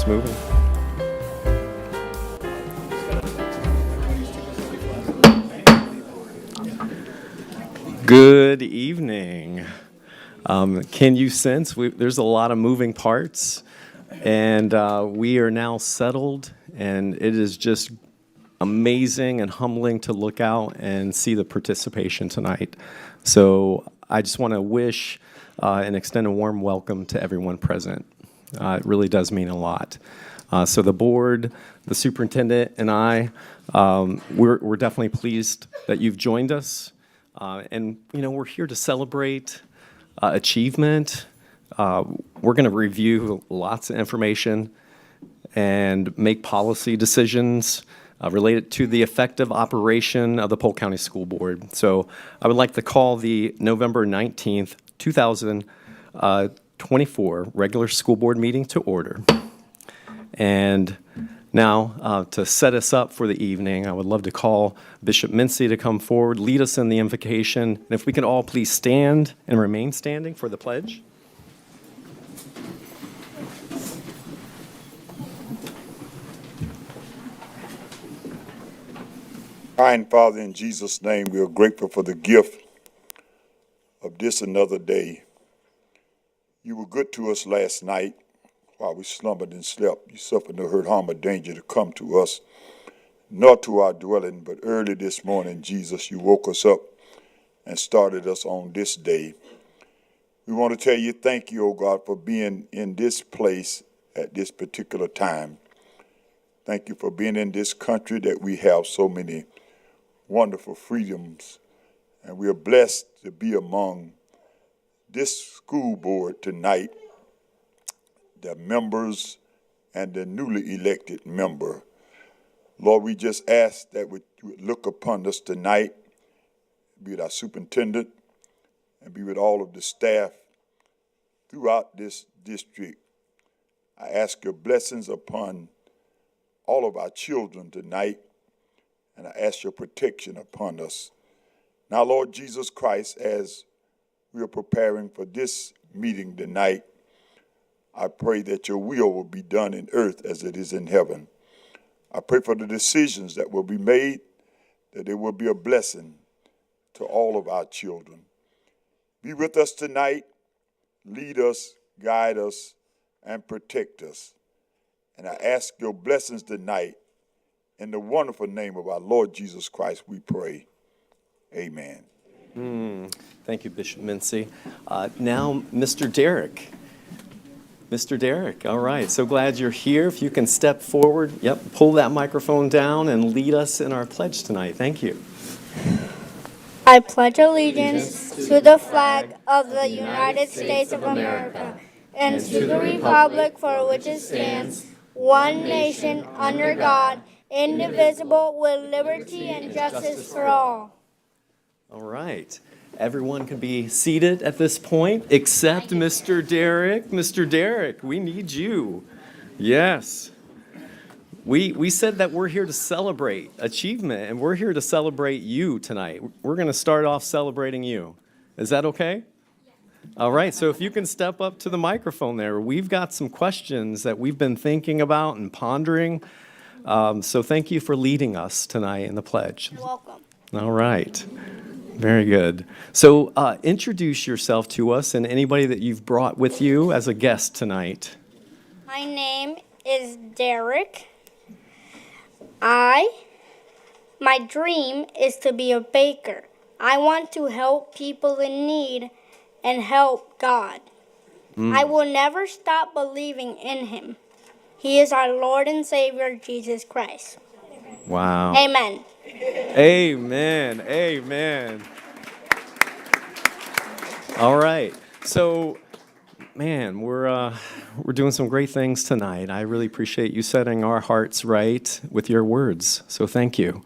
us moving. Good evening. Can you sense there's a lot of moving parts, and we are now settled, and it is just amazing and humbling to look out and see the participation tonight. So I just want to wish and extend a warm welcome to everyone present. It really does mean a lot. So the board, the superintendent, and I, we're definitely pleased that you've joined us. And, you know, we're here to celebrate achievement. We're going to review lots of information and make policy decisions related to the effective operation of the Polk County School Board. So I would like to call the November 19th, 2024 regular school board meeting to order. And now, to set us up for the evening, I would love to call Bishop Mincy to come forward, lead us in the invocation. And if we could all please stand and remain standing for the pledge. Kind Father, in Jesus' name, we are grateful for the gift of this another day. You were good to us last night. While we slumbered and slept, you suffered no hurt, harm, or danger to come to us, nor to our dwelling. But early this morning, Jesus, you woke us up and started us on this day. We want to tell you thank you, oh God, for being in this place at this particular time. Thank you for being in this country that we have so many wonderful freedoms. And we are blessed to be among this school board tonight, the members and the newly elected member. Lord, we just ask that you would look upon us tonight, be with our superintendent, and be with all of the staff throughout this district. I ask your blessings upon all of our children tonight, and I ask your protection upon us. Now, Lord Jesus Christ, as we are preparing for this meeting tonight, I pray that your will be done in earth as it is in heaven. I pray for the decisions that will be made, that they will be a blessing to all of our children. Be with us tonight, lead us, guide us, and protect us. And I ask your blessings tonight. In the wonderful name of our Lord Jesus Christ, we pray. Amen. Thank you, Bishop Mincy. Now, Mr. Derrick. Mr. Derrick, all right. So glad you're here. If you can step forward, pull that microphone down and lead us in our pledge tonight. Thank you. I pledge allegiance to the flag of the United States of America and to the republic for which it stands, one nation under God, indivisible, with liberty and justice for all. All right. Everyone can be seated at this point, except Mr. Derrick. Mr. Derrick, we need you. Yes. We said that we're here to celebrate achievement, and we're here to celebrate you tonight. We're going to start off celebrating you. Is that okay? All right, so if you can step up to the microphone there. We've got some questions that we've been thinking about and pondering. So thank you for leading us tonight in the pledge. You're welcome. All right. Very good. So introduce yourself to us and anybody that you've brought with you as a guest tonight. My name is Derrick. My dream is to be a baker. I want to help people in need and help God. I will never stop believing in him. He is our Lord and Savior, Jesus Christ. Wow. Amen. Amen. Amen. All right. So, man, we're doing some great things tonight. I really appreciate you setting our hearts right with your words. So thank you.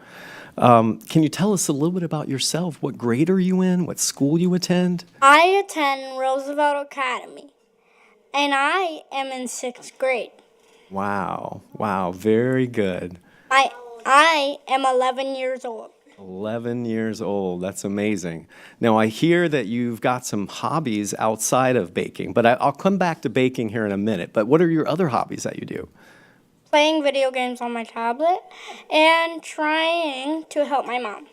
Can you tell us a little bit about yourself? What grade are you in? What school you attend? I attend Roosevelt Academy, and I am in 6th grade. Wow. Wow. Very good. I am 11 years old. 11 years old. That's amazing. Now, I hear that you've got some hobbies outside of baking, but I'll come back to baking here in a minute. But what are your other hobbies that you do? Playing video games on my tablet and trying to help my mom.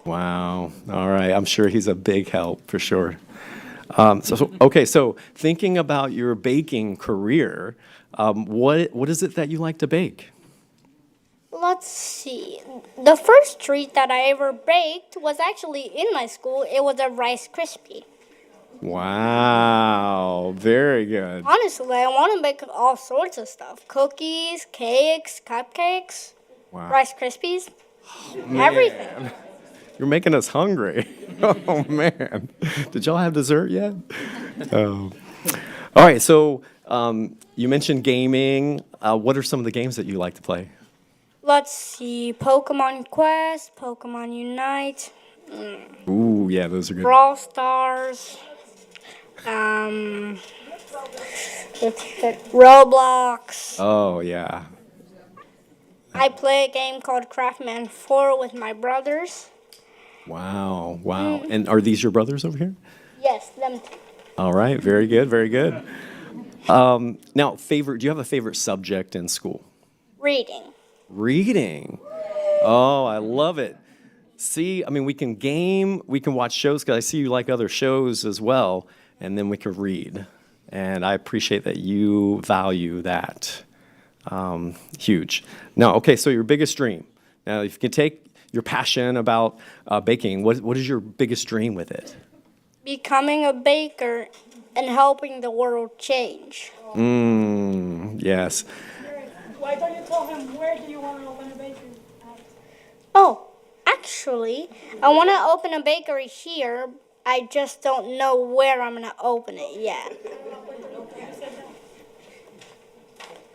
Wow. All right. I'm sure he's a big help for sure. So thinking about your baking career, what is it that you like to bake? Let's see. The first treat that I ever baked was actually in my school. It was a Rice Krispie. Wow. Very good. Honestly, I want to bake all sorts of stuff. Cookies, cakes, cupcakes, Wow. Rice Krispies, everything. Man, you're making us hungry. Oh, man. Did y'all have dessert yet? Oh. All right. So you mentioned gaming. What are some of the games that you like to play? Let's see. Pokemon Quest, Pokemon Unite, Ooh, yeah, those are good. Brawl Stars, Roblox. Oh, yeah. I play a game called Craftman 4 with my brothers. Wow. Wow. And are these your brothers over here? Yes, them too. All right. Very good. Very good. Now, do you have a favorite subject in school? Reading. Reading. Oh, I love it. See, I mean, we can game, we can watch shows, because I see you like other shows as well, and then we can read. And I appreciate that you value that. Huge. Now, okay, so your biggest dream. Now, if you can take your passion about baking, what is your biggest dream with it? Becoming a baker and helping the world change. Yes. Why don't you tell him where do you want to open a bakery? Oh, actually, I want to open a bakery here. I just don't know where I'm going to open it yet.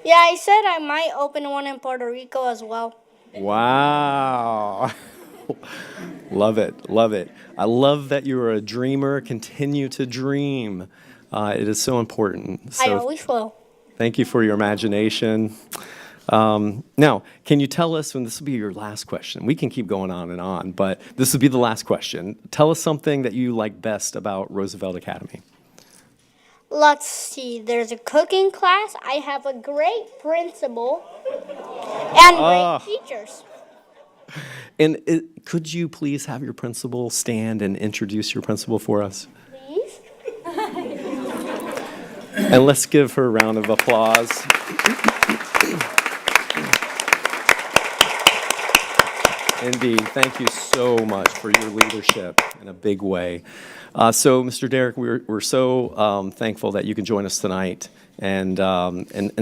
Yeah, I said I might open one in Puerto Rico as well. Wow. Love it. Love it. I love that you're a dreamer. Continue to dream. It is so important. I So always will. thank you for your imagination. Now, can you tell us, and this will be your last question, we can keep going on, but this will be the last question. Tell us something that you like best about Roosevelt Academy. Let's see. There's a cooking class. I have a great principal and great teachers. And could you please have your principal stand and introduce your principal for us? Please. And let's give her a round of applause. Indeed. Thank you so much for your leadership in a big way. So, Mr. Derek, we're so thankful that you can join us tonight and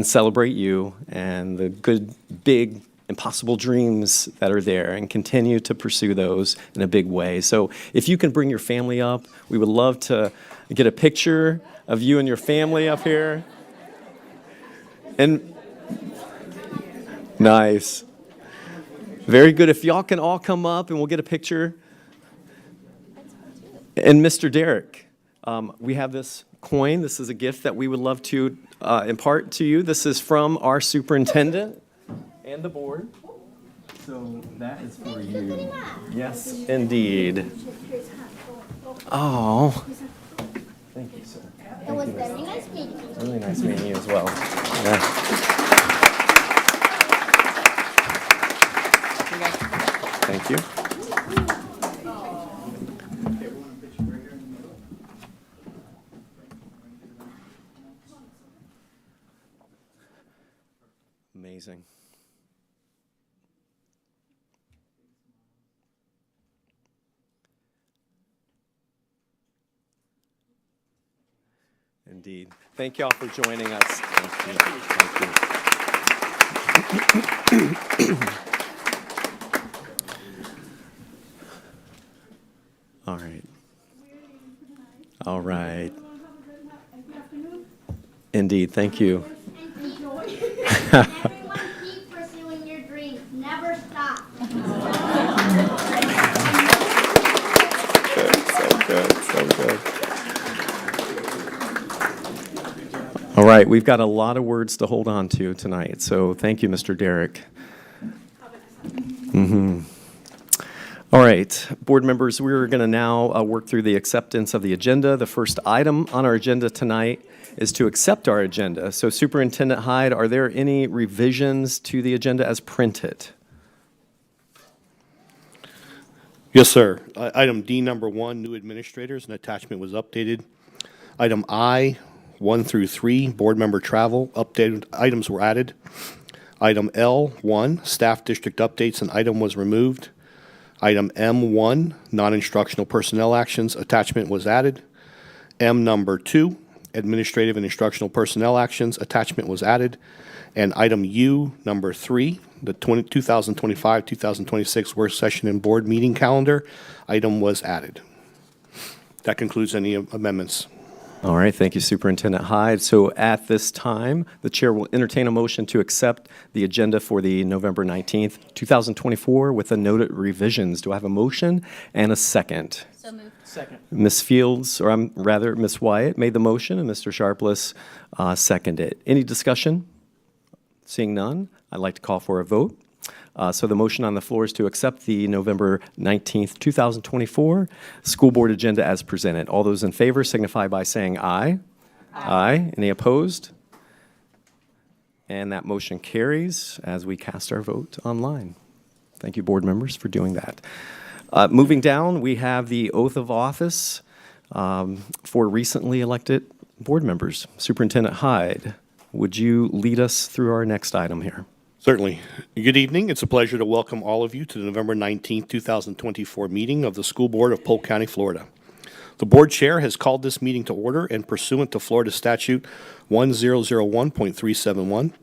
celebrate you and the good, big, impossible dreams that are there, and continue to pursue those in a big way. So if you can bring your family up, we would love to get a picture of you and your family up here. And nice. Very good. If y'all can all come up and we'll get a picture. And Mr. Derek, we have this coin. This is a gift that we would love to impart to you. This is from our superintendent and the board. So that is for you. Yes, indeed. Oh, thank you, sir. It was very nice meeting you. Really nice meeting you as well. Yeah. Thank you. Amazing. Indeed. Thank you all for joining us. Thank you. Thank you. All right. All right. Indeed. Thank you. Everyone keep pursuing your dreams. Never stop. So good. So good. All right. We've got a lot of words to hold on to tonight. So thank you, Mr. Derek. All right, board members, we're going to now work through the acceptance of the agenda. The first item on our agenda tonight is to accept our agenda. So Superintendent Hyde, are there any revisions to the agenda as printed? Yes, sir. Item D, number 1, new administrators, an attachment was updated. Item I, 1 through 3, board member travel, updated items were added. Item L, 1, staff district updates, an item was removed. Item M1, non-instructional personnel actions, attachment was added. M number 2, administrative and instructional personnel actions, attachment was added. And item U number 3, the 2025-2026 work session and board meeting calendar, item was added. That concludes any amendments. All right, thank you, Superintendent Hyde. So at this time, the chair will entertain a motion to accept the agenda for the November 19th, 2024 with the noted revisions. Do I have a motion and a second? So moved. Second. Ms. Fields, or rather, Ms. Wyatt made the motion and Mr. Sharpless seconded it. Any discussion? Seeing none, I'd like to call for a vote. So the motion on the floor is to accept the November 19th, 2024 school board agenda as presented. All those in favor signify by saying aye. Aye. Any opposed? And that motion carries as we cast our vote online. Thank you, board members, for doing that. Moving down, we have the oath of office for recently elected board members. Superintendent Hyde, would you lead us through our next item here? Certainly. Good evening. It's a pleasure to welcome all of you to the November 19th, 2024 meeting of the School Board of Polk County, Florida. The board chair has called this meeting to order and pursuant to Florida Statute 1001.371,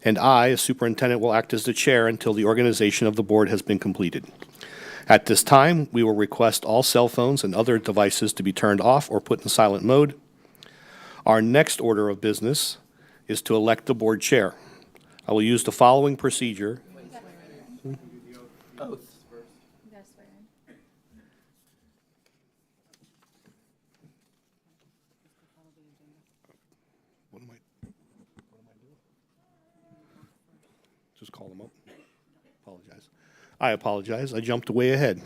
and I, as superintendent, will act as the chair until the organization of the board has been completed. At this time, we will request all cell phones and other devices to be turned off or put in silent mode. Our next order of business is to elect the board chair. I will use the following procedure. What am I doing? Just call them up. Apologize. I apologize. I jumped way ahead.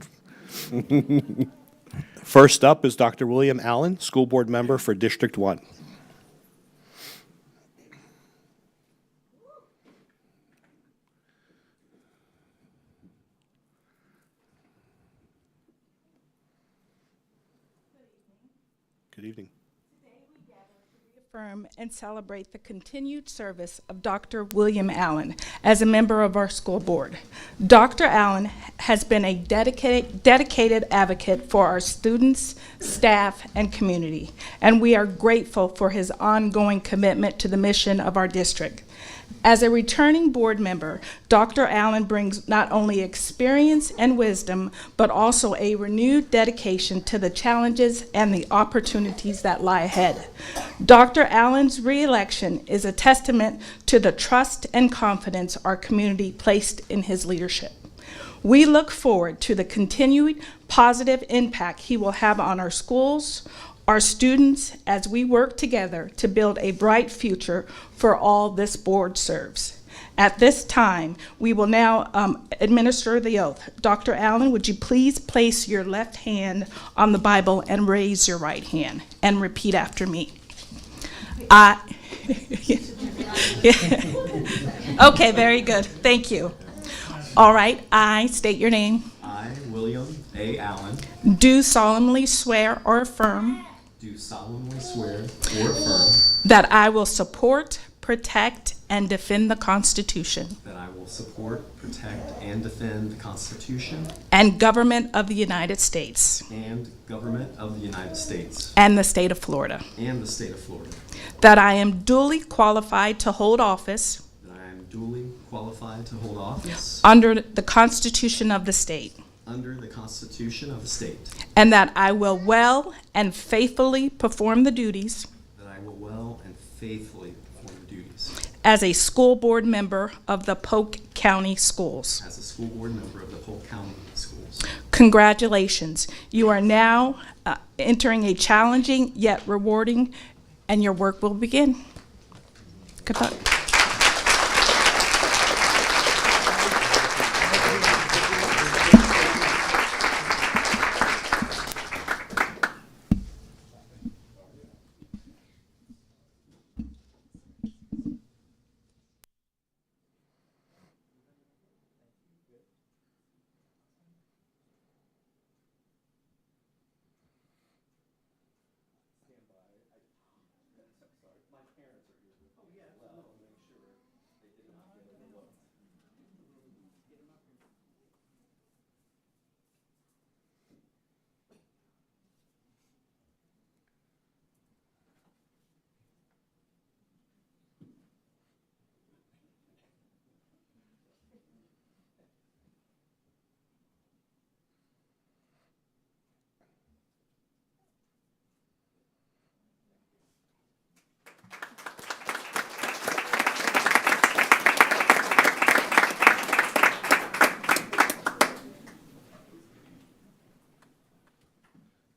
First up is Dr. William Allen, school board member for District 1. Good evening. Affirm and celebrate the continued service of Dr. William Allen as a member of our school board. Dr. Allen has been a dedicated advocate for our students, staff, and community, and we are grateful for his ongoing commitment to the mission of our district. As a returning board member, Dr. Allen brings not only experience and wisdom, but also a renewed dedication to the challenges and the opportunities that lie ahead. Dr. Allen's re-election is a testament to the trust and confidence our community placed in his leadership. We look forward to the continued positive impact he will have on our schools, our students, as we work together to build a bright future for all this board serves. At this time, we will now administer the oath. Dr. Allen, would you please place your left hand on the Bible and raise your right hand and repeat after me? Okay, very good. Thank you. All right, I state your name. I, William A. Allen, Do solemnly swear or affirm do solemnly swear or affirm that I will support, protect, and defend the Constitution that I will support, protect, and defend the Constitution and government of the United States and government of the United States and the state of Florida, and the state of Florida, that I am duly qualified to hold office that I am duly qualified to hold office under the Constitution of the state, under the Constitution of the state, and that I will well and faithfully perform the duties that I will well and faithfully perform the duties as a school board member of the Polk County Schools. as a school board member of the Polk County Schools. Congratulations. You are now entering a challenging yet rewarding, and your work will begin. Good luck.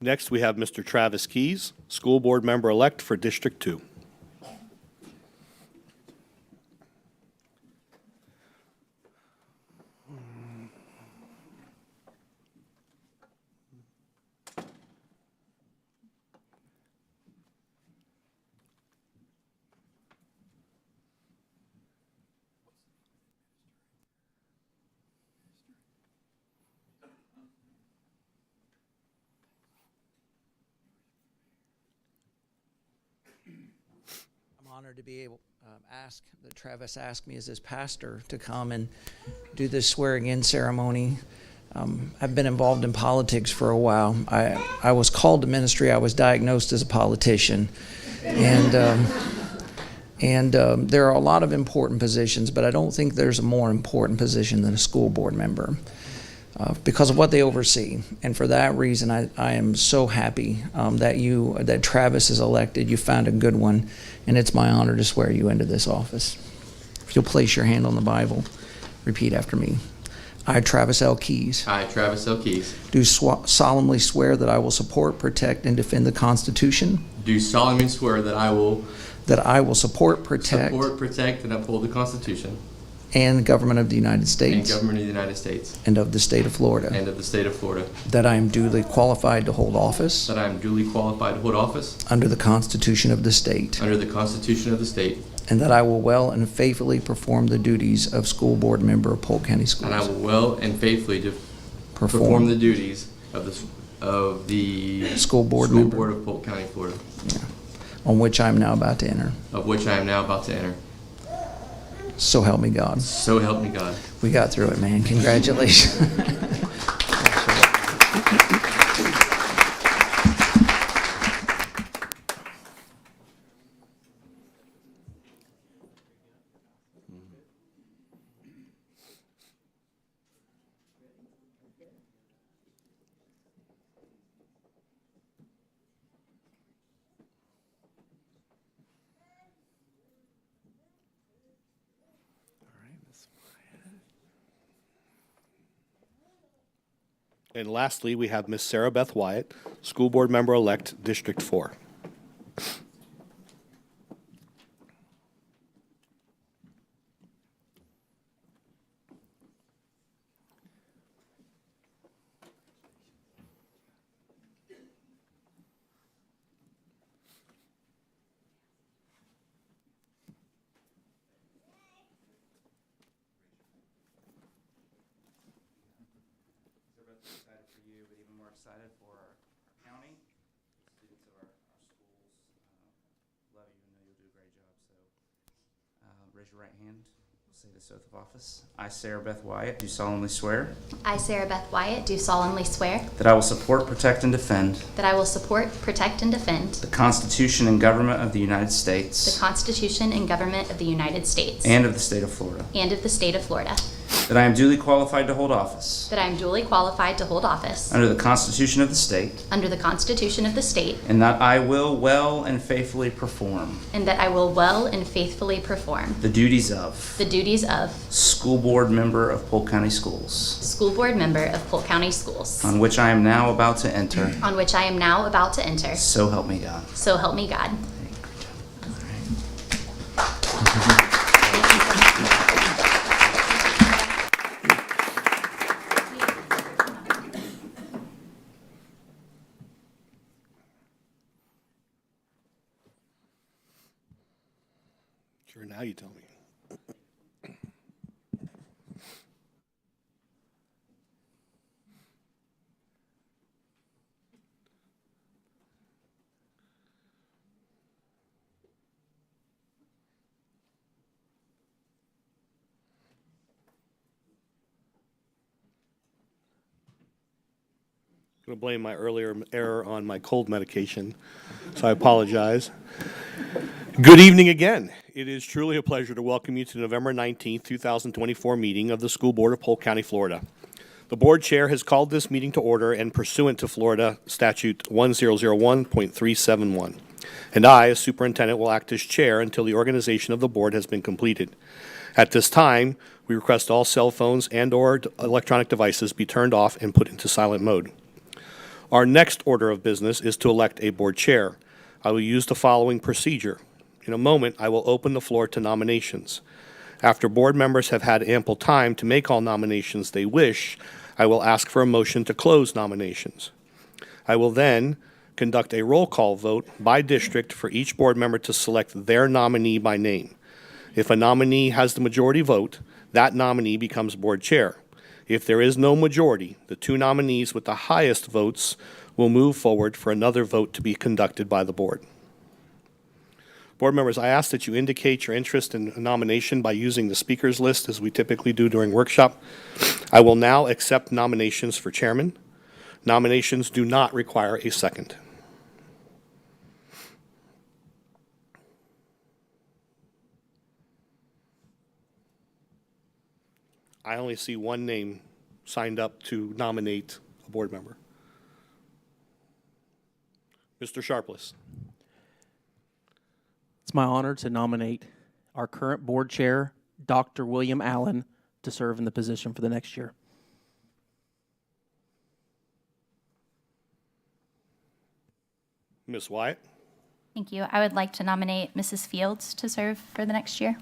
Next, we have Mr. Travis Keys, School Board Member-elect for District 2. I'm honored to be able that Travis asked me as his pastor to come and do this swearing-in ceremony. I've been involved in politics for a while. I was called to ministry. I was diagnosed as a politician, and there are a lot of important positions, but I don't think there's a more important position than a school board member. Because of what they oversee. And for that reason, I am so happy that Travis is elected. You found a good one, and it's my honor to swear you into this office. If you'll place your hand on the Bible, repeat after me. I, Travis L. Keys, I, Travis L. Keys, do solemnly swear that I will support, protect, and defend the Constitution. do solemnly swear that I will Support, protect, and uphold the Constitution and government of the United and States government of the United States and of the state of Florida. and of the state of Florida, That I am duly qualified to hold office that I am duly qualified to hold office under the Constitution of the state. under the Constitution of the state, And that I will well and faithfully perform the duties of school board member of Polk County Schools. and I will well and faithfully perform the duties of the School board member. Board of Polk County, Florida, On which I am now about to enter. of which I am now about to enter. So help me God. So help me God. We got through it, man. Congratulations. And lastly, we have Miss Sarah Beth Wyatt, School Board Member-elect, District 4. Excited for you, but even more excited for our county, students of our schools. Love you and know you'll do a great job. So raise your right hand. Say this oath of office. I, Sarah Beth Wyatt, do solemnly swear I, Sarah Beth Wyatt, do solemnly swear that I will support, protect, and defend that I will support, protect, and defend the Constitution and government of the United States the Constitution and government of the United States and of the state of Florida, and of the state of Florida, that I am duly qualified to hold office that I am duly qualified to hold office under the Constitution of the state, under the Constitution of the state, and that I will well and faithfully perform and that I will well and faithfully perform the duties of the duties of School Board Member of Polk County Schools, School Board Member of Polk County Schools, on which I am now about to enter. on which I am now about to enter. So help me God. So help me God. Sure, now you tell me. I'm going to blame my earlier error on my cold medication, so I apologize. Good evening again. It is truly a pleasure to welcome you to the November 19th, 2024 meeting of the School Board of Polk County, Florida. The board chair has called this meeting to order and pursuant to Florida Statute 1001.371. And I, as superintendent, will act as chair until the organization of the board has been completed. At this time, we request all cell phones and/or electronic devices be turned off and put into silent mode. Our next order of business is to elect a board chair. I will use the following procedure. In a moment, I will open the floor to nominations. After board members have had ample time to make all nominations they wish, I will ask for a motion to close nominations. I will then conduct a roll call vote by district for each board member to select their nominee by name. If a nominee has the majority vote, that nominee becomes board chair. If there is no majority, the two nominees with the highest votes will move forward for another vote to be conducted by the board. Board members, I ask that you indicate your interest in a nomination by using the speakers list as we typically do during workshop. I will now accept nominations for chairman. Nominations do not require a second. I only see one name signed up to nominate a board member. Mr. Sharpless. It's my honor to nominate our current board chair, Dr. William Allen, to serve in the position for the next year. Ms. Wyatt. Thank you. I would like to nominate Mrs. Fields to serve for the next year.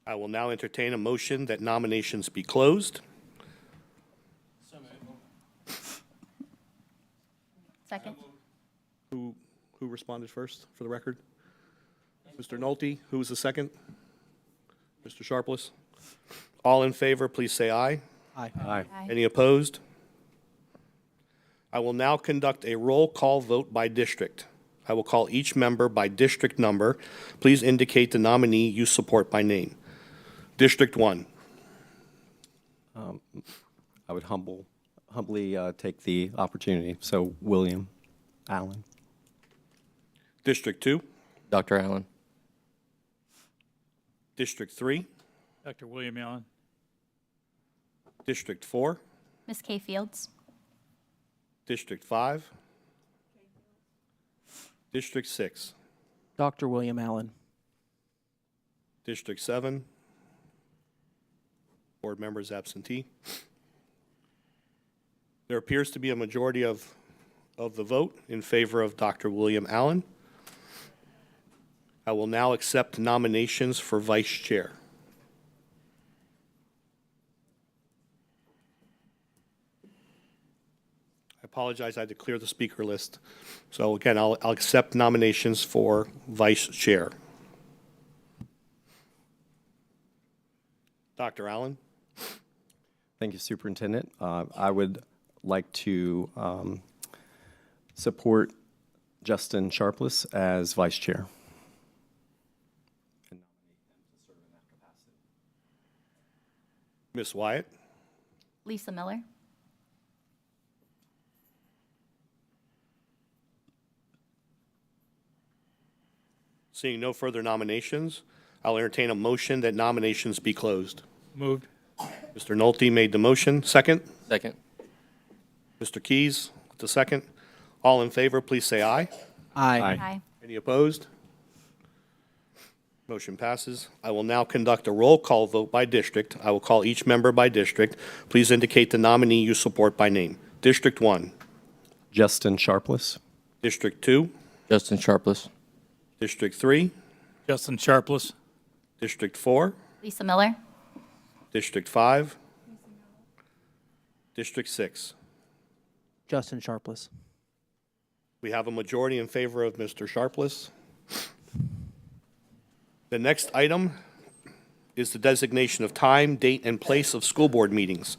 I will now entertain a motion that nominations be closed. Second. Who responded first, for the record? Mr. Nolte, who was the second? Mr. Sharpless? All in favor, please say aye. Aye. Aye. Any opposed? I will now conduct a roll call vote by district. I will call each member by district number. Please indicate the nominee you support by name. District 1. I would humbly take the opportunity. So William Allen. District 2. Dr. Allen. District 3. Dr. William Allen. District 4. Ms. K. Fields. District 5. District 6. Dr. William Allen. District 7. Board members absentee. There appears to be a majority of the vote in favor of Dr. William Allen. I will now accept nominations for vice chair. I apologize, I had to clear the speaker list. So again, I'll accept nominations for vice chair. Dr. Allen? Thank you, Superintendent. I would like to support Justin Sharpless as vice chair. Ms. Wyatt? Lisa Miller. Seeing no further nominations, I'll entertain a motion that nominations be closed. Moved. Mr. Nolte made the motion. Second? Second. Mr. Keys with the second. All in favor, please say aye. Aye. Aye. Any opposed? Motion passes. I will now conduct a roll call vote by district. I will call each member by district. Please indicate the nominee you support by name. District 1. Justin Sharpless. District 2. Justin Sharpless. District 3. Justin Sharpless. District 4. Lisa Miller. District 5. District 6. Justin Sharpless. We have a majority in favor of Mr. Sharpless. The next item is the designation of time, date, and place of school board meetings.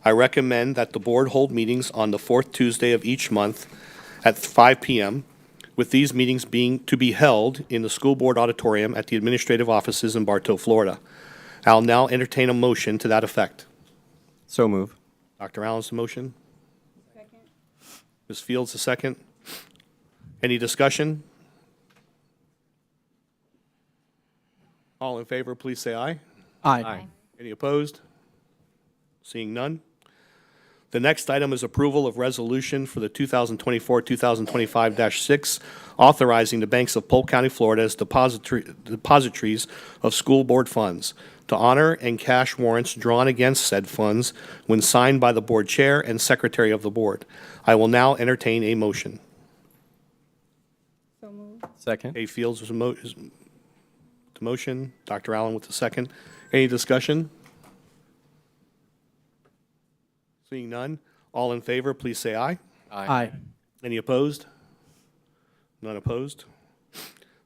I recommend that the board hold meetings on the fourth Tuesday of each month at 5 p.m., with these meetings being to be held in the school board auditorium at the administrative offices in Bartow, Florida. I'll now entertain a motion to that effect. So move. Dr. Allen's the motion. Second. Ms. Fields the second. Any discussion? All in favor, please say aye. Aye. Any opposed? Seeing none. The next item is approval of resolution for the 2024-2025-6 authorizing the banks of Polk County, Florida as depositories of school board funds, to honor and cash warrants drawn against said funds when signed by the board chair and secretary of the board. I will now entertain a motion. Second. A. Fields is the motion. Dr. Allen with the second. Any discussion? Seeing none, all in favor, please say aye. Aye. Any opposed? None opposed.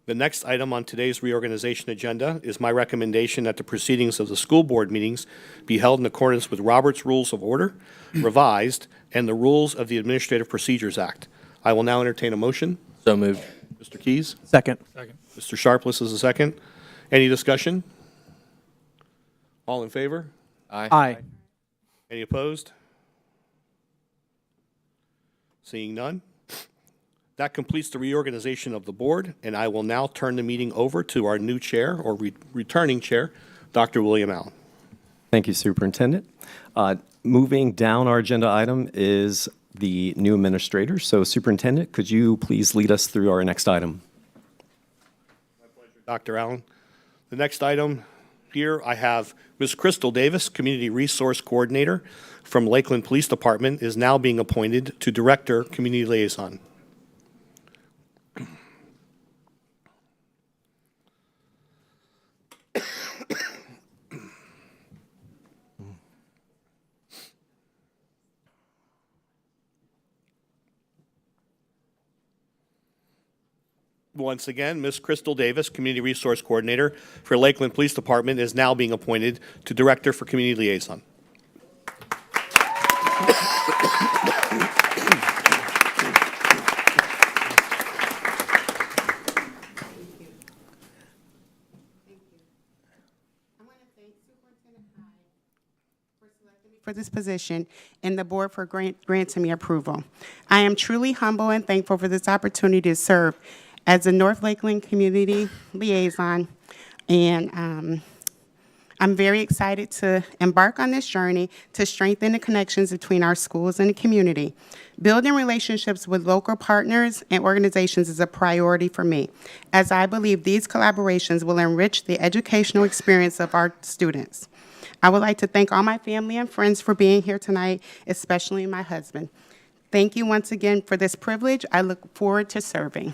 The next item on today's reorganization agenda is my recommendation that the proceedings of the school board meetings be held in accordance with Robert's Rules of Order, revised, and the rules of the Administrative Procedures Act. I will now entertain a motion. So moved. Mr. Keys? Second. Mr. Sharpless is the second. Any discussion? All in favor? Aye. Any opposed? Seeing none. That completes the reorganization of the board, and I will now turn the meeting over to our new chair, or returning chair, Dr. William Allen. Thank you, Superintendent. Moving down our agenda item is the new administrator. So Superintendent, could you please lead us through our next item? Dr. Allen. The next item here, I have Ms. Crystal Davis, Community Resource Coordinator from Lakeland Police Department, is now being appointed to Director, Community Liaison. Once again, Ms. Crystal Davis, Community Resource Coordinator for Lakeland Police Department, is now being appointed to Director for Community Liaison. For this position and the board for granting me approval. I am truly humble and thankful for this opportunity to serve as the North Lakeland Community Liaison, and I'm very excited to embark on this journey to strengthen the connections between our schools and the community. Building relationships with local partners and organizations is a priority for me, as I believe these collaborations will enrich the educational experience of our students. I would like to thank all my family and friends for being here tonight, especially my husband. Thank you once again for this privilege. I look forward to serving.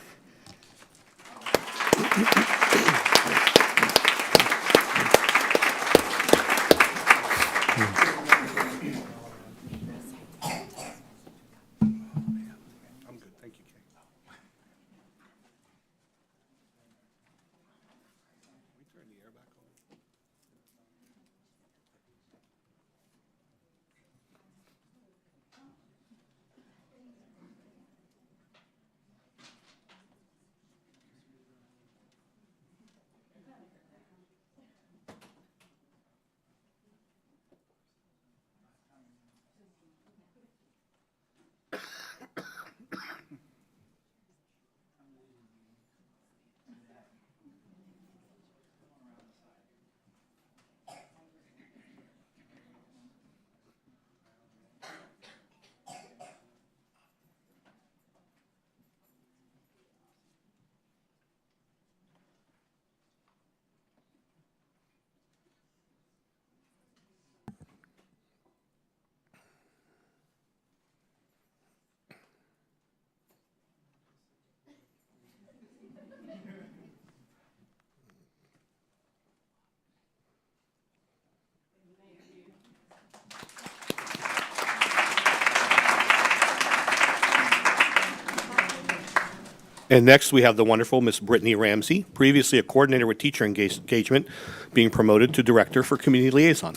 And next, we have the wonderful Miss Brittany Ramsey, previously a coordinator with teacher engagement, being promoted to Director for Community Liaison.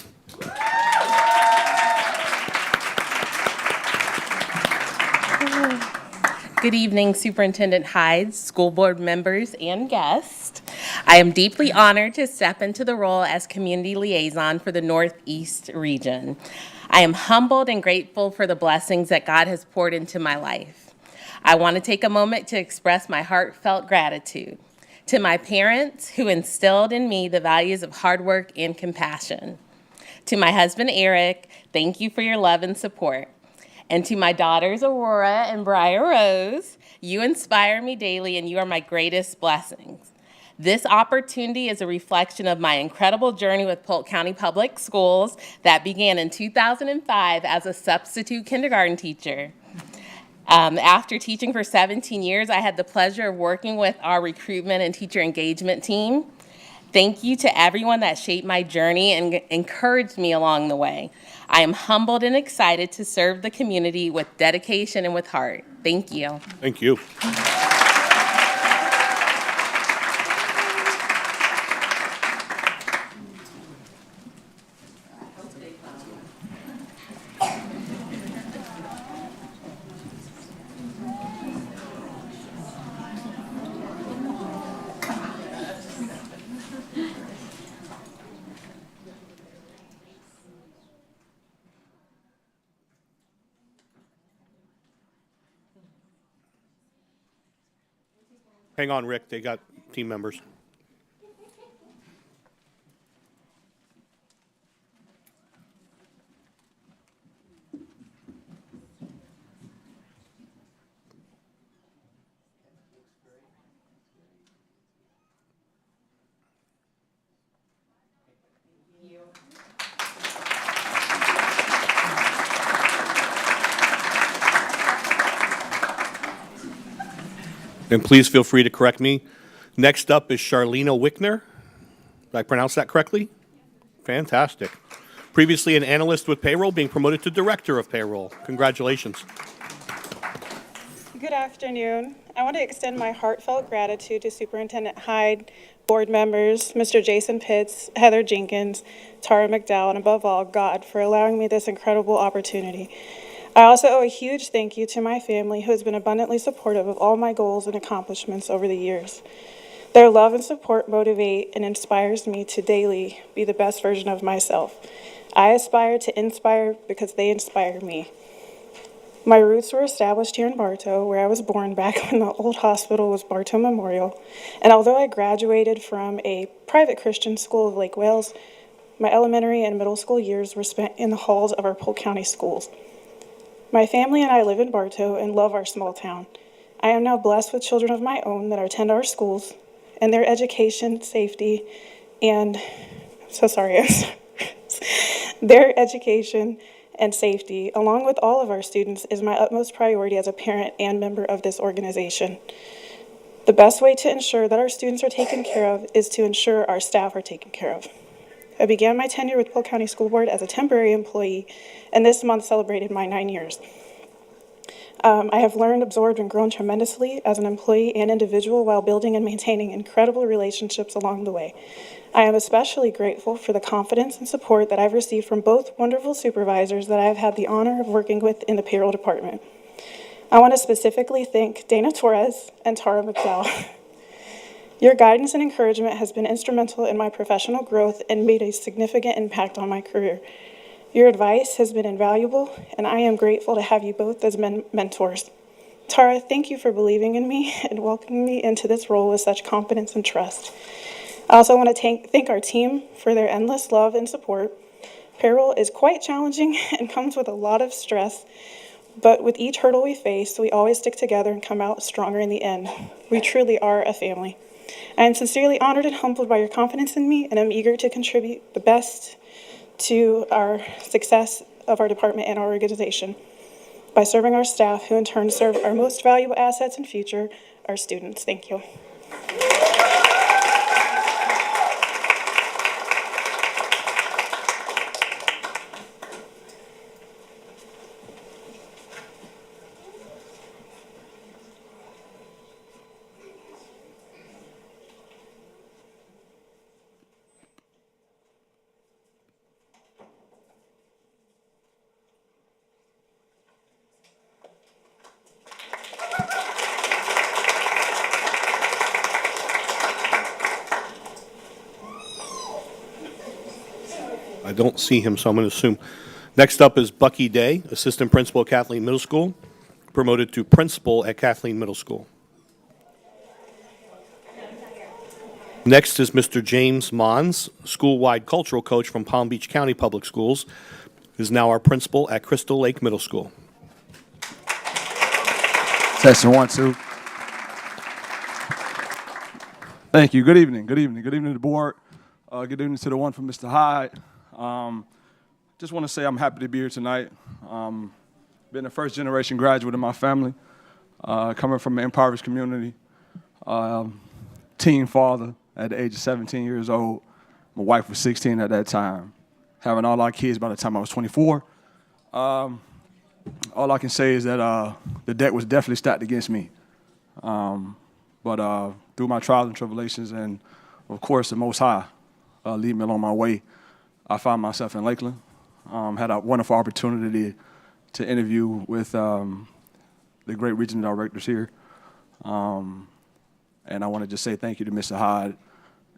Good evening, Superintendent Hyde, school board members, and guests. I am deeply honored to step into the role as Community Liaison for the Northeast region. I am humbled and grateful for the blessings that God has poured into my life. I want to take a moment to express my heartfelt gratitude to my parents who instilled in me the values of hard work and compassion. To my husband, Eric, thank you for your love and support. And to my daughters, Aurora and Briar Rose, you inspire me daily and you are my greatest blessings. This opportunity is a reflection of my incredible journey with Polk County Public Schools that began in 2005 as a substitute kindergarten teacher. After teaching for 17 years, I had the pleasure of working with our recruitment and teacher engagement team. Thank you to everyone that shaped my journey and encouraged me along the way. I am humbled and excited to serve the community with dedication and with heart. Thank you. Thank you. Hang on, Rick. They got team members. And please feel free to correct me. Next up is Charlena Wickner. Did I pronounce that correctly? Fantastic. Previously an analyst with payroll, being promoted to director of payroll. Congratulations. Good afternoon. I want to extend my heartfelt gratitude to Superintendent Hyde, board members, Mr. Jason Pitts, Heather Jenkins, Tara McDowell, and above all, God, for allowing me this incredible opportunity. I also owe a huge thank you to my family, who has been abundantly supportive of all my goals and accomplishments over the years. Their love and support motivate and inspires me to daily be the best version of myself. I aspire to inspire because they inspire me. My roots were established here in Bartow, where I was born back when the old hospital was Bartow Memorial. And although I graduated from a private Christian school of Lake Wales, my elementary and middle school years were spent in the halls of our Polk County schools. My family and I live in Bartow and love our small town. I am now blessed with children of my own that attend our schools, and their education, safety, and their education and safety, along with all of our students, is my utmost priority as a parent and member of this organization. The best way to ensure that our students are taken care of is to ensure our staff are taken care of. I began my tenure with Polk County School Board as a temporary employee, and this month celebrated my 9 years. I have learned, absorbed, and grown tremendously as an employee and individual while building and maintaining incredible relationships along the way. I am especially grateful for the confidence and support that I've received from both wonderful supervisors that I have had the honor of working with in the payroll department. I want to specifically thank Dana Torres and Tara McDowell. Your guidance and encouragement has been instrumental in my professional growth and made a significant impact on my career. Your advice has been invaluable, and I am grateful to have you both as mentors. Tara, thank you for believing in me and welcoming me into this role with such confidence and trust. I also want to thank our team for their endless love and support. Payroll is quite challenging and comes with a lot of stress, but with each hurdle we face, we always stick together and come out stronger in the end. We truly are a family. I am sincerely honored and humbled by your confidence in me, and I'm eager to contribute the best to our success of our department and our organization by serving our staff, who in turn serve our most valuable assets and future, our students. Thank you. I don't see him, so I'm going to assume. Next up is Bucky Day, Assistant Principal at Kathleen Middle School, promoted to Principal at Kathleen Middle School. Next is Mr. James Mons, School-wide Cultural Coach from Palm Beach County Public Schools, is now our Principal at Crystal Lake Middle School. Session 1, 2. Thank you. Good evening. Good evening. Good evening to the board. Good evening to the one from Mr. Hyde. Just want to say I'm happy to be here tonight. Been a first-generation graduate in my family, coming from an impoverished community. Teen father at the age of 17 years old. My wife was 16 at that time. Having all our kids by the time I was 24. All I can say is that the deck was definitely stacked against me. But through my trials and tribulations and, of course, the Most High lead me along my way, I found myself in Lakeland. Had a wonderful opportunity to interview with the great regional directors here. And I want to just say thank you to Mr. Hyde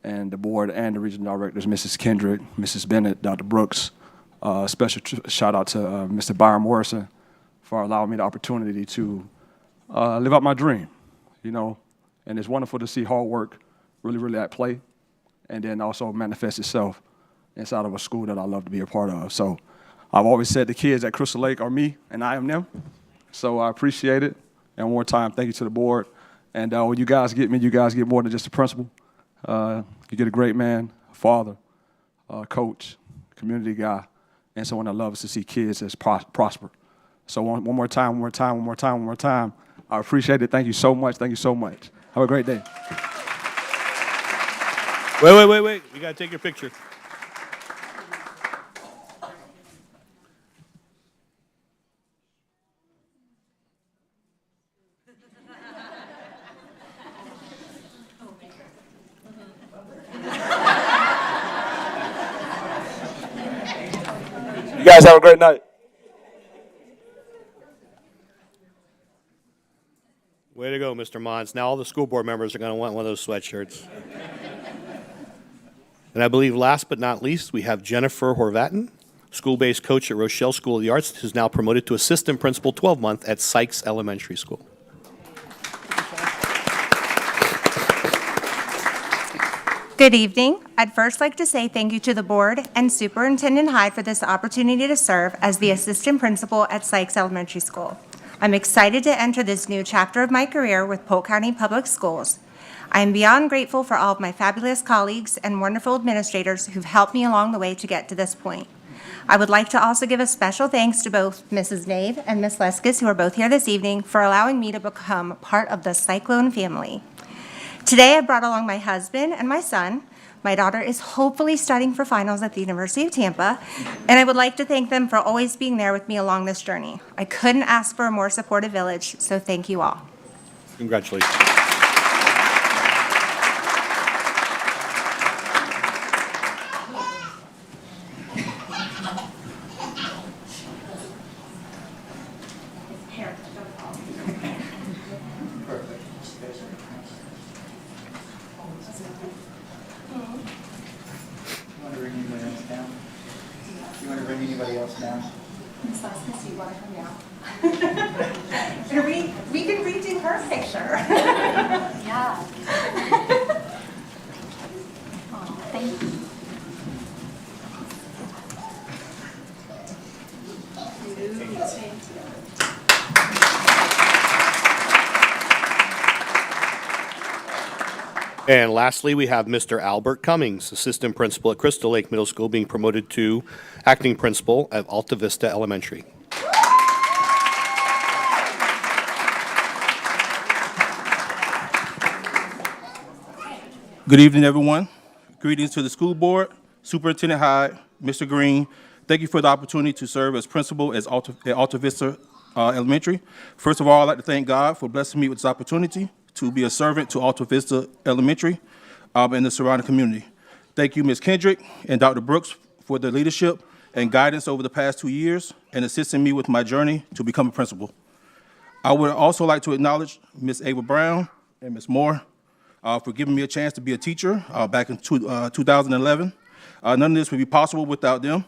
and the board and the regional directors, Mrs. Kendrick, Mrs. Bennett, Dr. Brooks. Special shout out to Mr. Byron Morrison for allowing me the opportunity to live out my dream, you know. And it's wonderful to see hard work really, really at play and then also manifest itself inside of a school that I love to be a part of. So I've always said the kids at Crystal Lake are me and I am them. So I appreciate it. And one more time, thank you to the board. And when you guys get me, you guys get more than just a principal. You get a great man, a father, coach, community guy, and someone that loves to see kids as prosper. So one more time. I appreciate it. Thank you so much. Thank you so much. Have a great day. Wait. You got to take your picture. You guys have a great night. Way to go, Mr. Mons. Now all the school board members are going to want one of those sweatshirts. And I believe last but not least, we have Jennifer Horvatin, school-based coach at Rochelle School of the Arts, who's now promoted to assistant principal 12-month at Sykes Elementary School. Good evening. I'd first like to say thank you to the board and Superintendent Hyde for this opportunity to serve as the assistant principal at Sykes Elementary School. I'm excited to enter this new chapter of my career with Polk County Public Schools. I am beyond grateful for all of my fabulous colleagues and wonderful administrators who've helped me along the way to get to this point. I would like to also give a special thanks to both Mrs. Nave and Ms. Leskis, who are both here this evening, for allowing me to become part of the Cyclone family. Today I brought along my husband and my son. My daughter is hopefully studying for finals at the University of Tampa, and I would like to thank them for always being there with me along this journey. I couldn't ask for a more supportive village, so thank you all. Congratulations. We can redo her picture. Yeah. Oh, thank you. And lastly, we have Mr. Albert Cummings, assistant principal at Crystal Lake Middle School, being promoted to acting principal at Alta Vista Elementary. Good evening, everyone. Greetings to the school board, Superintendent Hyde, Mr. Green. Thank you for the opportunity to serve as principal at Alta Vista Elementary. First of all, I'd like to thank God for blessing me with this opportunity to be a servant to Alta Vista Elementary and the surrounding community. Thank you, Ms. Kendrick and Dr. Brooks, for the leadership and guidance over the past 2 years and assisting me with my journey to become a principal. I would also like to acknowledge Ms. Ava Brown and Ms. Moore for giving me a chance to be a teacher back in 2011. None of this would be possible without them.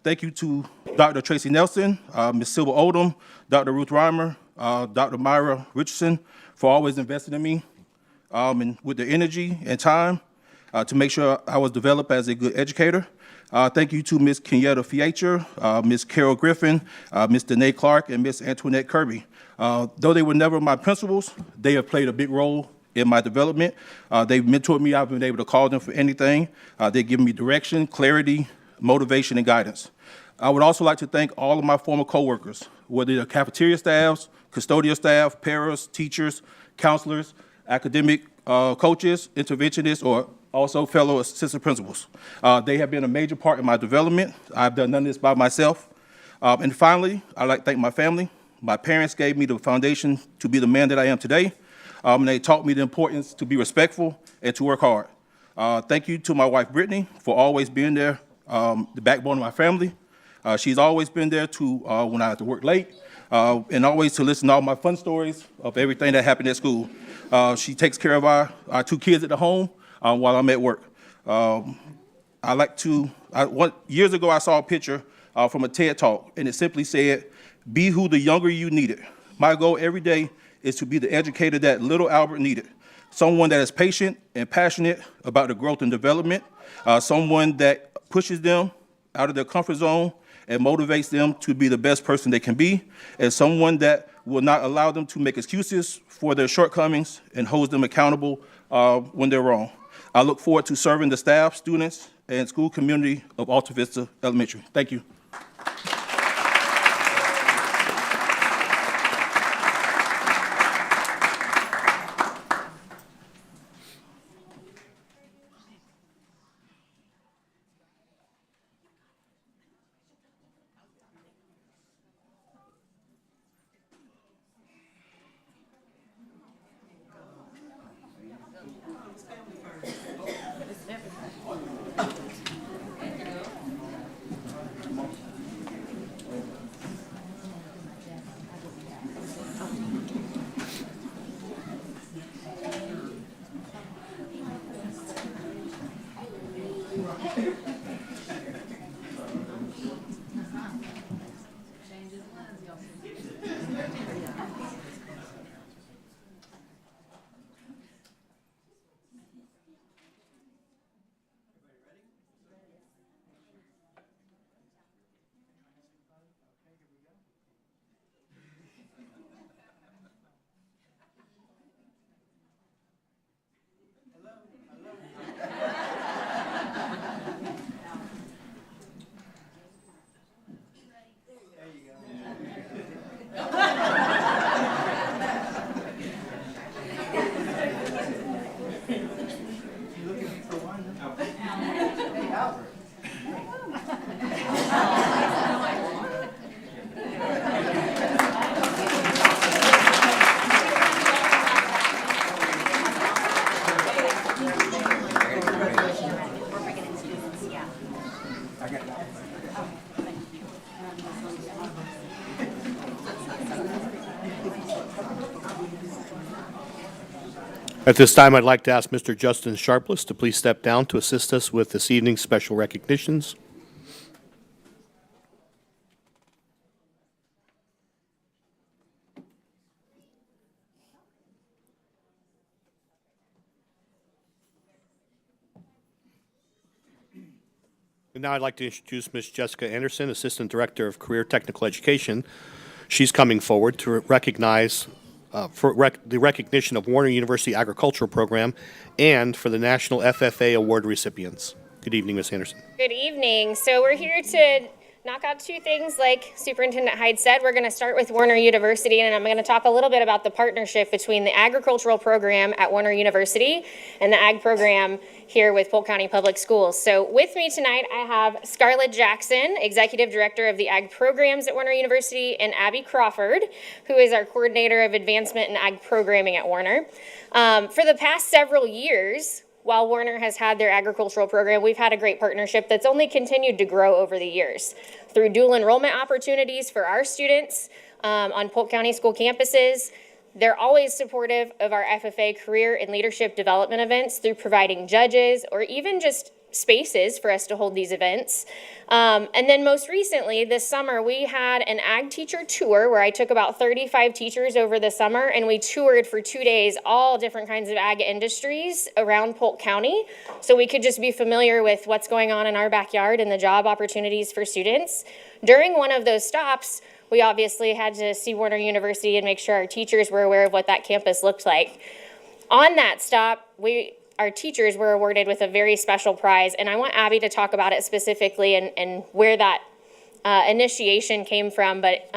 Thank you to Dr. Tracy Nelson, Ms. Silva Oldham, Dr. Ruth Reimer, Dr. Myra Richardson for always investing in me and with their energy and time to make sure I was developed as a good educator. Thank you to Ms. Kenyatta Fiacher, Ms. Carol Griffin, Ms. Danae Clark, and Ms. Antoinette Kirby. Though they were never my principals, they have played a big role in my development. They've mentored me. I've been able to call them for anything. They've given me direction, clarity, motivation, and guidance. I would also like to thank all of my former coworkers, whether they're cafeteria staffs, custodial staff, paras, teachers, counselors, academic coaches, interventionists, or also fellow assistant principals. They have been a major part in my development. I've done none of this by myself. And finally, I'd like to thank my family. My parents gave me the foundation to be the man that I am today. And they taught me the importance to be respectful and to work hard. Thank you to my wife, Brittany, for always being there, the backbone of my family. She's always been there to when I have to work late, and always to listen to all my fun stories of everything that happened at school. She takes care of our 2 kids at the home while I'm at work. Years ago, I saw a picture from a TED Talk, and it simply said, "Be who the younger you needed." My goal every day is to be the educator that little Albert needed. Someone that is patient and passionate about the growth and development, someone that pushes them out of their comfort zone and motivates them to be the best person they can be, and someone that will not allow them to make excuses for their shortcomings and holds them accountable when they're wrong. I look forward to serving the staff, students, and school community of Alta Vista Elementary. Thank you. At this time, I'd like to ask Mr. Justin Sharpless to please step down to assist us with this evening's special recognitions. And now I'd like to introduce Ms. Jessica Anderson, Assistant Director of Career Technical Education. She's coming forward to recognize the recognition of Warner University Agricultural Program and for the National FFA Award recipients. Good evening, Ms. Anderson. Good evening. So we're here to knock out 2 things like Superintendent Hyde said. We're going to start with Warner University, and I'm going to talk a little bit about the partnership between the agricultural program at Warner University and the ag program here with Polk County Public Schools. So with me tonight, I have Scarlett Jackson, Executive Director of the ag programs at Warner University, and Abby Crawford, who is our Coordinator of Advancement in Ag Programming at Warner. For the past several years, while Warner has had their agricultural program, we've had a great partnership that's only continued to grow over the years through dual enrollment opportunities for our students on Polk County school campuses. They're always supportive of our FFA career and leadership development events through providing judges or even just spaces for us to hold these events. And then most recently, this summer, we had an ag teacher tour where I took about 35 teachers over the summer, and we toured for 2 days all different kinds of ag industries around Polk County, so we could just be familiar with what's going on in our backyard and the job opportunities for students. During one of those stops, we obviously had to see Warner University and make sure our teachers were aware of what that campus looked like. On that stop, our teachers were awarded with a very special prize, and I want Abby to talk about it specifically and where that initiation came from, but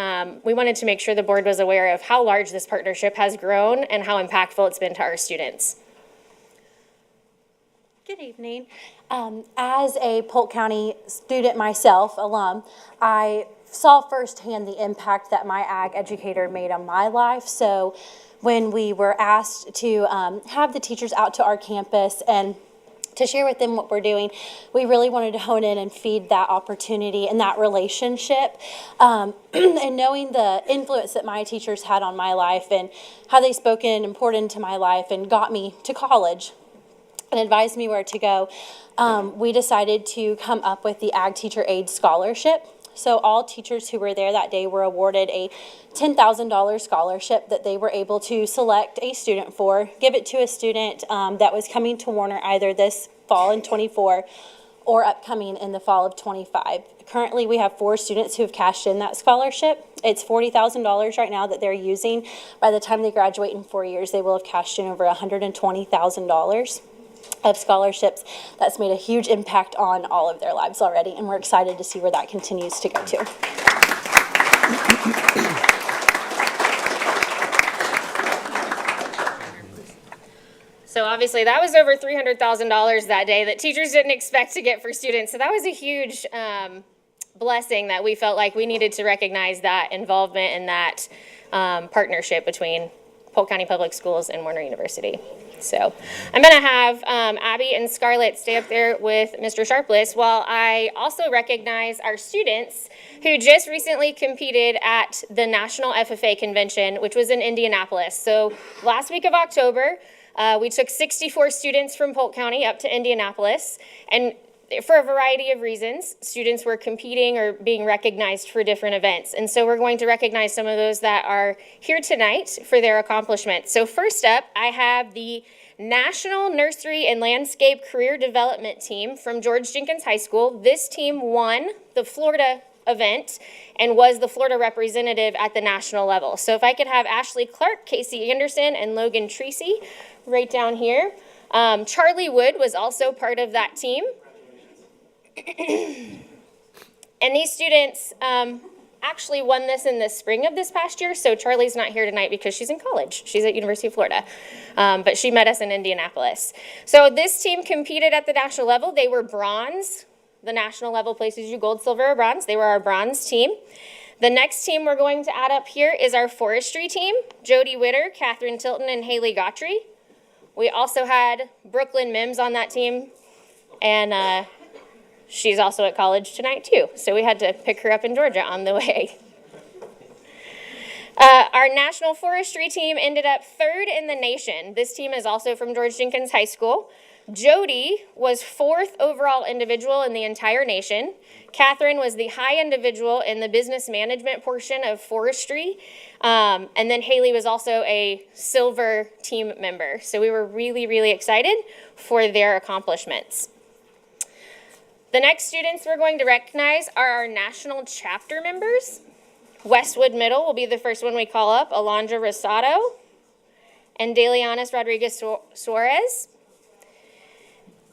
we wanted to make sure the board was aware of how large this partnership has grown and how impactful it's been to our students. Good evening. As a Polk County student myself, alum, I saw firsthand the impact that my ag educator made on my life. So when we were asked to have the teachers out to our campus and to share with them what we're doing, we really wanted to hone in and feed that opportunity and that relationship. And knowing the influence that my teachers had on my life and how they spoke in and poured into my life and got me to college and advised me where to go, we decided to come up with the Ag Teacher Aid Scholarship. So all teachers who were there that day were awarded a $10,000 scholarship that they were able to select a student for, give it to a student that was coming to Warner either this fall in 24 or upcoming in the fall of 25. Currently, we have 4 students who have cashed in that scholarship. It's $40,000 right now that they're using. By the time they graduate in 4 years, they will have cashed in over $120,000 of scholarships. That's made a huge impact on all of their lives already, and we're excited to see where that continues to go to. So obviously that was over $300,000 that day that teachers didn't expect to get for students. So that was a huge blessing that we felt like we needed to recognize that involvement and that partnership between Polk County Public Schools and Warner University. So I'm going to have Abby and Scarlett stay up there with Mr. Sharpless while I also recognize our students who just recently competed at the National FFA Convention, which was in Indianapolis. So last week of October, we took 64 students from Polk County up to Indianapolis, and for a variety of reasons, students were competing or being recognized for different events. And so we're going to recognize some of those that are here tonight for their accomplishments. So first up, I have the National Nursery and Landscape Career Development Team from George Jenkins High School. This team won the Florida event and was the Florida representative at the national level. So if I could have Ashley Clark, Casey Anderson, and Logan Treacy right down here. Charlie Wood was also part of that team. And these students actually won this in the spring of this past year, so Charlie's not here tonight because she's in college. She's at University of Florida, but she met us in Indianapolis. So this team competed at the national level. They were bronze. The national level places you gold, silver, or bronze. They were our bronze team. The next team we're going to add up here is our forestry team, Jody Witter, Catherine Tilton, and Haley Gautry. We also had Brooklyn Mims on that team, and she's also at college tonight too, so we had to pick her up in Georgia on the way. Our national forestry team ended up 3rd in the nation. This team is also from George Jenkins High School. Jody was 4th overall individual in the entire nation. Catherine was the high individual in the business management portion of forestry. And then Haley was also a silver team member. So we were really, really excited for their accomplishments. The next students we're going to recognize are our national chapter members. Westwood Middle will be the first one we call up, Alondra Rosado and Delianis Rodriguez Suarez.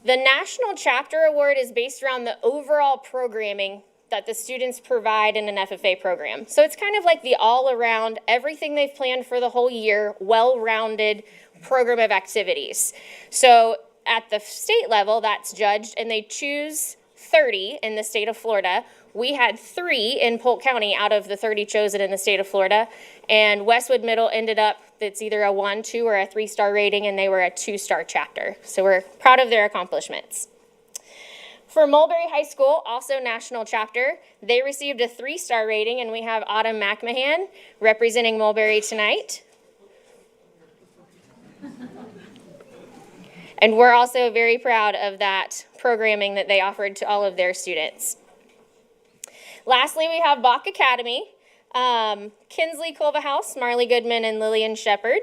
The National Chapter Award is based around the overall programming that the students provide in an FFA program. So it's kind of like the all-around, everything they've planned for the whole year, well-rounded program of activities. So at the state level, that's judged, and they choose 30 in the state of Florida. We had 3 in Polk County out of the 30 chosen in the state of Florida, and Westwood Middle ended up, it's either a 1, 2, or a 3-star rating, and they were a 2-star chapter. So we're proud of their accomplishments. For Mulberry High School, also national chapter, they received a 3-star rating, and we have Autumn McMahon representing Mulberry tonight. And we're also very proud of that programming that they offered to all of their students. Lastly, we have Bach Academy, Kinsley Culvahouse, Marley Goodman, and Lillian Shepard.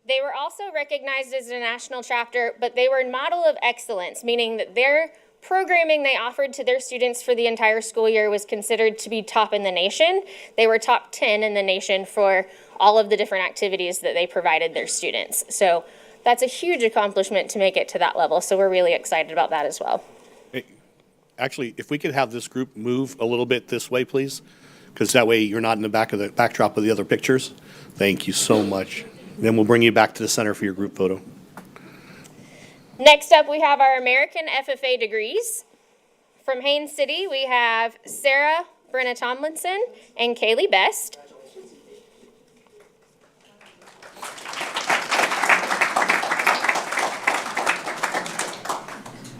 They were also recognized as a national chapter, but they were a model of excellence, meaning that their programming they offered to their students for the entire school year was considered to be top in the nation. They were top 10 in the nation for all of the different activities that they provided their students. So that's a huge accomplishment to make it to that level. So we're really excited about that as well. Actually, if we could have this group move a little bit this way, please, because that way you're not in the backdrop of the other pictures. Thank you so much. Then we'll bring you back to the center for your group photo. Next up, we have our American FFA degrees. From Haines City, we have Sarah Brenna Tomlinson and Kaylee Best.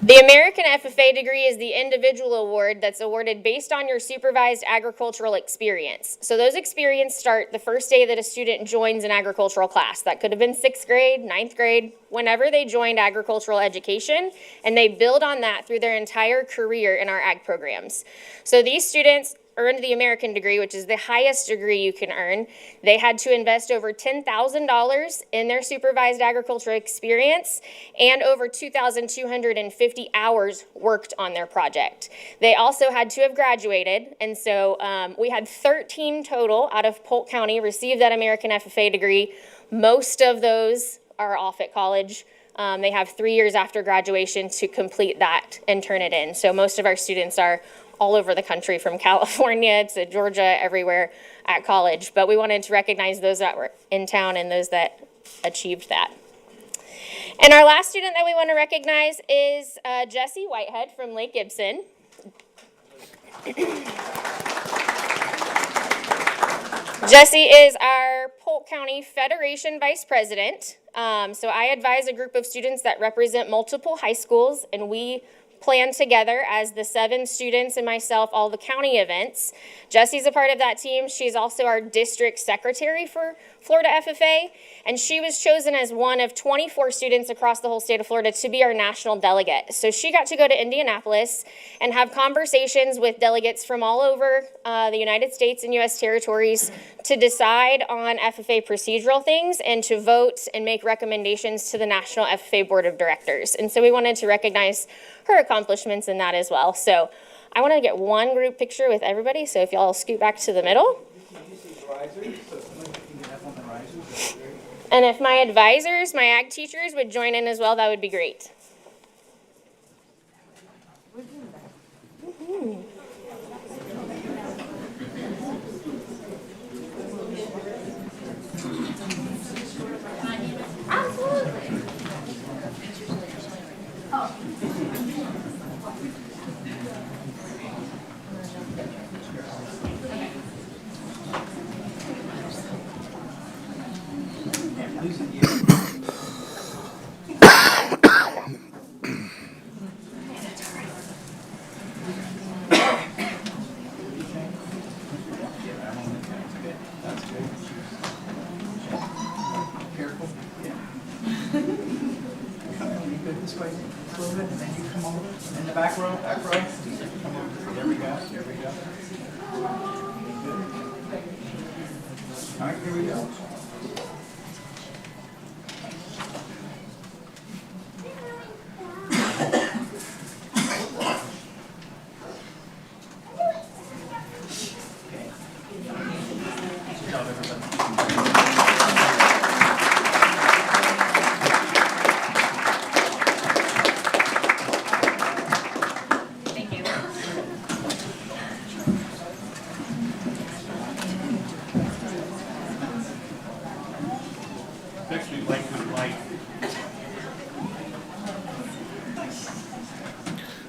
The American FFA degree is the individual award that's awarded based on your supervised agricultural experience. So those experiences start the first day that a student joins an agricultural class. That could have been 6th grade, 9th grade, whenever they joined agricultural education, and they build on that through their entire career in our ag programs. So these students earned the American degree, which is the highest degree you can earn. They had to invest over $10,000 in their supervised agricultural experience and over 2,250 hours worked on their project. They also had to have graduated, and so we had 13 total out of Polk County receive that American FFA degree. Most of those are off at college. They have 3 years after graduation to complete that and turn it in. So most of our students are all over the country, from California to Georgia, everywhere at college. But we wanted to recognize those that were in town and those that achieved that. And our last student that we want to recognize is Jesse Whitehead from Lake Gibson. Jesse is our Polk County Federation Vice President. So I advise a group of students that represent multiple high schools, and we plan together as the 7 students and myself all the county events. Jessie's a part of that team. She's also our district secretary for Florida FFA, and she was chosen as one of 24 students across the whole state of Florida to be our national delegate. So she got to go to Indianapolis and have conversations with delegates from all over the United States and U.S. territories to decide on FFA procedural things and to vote and make recommendations to the National FFA Board of Directors. And so we wanted to recognize her accomplishments in that as well. So I want to get one group picture with everybody, so if y'all scoot back to the middle. And if my advisors, my ag teachers would join in as well, that would be great. Absolutely. Oh. This way, a little bit, and then you come over in the back row, Come over. There we go, there we go. Good. All right, here we go.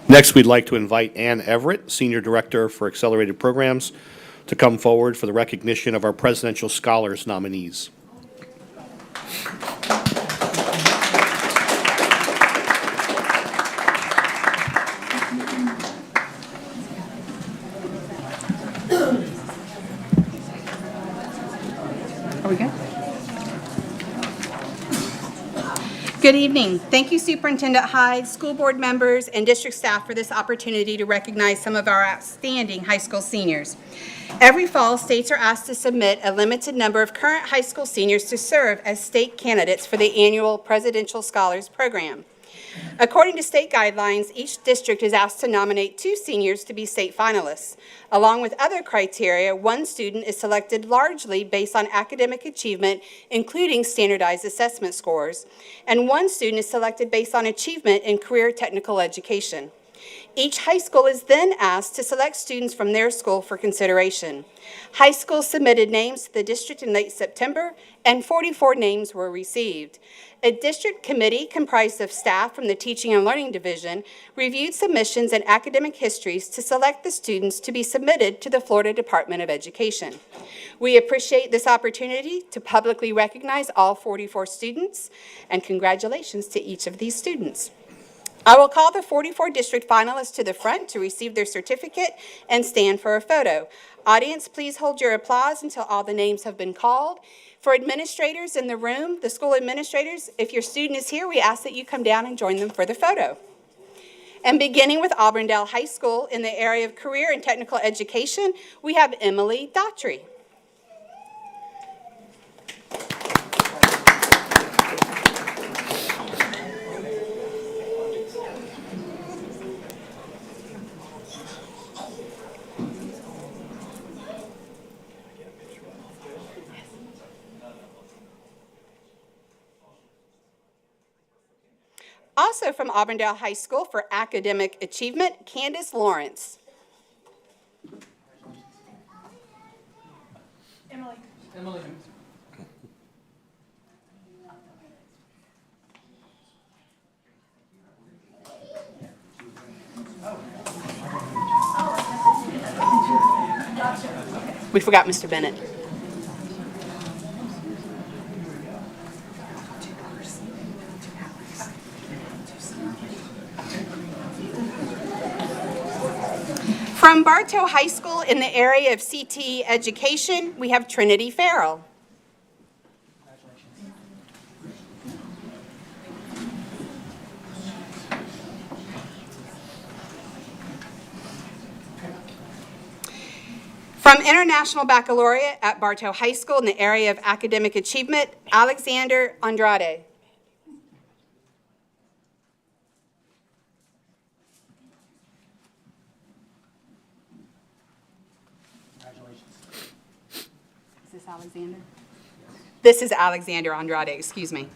Next, we'd like to invite Ann Everett, Senior Director for Accelerated Programs, to come forward for the recognition of our Presidential Scholars nominees. Are we good? Good evening. Thank you, Superintendent Hyde, school board members, and district staff for this opportunity to recognize some of our outstanding high school seniors. Every fall, states are asked to submit a limited number of current high school seniors to serve as state candidates for the annual Presidential Scholars Program. According to state guidelines, each district is asked to nominate 2 seniors to be state finalists. Along with other criteria, one student is selected largely based on academic achievement, including standardized assessment scores, and one student is selected based on achievement in career technical education. Each high school is then asked to select students from their school for consideration. High schools submitted names to the district in late September, and 44 names were received. A district committee comprised of staff from the Teaching and Learning Division reviewed submissions and academic histories to select the students to be submitted to the Florida Department of Education. We appreciate this opportunity to publicly recognize all 44 students, and congratulations to each of these students. I will call the 44 district finalists to the front to receive their certificate and stand for a photo. Audience, please hold your applause until all the names have been called. For administrators in the room, the school administrators, if your student is here, we ask that you come down and join them for the photo. And beginning with Auburndale High School in the area of career and technical education, we have Emily Daughtry. Also from Auburndale High School for academic achievement, Candace Lawrence. Emily. We forgot Mr. Bennett. From Bartow High School in the area of CTE education, we have Trinity Farrell. From International Baccalaureate at Bartow High School in the area of academic achievement, Alexander Andrade. Is this Alexander? This is Alexander Andrade, excuse me.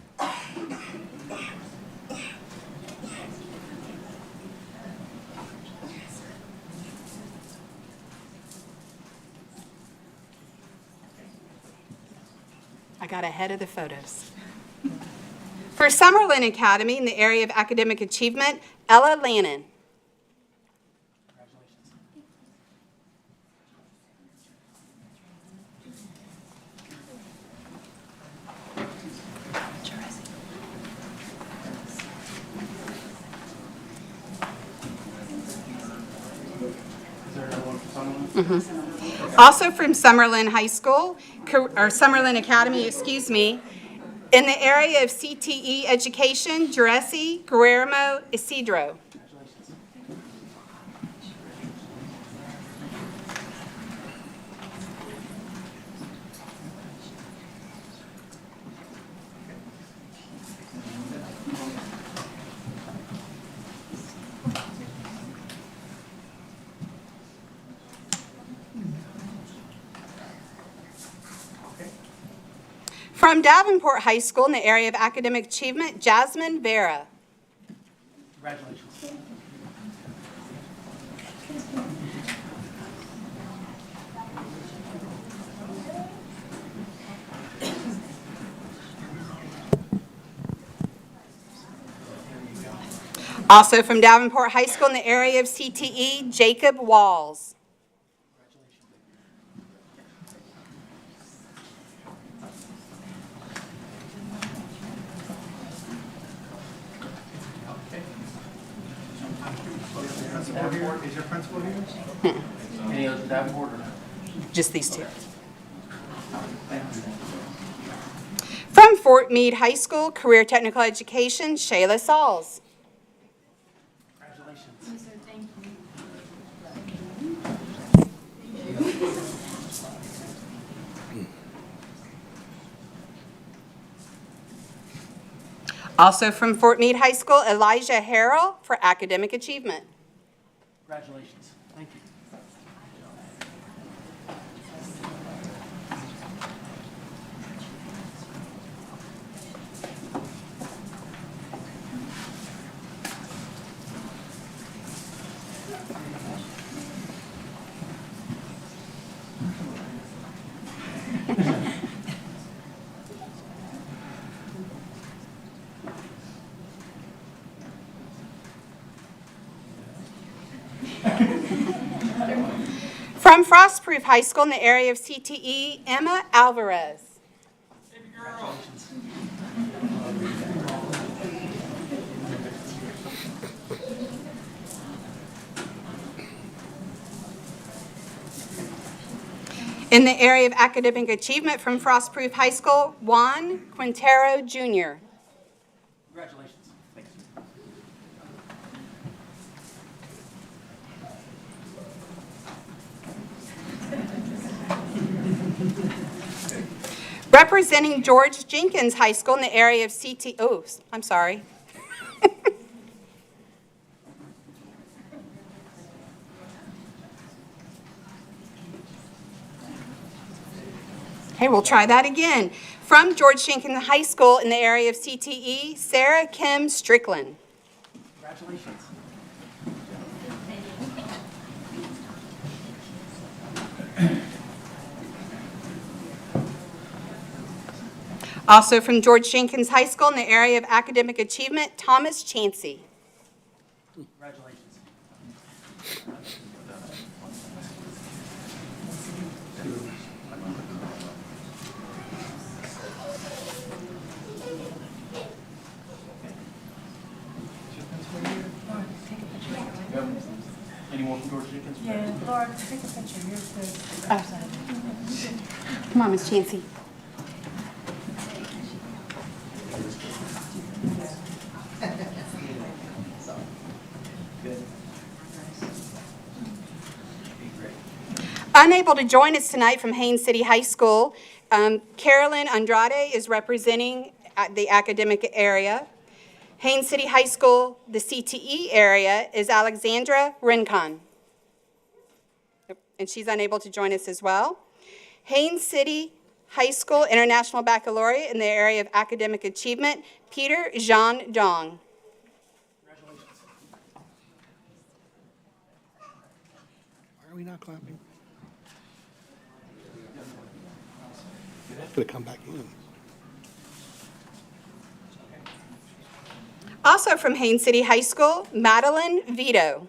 I got ahead of the photos. For Summerlin Academy in the area of academic achievement, Ella Lannon. Also from Summerlin High School, or Summerlin Academy, excuse me, in the area of CTE education, Juresi Guillermo Isidro. From Davenport High School in the area of academic achievement, Jasmine Vera. Congratulations. Also from Davenport High School in the area of CTE, Jacob Walls. Is your principal here? Any other Davenport or no? Just these two. From From Fort Meade High School, Career Technical Education, Shayla Sauls. Also from Fort Meade High School, Elijah Harrell for Academic Achievement. Congratulations. Thank you. From Frostproof High School in the area of CTE, Emma Alvarez. In the area of academic achievement from Frostproof High School, Juan Quintero Jr. Congratulations. Thanks. Representing George Jenkins High School in the area of CT, oh, I'm sorry. Okay, we'll try that again. From George Jenkins High School in the area of CTE, Sarah Kim Strickland. Congratulations. Also from George Jenkins High School in the area of academic achievement, Thomas Chansey. Congratulations. Any more from George Jenkins? Yeah, Laura, take a picture. You're good. Come on, Miss Chansey. Unable to join us tonight from Haines City High School, Carolyn Andrade is representing the academic area. Haines City High School, the CTE area, is Alexandra Rincon. And she's unable to join us as well. Haines City High School International Baccalaureate in the area of academic achievement, Peter Jean Dong. Congratulations. Why are we not clapping? That's going to come back in. Also from Haines City High School, Madeline Vito.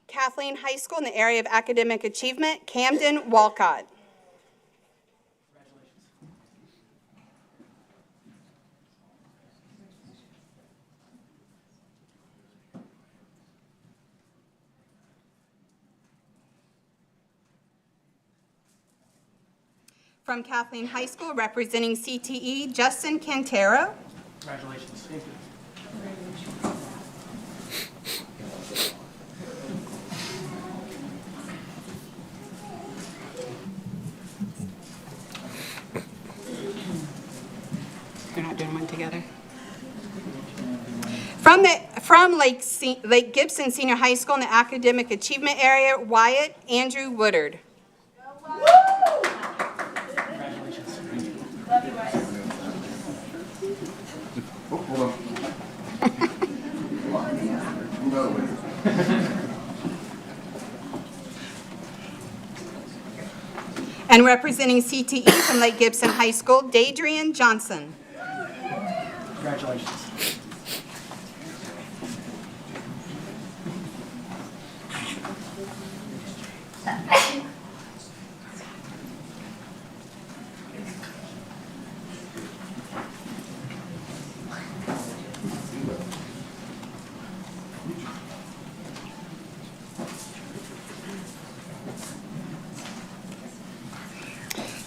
Kathleen High School in the area of academic achievement, Camden Walcott. From Kathleen High School, representing CTE, Justin Cantero. Congratulations. Thank you. They're not doing one together. From Lake Gibson Senior High School in the academic achievement area, Wyatt Andrew Woodard. And representing CTE from Lake Gibson High School, Dadrian Johnson. Congratulations.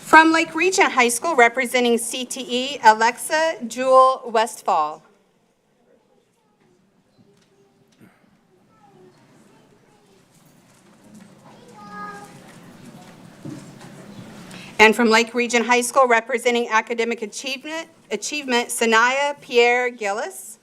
From Lake Region High School, representing CTE, Alexa Jewel Westfall. And from Lake Region High School, representing Academic Achievement, Sanaya Pierre Gillis.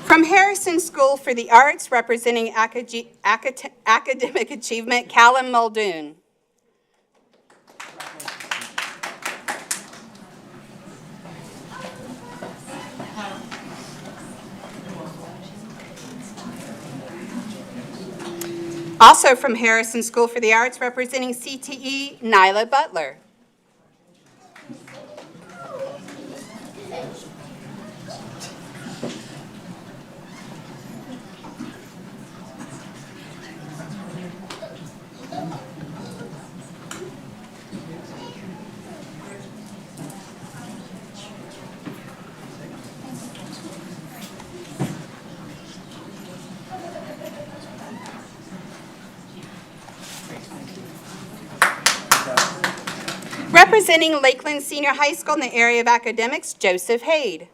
From Harrison School for the Arts, representing Academic Achievement, Callum Muldoon. Also from Harrison School for the Arts, representing CTE, Nyla Butler. Representing Lakeland Senior High School in the area of academics, Joseph Haid.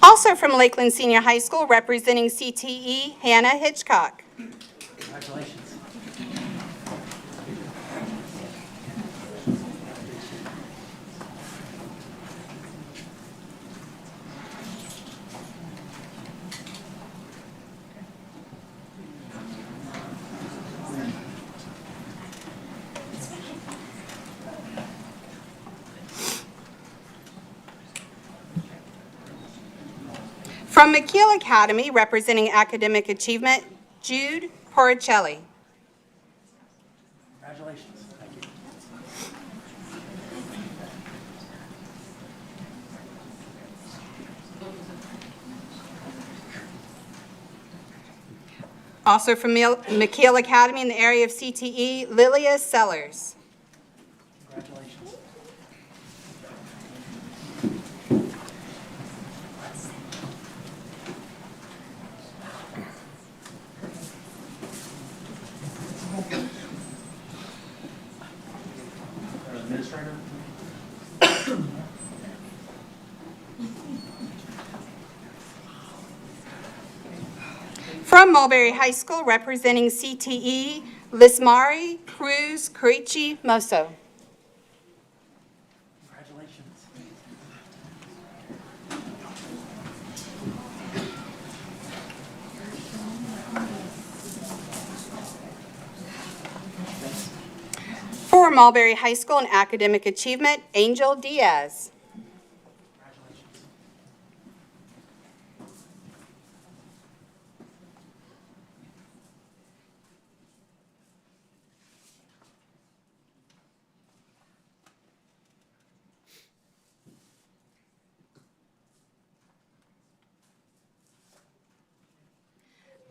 Also from Lakeland Senior High School, representing CTE, Hannah Hitchcock. Congratulations. From McKeel Academy, representing Academic Achievement, Jude Porricelli. Congratulations. Thank you. Also from McKeel Academy in the area of CTE, Lilia Sellers. Congratulations. Administrator. From Mulberry High School, representing CTE, Lismari Cruz Carici Moso. Congratulations. For Mulberry High School in Academic Achievement, Angel Diaz. Congratulations.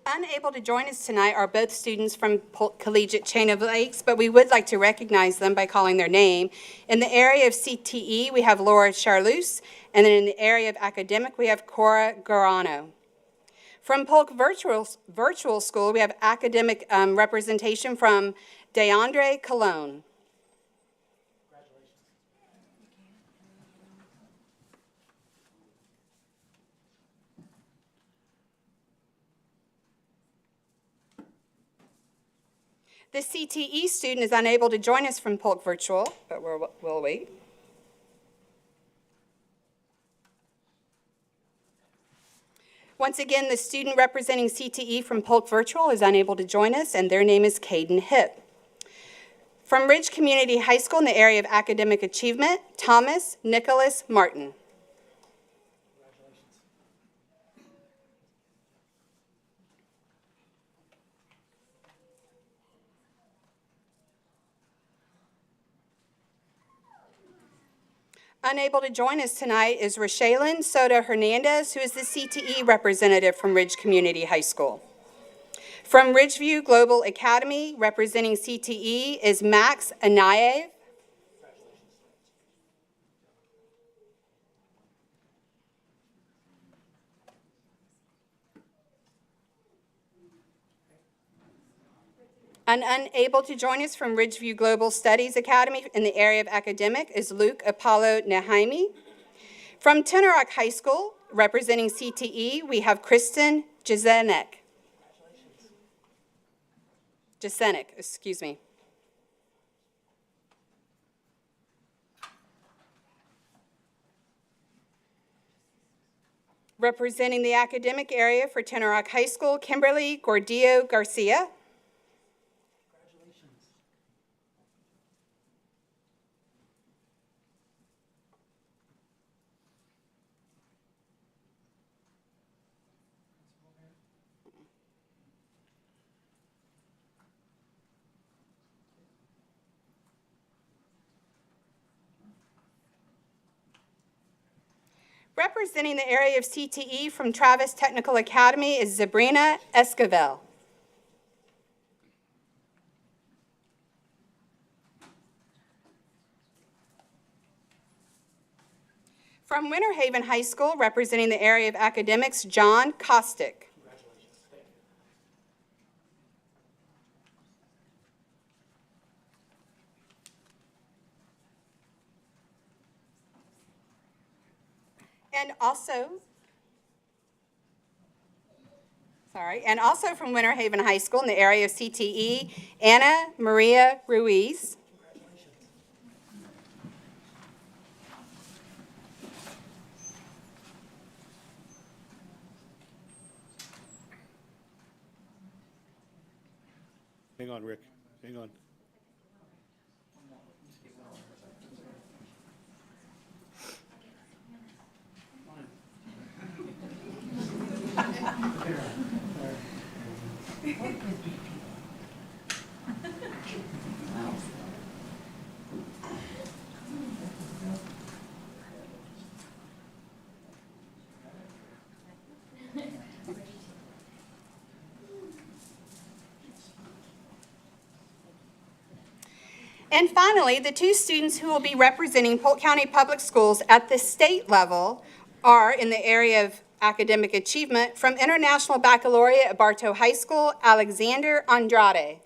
Unable to join us tonight are both students from Collegiate Chain of Lakes, but we would like to recognize them by calling their name. In the area of CTE, we have Laura Charlus, and then in the area of academic, we have Cora Garano. From Polk Virtual School, we have academic representation from DeAndre Colon. The CTE student is unable to join us from Polk Virtual, but we'll wait. Once again, the student representing CTE from Polk Virtual is unable to join us, and their name is Caden Hipp. From Ridge Community High School in the area of academic achievement, Thomas Nicholas Martin. Unable to join us tonight is Rashaylin Soto Hernandez, who is the CTE representative from Ridge Community High School. From Ridgeview Global Academy, representing CTE, is Max Anayev. And unable to join us from Ridgeview Global Studies Academy in the area of academic is Luke Apollo Nahaimi. From Tenorock High School, representing CTE, we have Kristen Jasenek. Excuse me. Representing the academic area for Tenorock High School, Kimberly Gordillo Garcia. Representing the area of CTE from Travis Technical Academy is Sabrina Esquivel. From Winter Haven High School, representing the area of academics, John Kostick. And also from Winter Haven High School in the area of CTE, Anna Maria Ruiz. Hang on, Rick. Hang on. And finally, the two students who will be representing Polk County Public Schools at the state level are in the area of academic achievement from International Baccalaureate at Bartow High School, Alexander Andrade.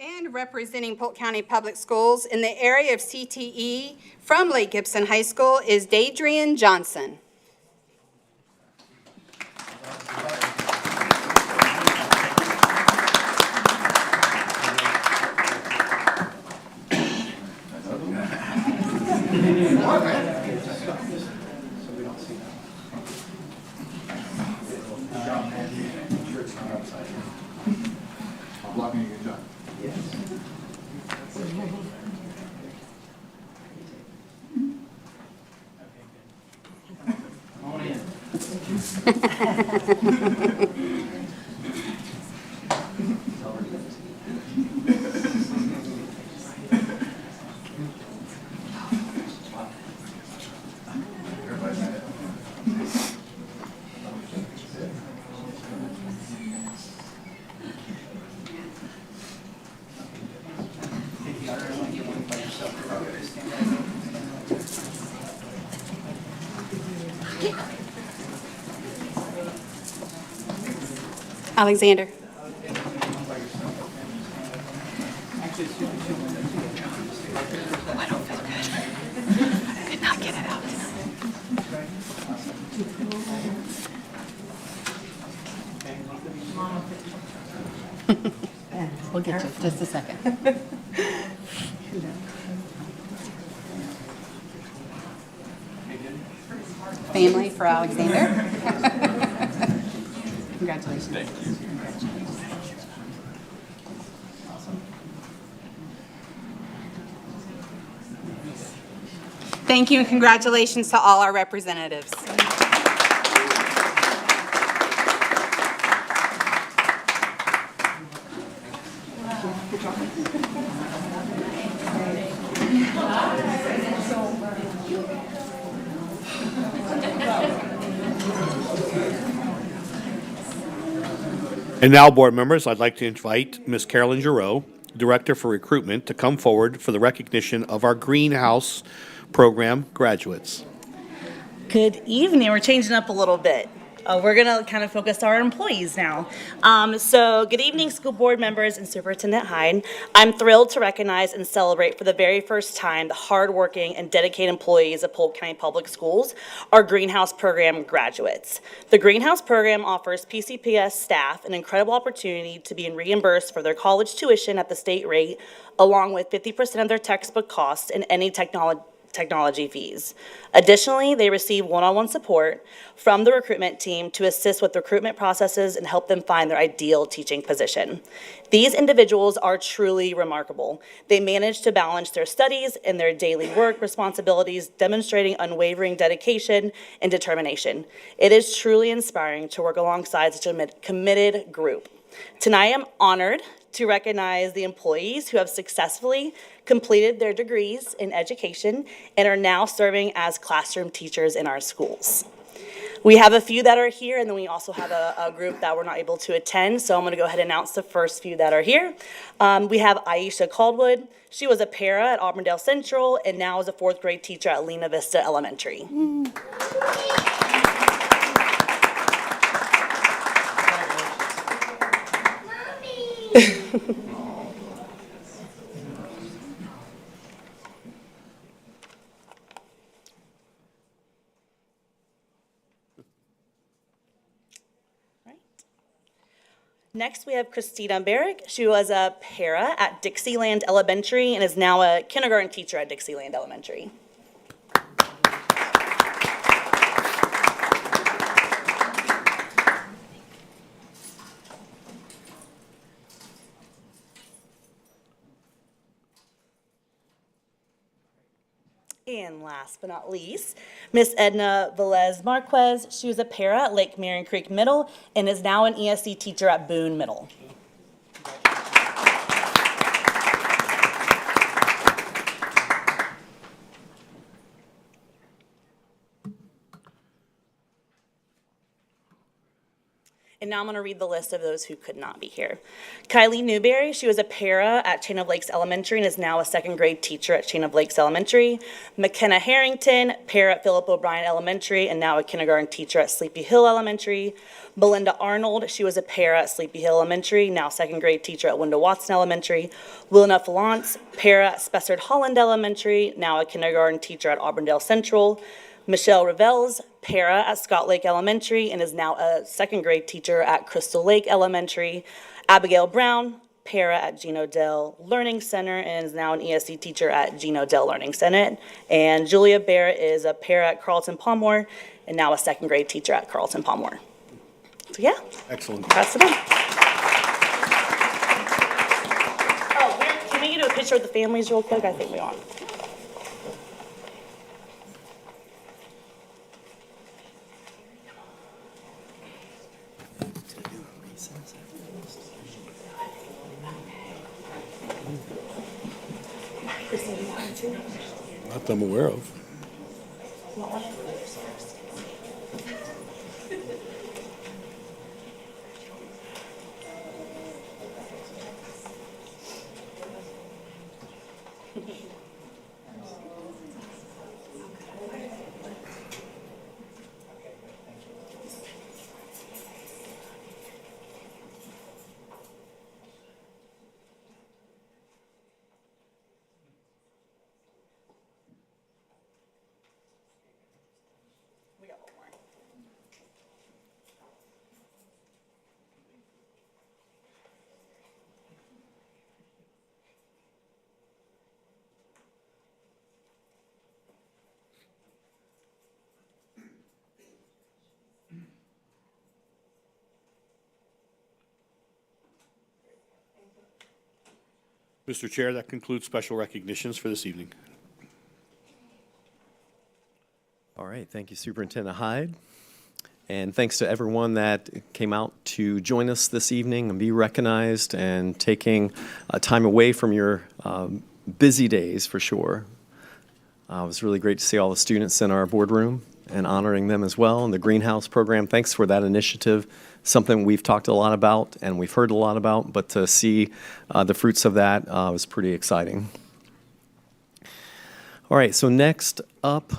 And representing Polk County Public Schools in the area of CTE from Lake Gibson High School is Dadrian Johnson. Alexander. We'll get you just a second. Family for Alexander. Congratulations. Thank you. Thank you and congratulations to all our representatives. And now, board members, I'd like to invite Ms. Carolyn Giroux, Director for Recruitment, to come forward for the recognition of our Greenhouse Program graduates. Good evening. We're changing up a little bit. We're going to kind of focus on our employees now. So good evening, school board members and Superintendent Hyde. I'm thrilled to recognize and celebrate for the very first time the hardworking and dedicated employees of Polk County Public Schools, our Greenhouse Program graduates. The Greenhouse Program offers PCPS staff an incredible opportunity to be reimbursed for their college tuition at the state rate, along with 50% of their textbook costs and any technology fees. Additionally, they receive one-on-one support from the recruitment team to assist with recruitment processes and help them find their ideal teaching position. These individuals are truly remarkable. They manage to balance their studies and their daily work responsibilities, demonstrating unwavering dedication and determination. It is truly inspiring to work alongside such a committed group. Tonight, I'm honored to recognize the employees who have successfully completed their degrees in education and are now serving as classroom teachers in our schools. We have a few that are here, and then we also have a group that were not able to attend, so I'm going to go ahead and announce the first few that are here. We have Aisha Caldwood. She was a para at Auburndale Central and now is a fourth grade teacher at Lena Vista Elementary. Next, we have Christina Barrick. She was a para at Dixieland Elementary and is now a kindergarten teacher at Dixieland Elementary. And last but not least, Miss Edna Velez Marquez. She was a para at Lake Marion Creek Middle and is now an ESC teacher at Boone Middle. And now I'm going to read the list of those who could not be here. Kylie Newberry, she was a para at Chain of Lakes Elementary and is now a second grade teacher at Chain of Lakes Elementary. McKenna Harrington, para at Philip O'Brien Elementary and now a kindergarten teacher at Sleepy Hill Elementary. Belinda Arnold, she was a para at Sleepy Hill Elementary, now second grade teacher at Wendell Watson Elementary. Wilna Falance, para at Spessard Holland Elementary, now a kindergarten teacher at Auburndale Central. Michelle Revels, para at Scott Lake Elementary and is now a second grade teacher at Crystal Lake Elementary. Abigail Brown, para at Gino Dell Learning Center and is now an ESC teacher at Gino Dell Learning Center. And Julia Barrett is a para at Carlton Palmore and now a second grade teacher at Carlton Palmore. So yeah. Excellent. Pass it on. Oh, can we get a picture of the families real quick? I think we want. Not that I'm aware of. Mr. Chair, that concludes special recognitions for this evening. All right, thank you, Superintendent Hyde. And thanks to everyone that came out to join us this evening and be recognized and taking time away from your busy days for sure. It was really great to see all the students in our boardroom and honoring them as well. And the Greenhouse program, thanks for that initiative. Something we've talked a lot about and we've heard a lot about, but to see the fruits of that was pretty exciting. All right, so next up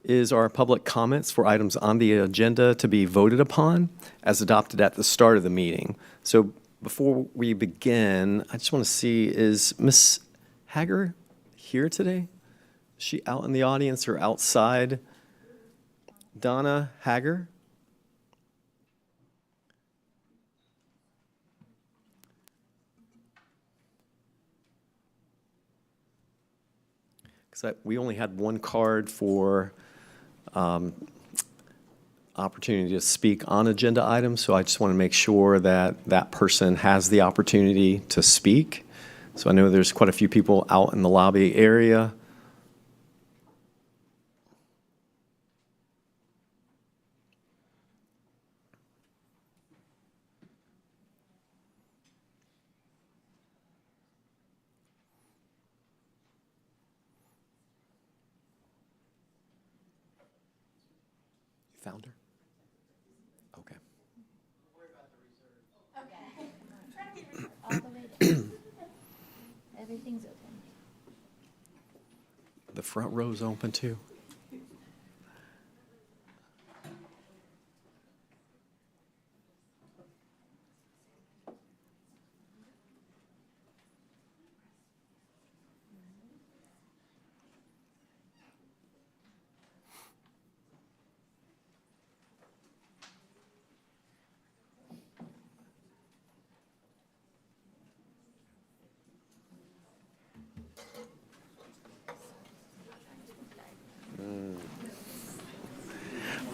is our public comments for items on the agenda to be voted upon as adopted at the start of the meeting. So before we begin, I just want to see, is Ms. Hager here today? Is she out in the audience or outside? Donna Hager? Because we only had one card for opportunity to speak on agenda items, so I just want to make sure that that person has the opportunity to speak. So I know there's quite a few people out in the lobby area. Found her? Okay. Everything's open. The front row's open too.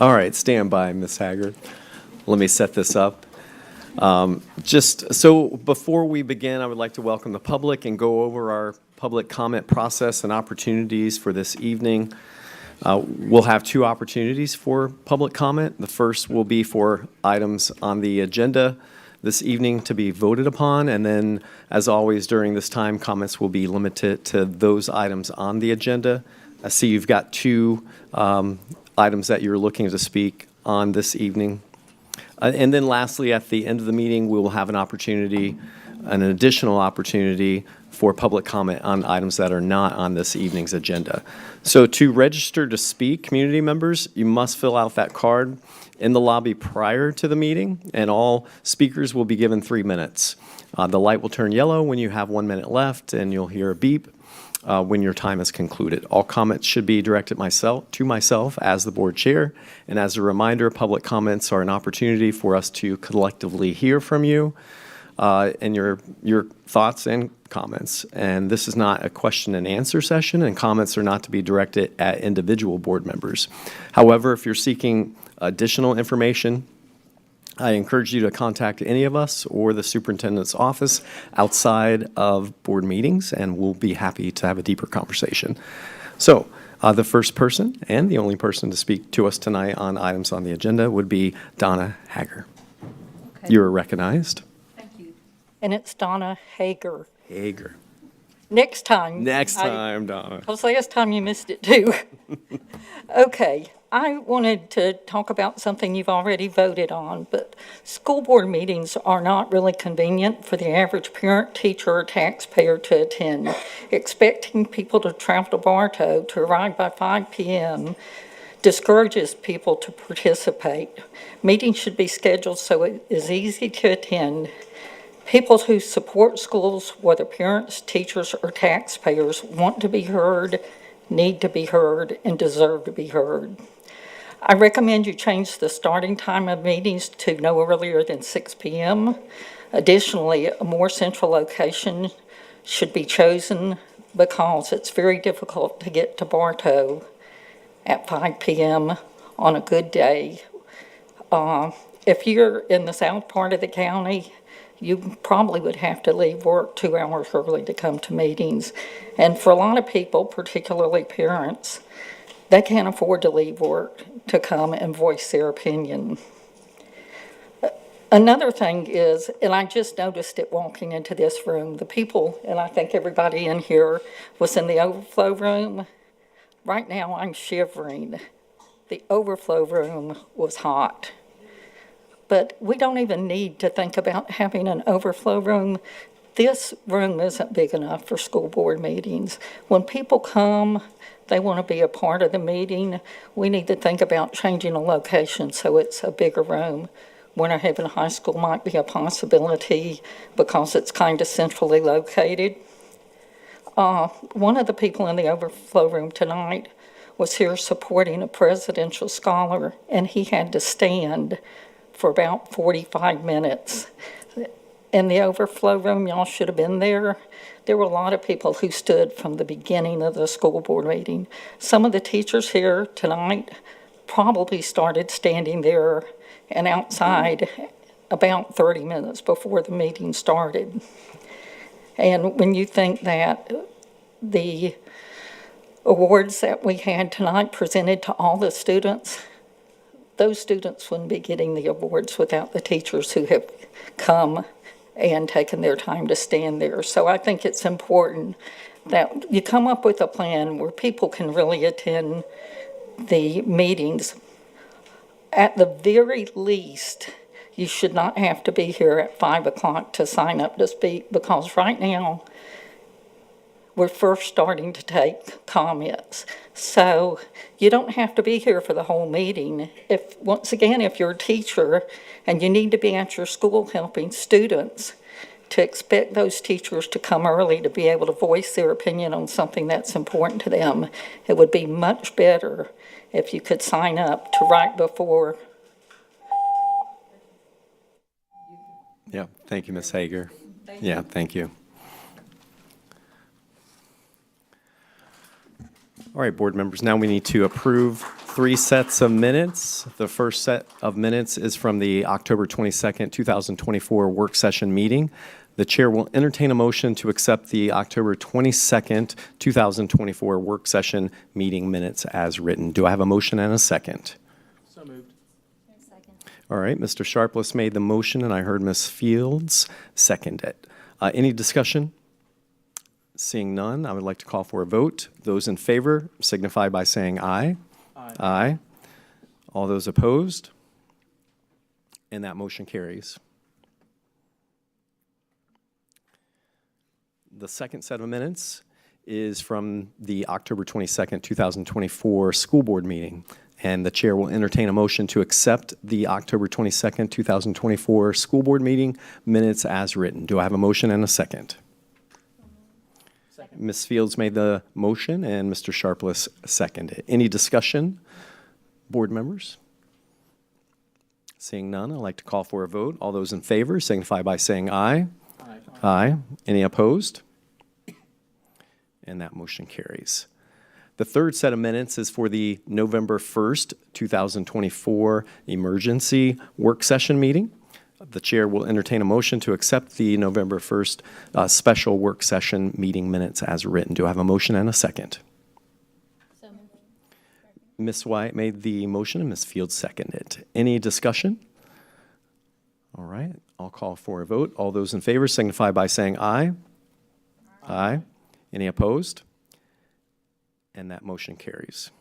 All right, stand by, Ms. Haggard. Let me set this up. Just so before we begin, I would like to welcome the public and go over our public comment process and opportunities for this evening. We'll have two opportunities for public comment. The first will be for items on the agenda this evening to be voted upon, and then, as always, during this time, comments will be limited to those items on the agenda. I see you've got two items that you're looking to speak on this evening. And then lastly, at the end of the meeting, we will have an opportunity, an additional opportunity for public comment on items that are not on this evening's agenda. So to register to speak, community members, you must fill out that card in the lobby prior to the meeting, and all speakers will be given 3 minutes. The light will turn yellow when you have 1 minute left, and you'll hear a beep when your time is concluded. All comments should be directed to myself as the board chair. And as a reminder, public comments are an opportunity for us to collectively hear from you and your thoughts and comments. And this is not a question and answer session, and comments are not to be directed at individual board members. However, if you're seeking additional information, I encourage you to contact any of us or the superintendent's office outside of board meetings, and we'll be happy to have a deeper conversation. So the first person and the only person to speak to us tonight on items on the agenda would be Donna Hager. Okay. You're recognized. Thank you. And it's Donna Hager. Hager. Next time. Next time, Donna. Because last time you missed it too. Okay. I wanted to talk about something you've already voted on, but school board meetings are not really convenient for the average parent, teacher, or taxpayer to attend. Expecting people to travel to Bartow to arrive by 5 p.m. discourages people to participate. Meetings should be scheduled so it is easy to attend. People who support schools, whether parents, teachers, or taxpayers, want to be heard, need to be heard, and deserve to be heard. I recommend you change the starting time of meetings to no earlier than 6 p.m. Additionally, a more central location should be chosen because it's very difficult to get to Bartow at 5 p.m. on a good day. If you're in the south part of the county, you probably would have to leave work 2 hours early to come to meetings. And for a lot of people, particularly parents, they can't afford to leave work to come and voice their opinion. Another thing is, and I just noticed it walking into this room, the people, and I think everybody in here was in the overflow room. Right now, I'm shivering. The overflow room was hot. But we don't even need to think about having an overflow room. This room isn't big enough for school board meetings. When people come, they want to be a part of the meeting. We need to think about changing a location so it's a bigger room. Winter Haven High School might be a possibility because it's kind of centrally located. One of the people in the overflow room tonight was here supporting a presidential scholar, and he had to stand for about 45 minutes. In the overflow room, y'all should have been there. There were a lot of people who stood from the beginning of the school board meeting. Some of the teachers here tonight probably started standing there and outside about 30 minutes before the meeting started. And when you think that the awards that we had tonight presented to all the students, those students wouldn't be getting the awards without the teachers who have come and taken their time to stand there. So I think it's important that you come up with a plan where people can really attend the meetings. At the very least, you should not have to be here at 5 o'clock to sign up to speak, because right now we're first starting to take comments. So you don't have to be here for the whole meeting. Once again, if you're a teacher and you need to be at your school helping students, to expect those teachers to come early to be able to voice their opinion on something that's important to them, it would be much better if you could sign up to right before. Yeah, thank you, Ms. Hager. Yeah, thank you. All right, board members, now we need to approve 3 sets of minutes. The first set of minutes is from the October 22nd, 2024 work session meeting. The chair will entertain a motion to accept the October 22nd, 2024 work session meeting minutes as written. Do I have a motion and a second? So moved. All right, Mr. Sharpless made the motion, and I heard Ms. Fields second it. Any discussion? Seeing none, I would like to call for a vote. Those in favor signify by saying aye. Aye. Aye. All those opposed? And that motion carries. The second set of minutes is from the October 22nd, 2024 school board meeting. And the chair will entertain a motion to accept the October 22nd, 2024 school board meeting minutes as written. Do I have a motion and a second? Ms. Fields made the motion and Mr. Sharpless seconded. Any discussion, board members? Seeing none, I'd like to call for a vote. All those in favor signify by saying aye. Aye. Aye. Any opposed? And that motion carries. The third set of minutes is for the November 1st, 2024 emergency work session meeting. The chair will entertain a motion to accept the November 1st special work session meeting minutes as written. Do I have a motion and a second? So moved. Ms. White made the motion and Ms. Fields seconded. Any discussion? All right, I'll call for a vote. All those in favor signify by saying aye. Aye. Any opposed? And that motion carries.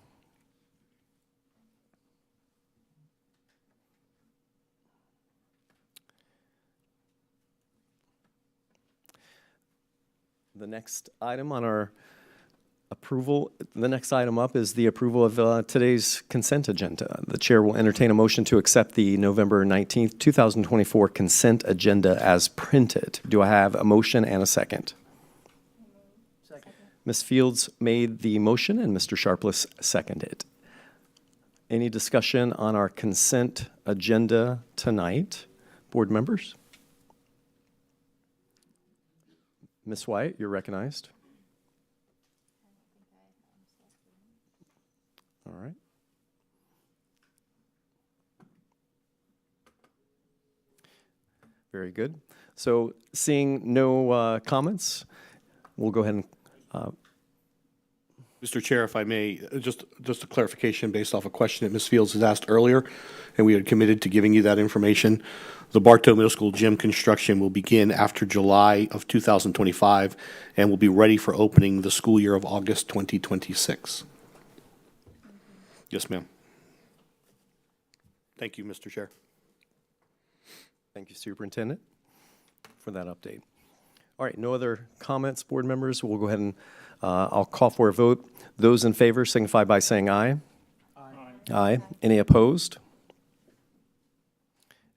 The next item on our approval, the next item up is the approval of today's consent agenda. The chair will entertain a motion to accept the November 19th, 2024 consent agenda as printed. Do I have a motion and a second? Second. Ms. Fields made the motion and Mr. Sharpless seconded. Any discussion on our consent agenda tonight, board members? Ms. White, you're recognized. All right. Very good. So seeing no comments, we'll go ahead and Mr. Chair, if I may, just a clarification based off a question that Ms. Fields has asked earlier, and we had committed to giving you that information. The Bartow Middle School gym construction will begin after July of 2025 and will be ready for opening the school year of August 2026. Yes, ma'am. Thank you, Mr. Chair. thank you, Superintendent, for that update. All right, no other comments, board members. We'll go ahead and I'll call for a vote. Those in favor signify by saying aye. Aye. Aye. Any opposed?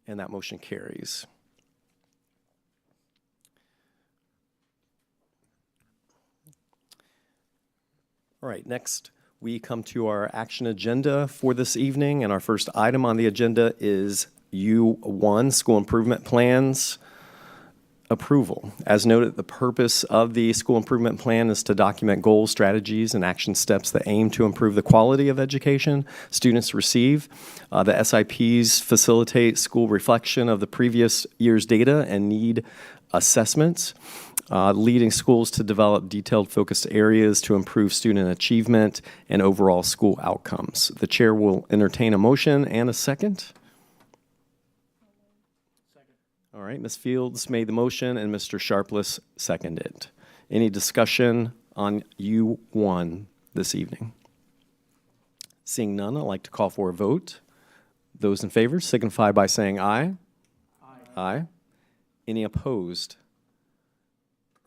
And that motion carries. All right, next we come to our action agenda for this evening, and our first item on the agenda is U1, School Improvement Plans approval. As noted, the purpose of the school improvement plan is to document goals, strategies, and action steps that aim to improve the quality of education students receive. The SIPs facilitate school reflection of the previous year's data and need assessments, leading schools to develop detailed focused areas to improve student achievement and overall school outcomes. The chair will entertain a motion and a second. All right, Ms. Fields made the motion and Mr. Sharpless seconded. Any discussion on U1 this evening? Seeing none, I'd like to call for a vote. Those in favor signify by saying aye. Aye. Aye. Any opposed?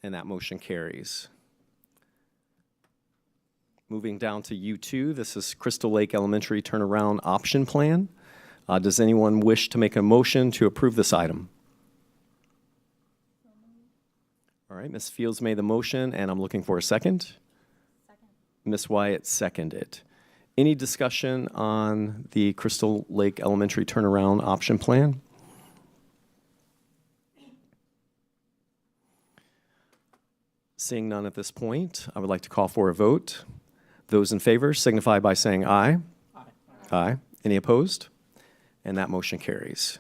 And that motion carries. Moving down to U2, this is Crystal Lake Elementary Turnaround Option Plan. Does anyone wish to make a motion to approve this item? All right, Ms. Fields made the motion, and I'm looking for a second. Second. Ms. Wyatt seconded. Any discussion on the Crystal Lake Elementary Turnaround Option Plan? Seeing none at this point, I would like to call for a vote. Those in favor signify by saying aye. Aye. Aye. Any opposed? And that motion carries.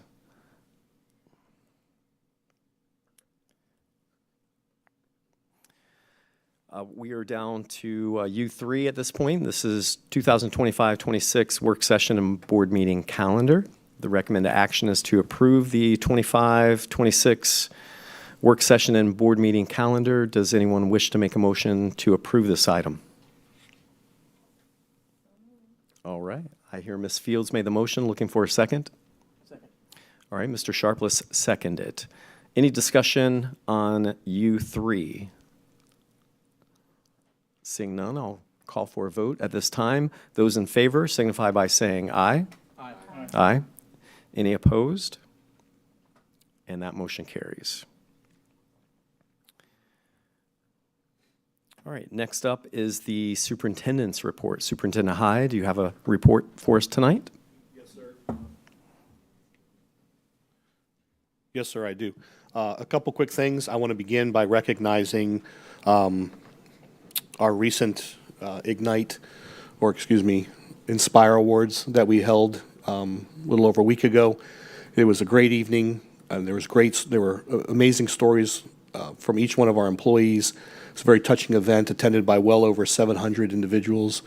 We are down to U3 at this point. This is 2025-26 work session and board meeting calendar. The recommended action is to approve the 25-26 work session and board meeting calendar. Does anyone wish to make a motion to approve this item? All right. I hear Ms. Fields made the motion. Looking for a second. Second. All right. Mr. Sharpless seconded. Any discussion on U3? Seeing none, I'll call for a vote at this time. Those in favor signify by saying aye. Aye. Aye. Any opposed? And that motion carries. All right, next up is the superintendent's report. Superintendent Hyde, do you have a report for us tonight? Yes, sir. Yes, sir, I do. A couple quick things. I want to begin by recognizing our recent Inspire Awards that we held a little over a week ago. It was a great evening. There were amazing stories from each one of our employees. It's a very touching event attended by well over 700 individuals.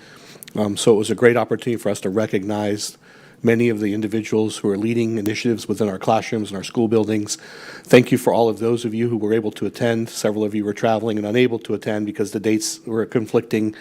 So it was a great opportunity for us to recognize many of the individuals who are leading initiatives within our classrooms and our school buildings. Thank you for all of those of you who were able to attend. Several of you were traveling and unable to attend because the dates were conflicting,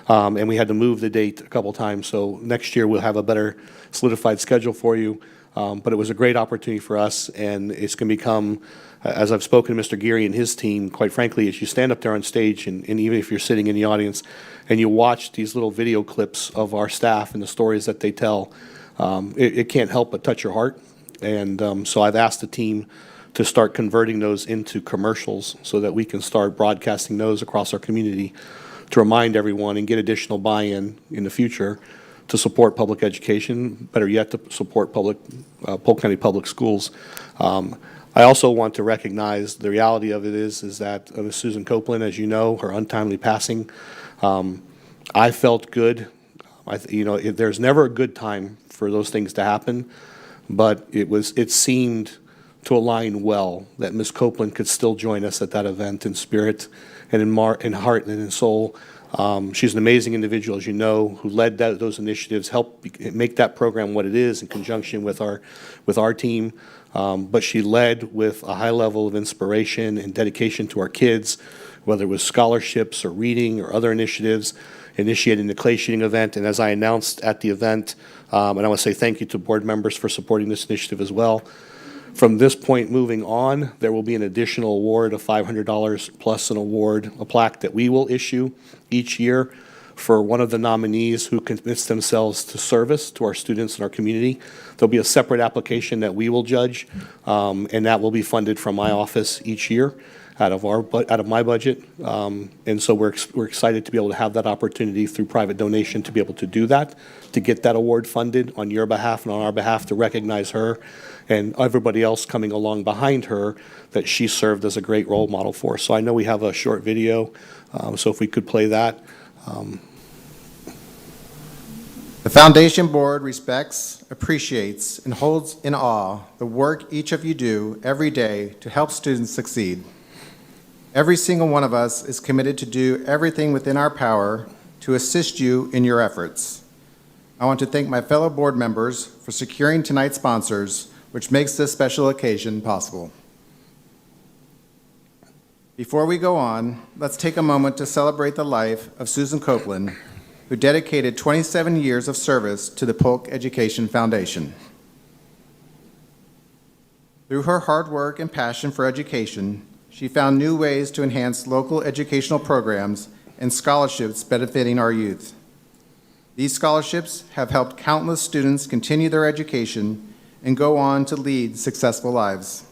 and we had to move the date a couple times. So next year we'll have a better solidified schedule for you. But it was a great opportunity for us, and it's going to become, as I've spoken to Mr. Geary and his team, quite frankly, as you stand up there on stage, and even if you're sitting in the audience, and you watch these little video clips of our staff and the stories that they tell, it can't help but touch your heart. And so I've asked the team to start converting those into commercials so that we can start broadcasting those across our community to remind everyone and get additional buy-in in the future to support public education, better yet to support Polk County Public Schools. I also want to recognize the reality of it is that Susan Copeland, as you know, her untimely passing, I felt good. There's never a good time for those things to happen, but it seemed to align well, that Ms. Copeland could still join us at that event in spirit and in heart and in soul. She's an amazing individual, as you know, who led those initiatives, helped make that program what it is in conjunction with our team. But she led with a high level of inspiration and dedication to our kids, whether it was scholarships or reading or other initiatives, initiating the clay sheeting event. And as I announced at the event, and I want to say thank you to board members for supporting this initiative as well. From this point moving on, there will be an additional award of $500 plus an award, a plaque that we will issue each year for one of the nominees who commits themselves to service to our students and our community. There'll be a separate application that we will judge, and that will be funded from my office each year out of my budget. And so we're excited to be able to have that opportunity through private donation to be able to do that, to get that award funded on your behalf and on our behalf, to recognize her and everybody else coming along behind her that she served as a great role model for. So I know we have a short video, so if we could play that. The Foundation Board respects, appreciates, and holds in awe the work each of you do every day to help students succeed. Every single one of us is committed to do everything within our power to assist you in your efforts. I want to thank my fellow board members for securing tonight's sponsors, which makes this special occasion possible. Before we go on, let's take a moment to celebrate the life of Susan Copeland, who dedicated 27 years of service to the Polk Education Foundation. Through her hard work and passion for education, she found new ways to enhance local educational programs and scholarships benefiting our youth. These scholarships have helped countless students continue their education and go on to lead successful lives.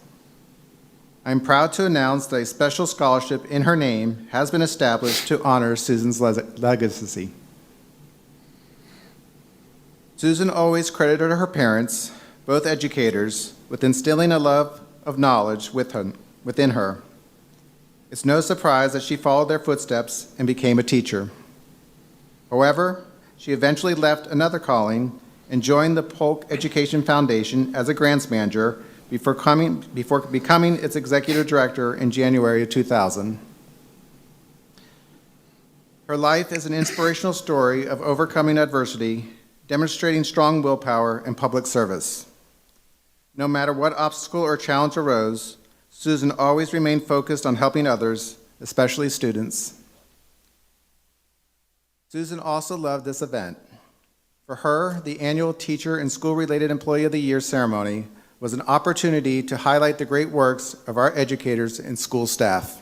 I'm proud to announce that a special scholarship in her name has been established to honor Susan's legacy. Susan always credited her parents, both educators, with instilling a love of knowledge within her. It's no surprise that she followed their footsteps and became a teacher. However, she eventually left another calling and joined the Polk Education Foundation as a grants manager before becoming its executive director in January of 2000. Her life is an inspirational story of overcoming adversity, demonstrating strong willpower and public service. No matter what obstacle or challenge arose, Susan always remained focused on helping others, especially students. Susan also loved this event. For her, the annual Teacher and School-Related Employee of the Year ceremony was an opportunity to highlight the great works of our educators and school staff.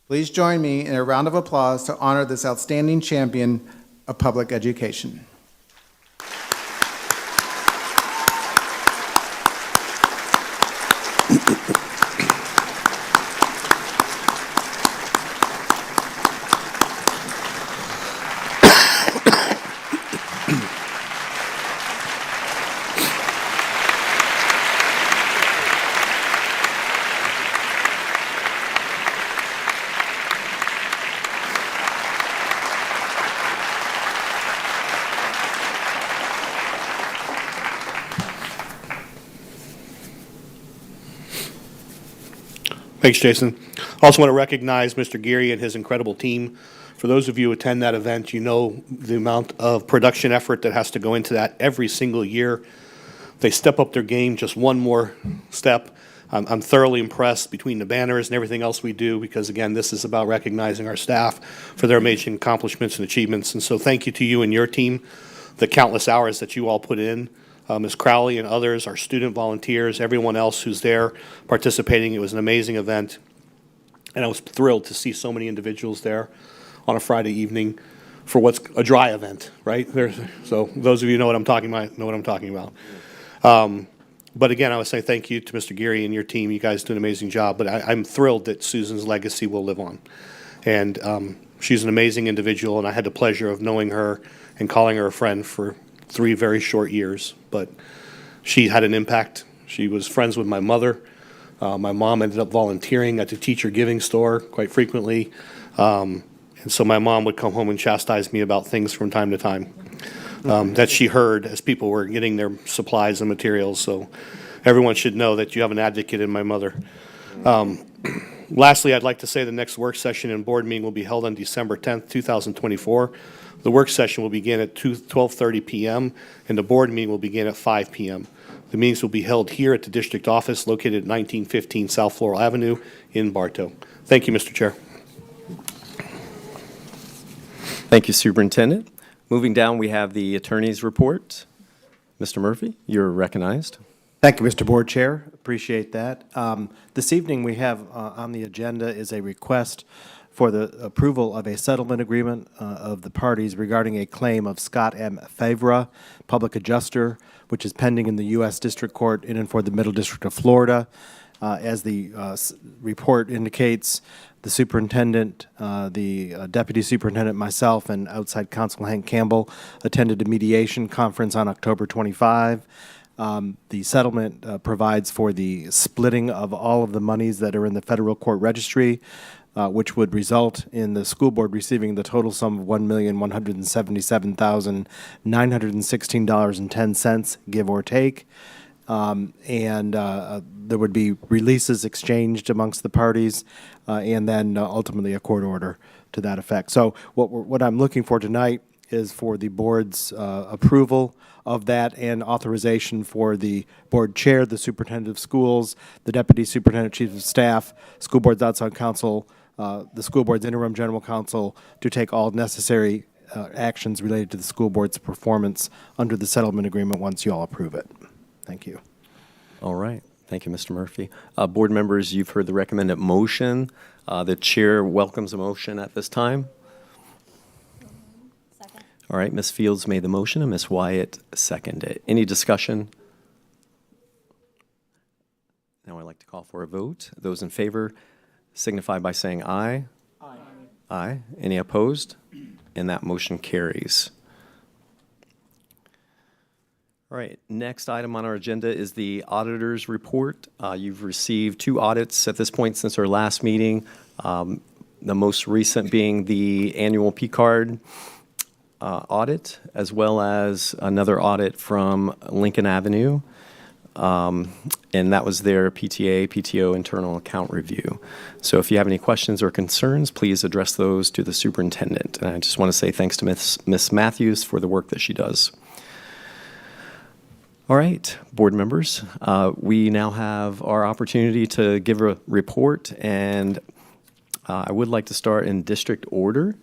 Please join me in a round of applause to honor this outstanding champion of public education. Thanks, Jason. I also want to recognize Mr. Geary and his incredible team. For those of you who attend that event, you know the amount of production effort that has to go into that every single year. They step up their game just one more step. I'm thoroughly impressed between the banners and everything else we do because, again, this is about recognizing our staff for their amazing accomplishments and achievements. And so thank you to you and your team, the countless hours that you all put in. Ms. Crowley and others, our student volunteers, everyone else who's there participating. It was an amazing event. And I was thrilled to see so many individuals there on a Friday evening for what's a dry event, right? So those of you who know what I'm talking about, but again, I would say thank you to Mr. Geary and your team. You guys do an amazing job. But I'm thrilled that Susan's legacy will live on. And she's an amazing individual, and I had the pleasure of knowing her and calling her a friend for 3 very short years, but she had an impact. She was friends with my mother. My mom ended up volunteering at the teacher giving store quite frequently. And so my mom would come home and chastise me about things from time to time that she heard as people were getting their supplies and materials. So everyone should know that you have an advocate in my mother. Lastly, I'd like to say the next work session and board meeting will be held on December 10th, 2024. The work session will begin at 12:30 p.m. and the board meeting will begin at 5 p.m. The meetings will be held here at the district office located at 1915 South Floral Avenue in Bartow. Thank you, Mr. Chair. Thank you, Superintendent. Moving down, we have the attorney's report. Mr. Murphy, you're recognized. Thank you, Mr. Board Chair. Appreciate that. This evening, we have on the agenda is a request for the approval of a settlement agreement of the parties regarding a claim of Scott M. Favre, public adjuster, which is pending in the U.S. District Court in and for the Middle District of Florida. As the report indicates, the superintendent, the deputy superintendent, myself, and outside counsel Hank Campbell attended a mediation conference on October 25. The settlement provides for the splitting of all of the monies that are in the federal court registry, which would result in the school board receiving the total sum of $1,177,916.10, give or take. There would be releases exchanged amongst the parties, and then ultimately a court order to that effect. So what I'm looking for tonight is for the board's approval of that and authorization for the board chair, the superintendent of schools, the deputy superintendent, chief of staff, school board's outside counsel, the school board's interim general counsel to take all necessary actions related to the school board's performance under the settlement agreement once you all approve it. Thank you. All right. Thank you, Mr. Murphy. Board members, you've heard the recommended motion. The chair welcomes a motion at this time. Second. All right, Ms. Fields made the motion and Ms. Wyatt seconded. Any discussion? Now I'd like to call for a vote. Those in favor signify by saying aye. Aye. Aye. Any opposed? And that motion carries. All right, next item on our agenda is the auditor's report. You've received 2 audits at this point since our last meeting, the most recent being the annual P-card audit, as well as another audit from Lincoln Avenue, and that was their PTA, PTO internal account review. So if you have any questions or concerns, please address those to the superintendent. And I just want to say thanks to Ms. Matthews for the work that she does. All right, board members, we now have our opportunity to give a report, and I would like to start in district order.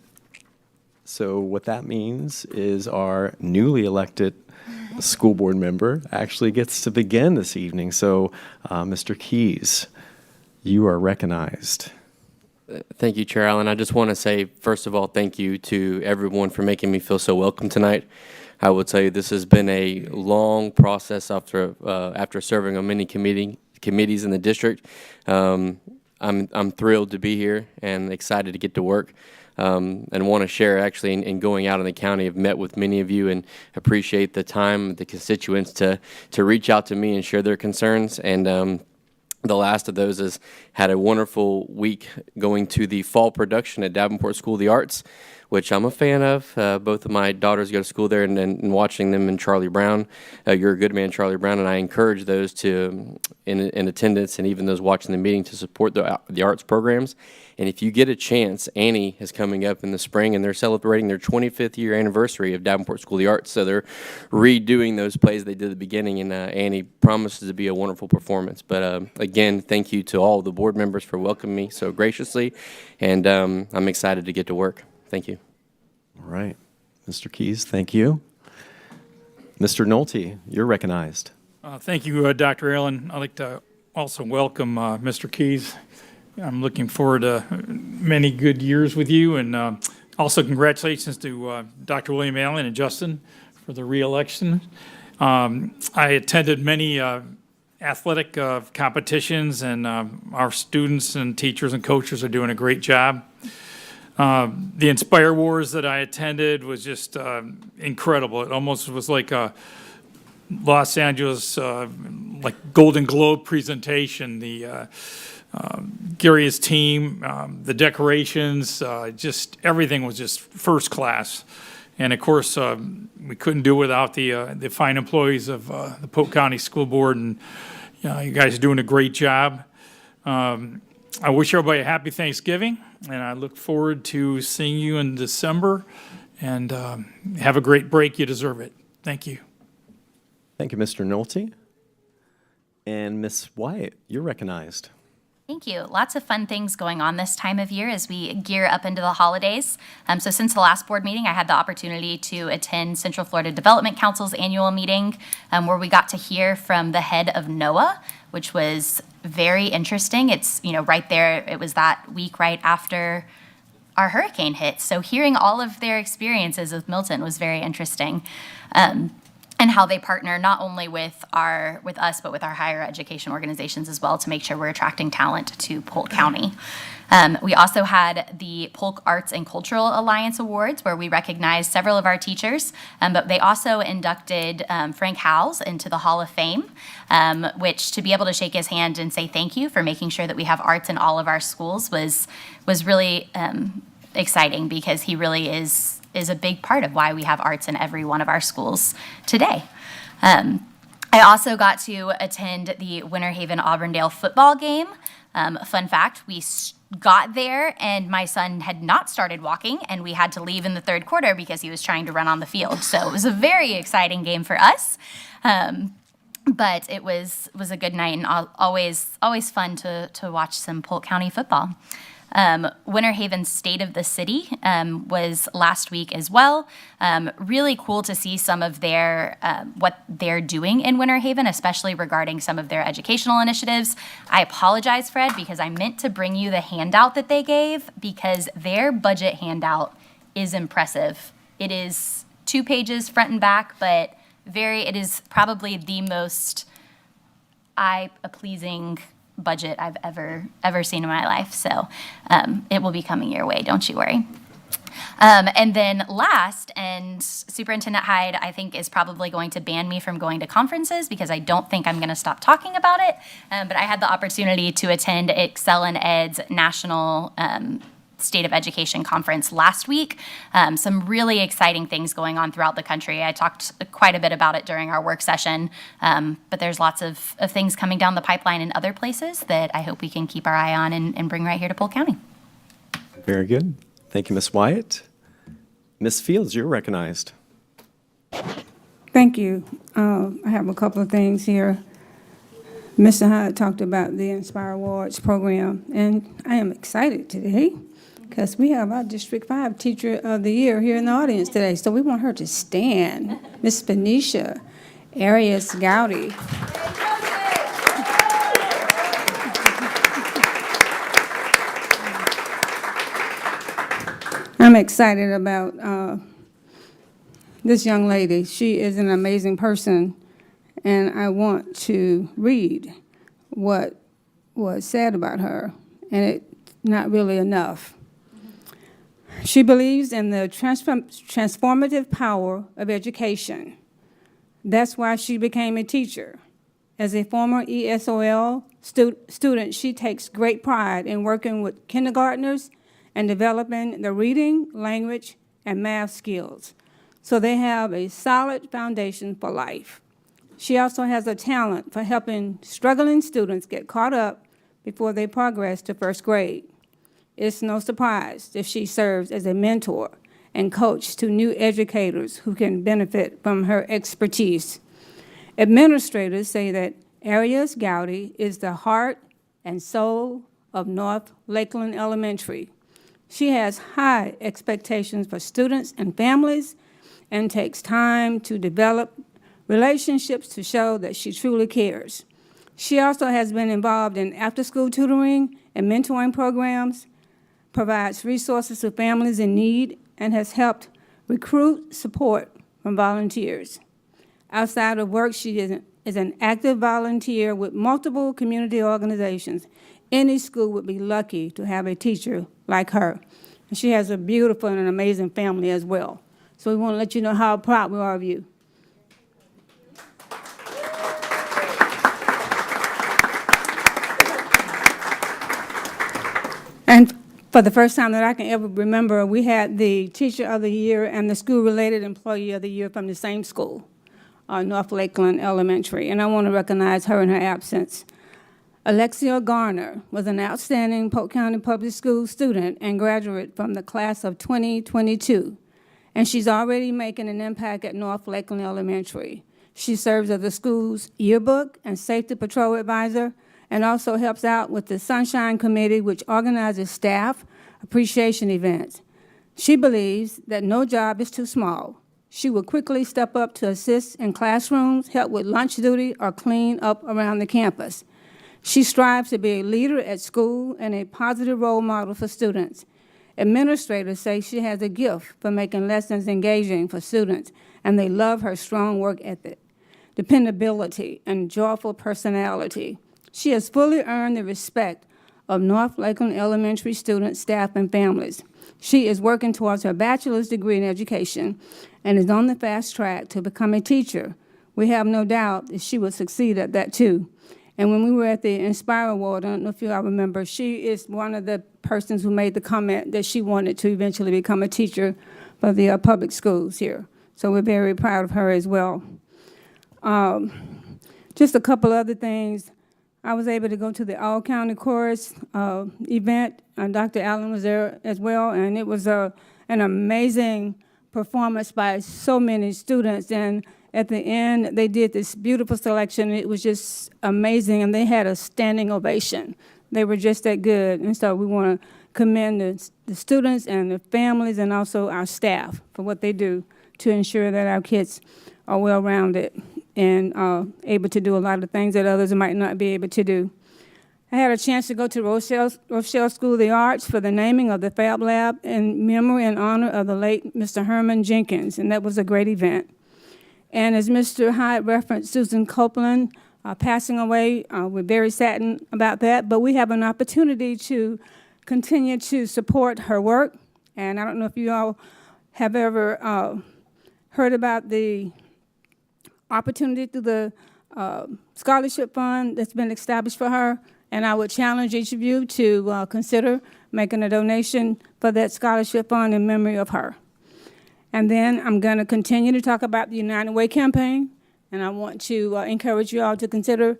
So what that means is our newly elected school board member actually gets to begin this evening. So Mr. Keys, you are recognized. Thank you, Chair Allen. I just want to say, first of all, thank you to everyone for making me feel so welcome tonight. I will tell you this has been a long process after serving on many committees in the district. I'm thrilled to be here and excited to get to work, and want to share actually in going out in the county. I've met with many of you and appreciate the time, the constituents to reach out to me and share their concerns. And the last of those has had a wonderful week going to the fall production at Davenport School of the Arts, which I'm a fan of. Both of my daughters go to school there, and watching them and Charlie Brown, You're a Good Man, Charlie Brown, and I encourage those to, in attendance and even those watching the meeting, to support the arts programs. And if you get a chance, Annie is coming up in the spring, and they're celebrating their 25th year anniversary of Davenport School of the Arts. So they're redoing those plays they did at the beginning, and Annie promises to be a wonderful performance. But again, thank you to all the board members for welcoming me so graciously, and I'm excited to get to work. Thank you. All right. Mr. Keys, thank you. Mr. Nolte, you're recognized. Thank you, Dr. Allen. I'd like to also welcome Mr. Keys. I'm looking forward to many good years with you, and also congratulations to Dr. William Allen and Justin for the re-election. I attended many athletic competitions, and our students and teachers and coaches are doing a great job. The Inspire Wars that I attended was just incredible. It almost was like a Los Angeles like Golden Globe presentation. The Gary's team, the decorations, just everything was just first class. And of course, we couldn't do it without the fine employees of the Polk County School Board. And You guys are doing a great job. I wish everybody a happy Thanksgiving, and I look forward to seeing you in December. And have a great break. You deserve it. Thank you. Thank you, Mr. Nolte. And Ms. Wyatt, you're recognized. Thank you. Lots of fun things going on this time of year as we gear up into the holidays. So since the last board meeting, I had the opportunity to attend Central Florida Development Council's annual meeting, where we got to hear from the head of NOAA, which was very interesting. It's, right there, it was that week right after our hurricane hit. So hearing all of their experiences with Milton was very interesting. And how they partner not only with us, but with our higher education organizations as well to make sure we're attracting talent to Polk County. We also had the Polk Arts and Cultural Alliance Awards, where we recognized several of our teachers, but they also inducted Frank Howes into the Hall of Fame, which to be able to shake his hand and say thank you for making sure that we have arts in all of our schools was really exciting, because he really is a big part of why we have arts in every one of our schools today. I also got to attend the Winter Haven Auburndale football game. Fun fact, we got there and my son had not started walking, and we had to leave in the third quarter because he was trying to run on the field. So it was a very exciting game for us. But it was a good night, and always fun to watch some Polk County football. Winter Haven's State of the City was last week as well. Really cool to see some of their what they're doing in Winter Haven, especially regarding some of their educational initiatives. I apologize, Fred, because I meant to bring you the handout that they gave, because their budget handout is impressive. It is 2 pages front and back, but it is probably the most eye-pleasing budget I've ever seen in my life. So it will be coming your way, don't you worry. And then last, and Superintendent Hyde, I think, is probably going to ban me from going to conferences because I don't think I'm going to stop talking about it. But I had the opportunity to attend Excel in Ed's national State of Education conference last week. Some really exciting things going on throughout the country. I talked quite a bit about it during our work session, but there's lots of things coming down the pipeline in other places that I hope we can keep our eye on and bring right here to Polk County. Very good. Thank you, Ms. Wyatt. Ms. Fields, you're recognized. Thank you. I have a couple of things here. Mr. Hyde talked about the Inspire Awards program, and I am excited today because we have our District 5 Teacher of the Year here in the audience today, so we want her to stand. Miss Benicia Arias Gowdy. I'm excited about this young lady. She is an amazing person, and I want to read what was said about her, and it's not really enough. She believes in the transformative power of education. That's why she became a teacher. As a former ESOL student, she takes great pride in working with kindergartners and developing the reading, language, and math skills, so they have a solid foundation for life. She also has a talent for helping struggling students get caught up before they progress to first grade. It's no surprise if she serves as a mentor and coach to new educators who can benefit from her expertise. Administrators say that Arias Gowdy is the heart and soul of North Lakeland Elementary. She has high expectations for students and families and takes time to develop relationships to show that she truly cares. She also has been involved in after-school tutoring and mentoring programs, provides resources to families in need, and has helped recruit support from volunteers. Outside of work, she is an active volunteer with multiple community organizations. Any school would be lucky to have a teacher like her. And she has a beautiful and an amazing family as well. So we want to let you know how proud we are of you. And for the first time that I can ever remember, we had the Teacher of the Year and the School-Related Employee of the Year from the same school. North Lakeland Elementary, and I want to recognize her in her absence. Alexia Garner was an outstanding Polk County Public Schools student and graduate from the class of 2022, and she's already making an impact at North Lakeland Elementary. She serves as the school's yearbook and safety patrol advisor, and also helps out with the Sunshine Committee, which organizes staff appreciation events. She believes that no job is too small. She will quickly step up to assist in classrooms, help with lunch duty, or clean up around the campus. She strives to be a leader at school and a positive role model for students. Administrators say she has a gift for making lessons engaging for students, and they love her strong work ethic, dependability, and joyful personality. She has fully earned the respect of North Lakeland Elementary students, staff, and families. She is working towards her bachelor's degree in education and is on the fast track to become a teacher. We have no doubt that she will succeed at that too. And when we were at the Inspire Award, I don't know if you all remember, she is one of the persons who made the comment that she wanted to eventually become a teacher for the public schools here. So we're very proud of her as well. Just a couple other things. I was able to go to the All-County Chorus event, and Dr. Allen was there as well, and it was an amazing performance by so many students. And at the end, they did this beautiful selection. It was just amazing, and they had a standing ovation. They were just that good, and so we want to commend the students and the families and also our staff for what they do to ensure that our kids are well-rounded and able to do a lot of things that others might not be able to do. I had a chance to go to Rochelle School of the Arts for the naming of the Fab Lab in memory and honor of the late Mr. Herman Jenkins, and that was a great event. And as Mr. Hyde referenced, Susan Copeland passing away, we're very saddened about that, but we have an opportunity to continue to support her work. And I don't know if you all have ever heard about the opportunity through the scholarship fund that's been established for her, and I would challenge each of you to consider making a donation for that scholarship fund in memory of her. And then I'm going to continue to talk about the United Way campaign, and I want to encourage you all to consider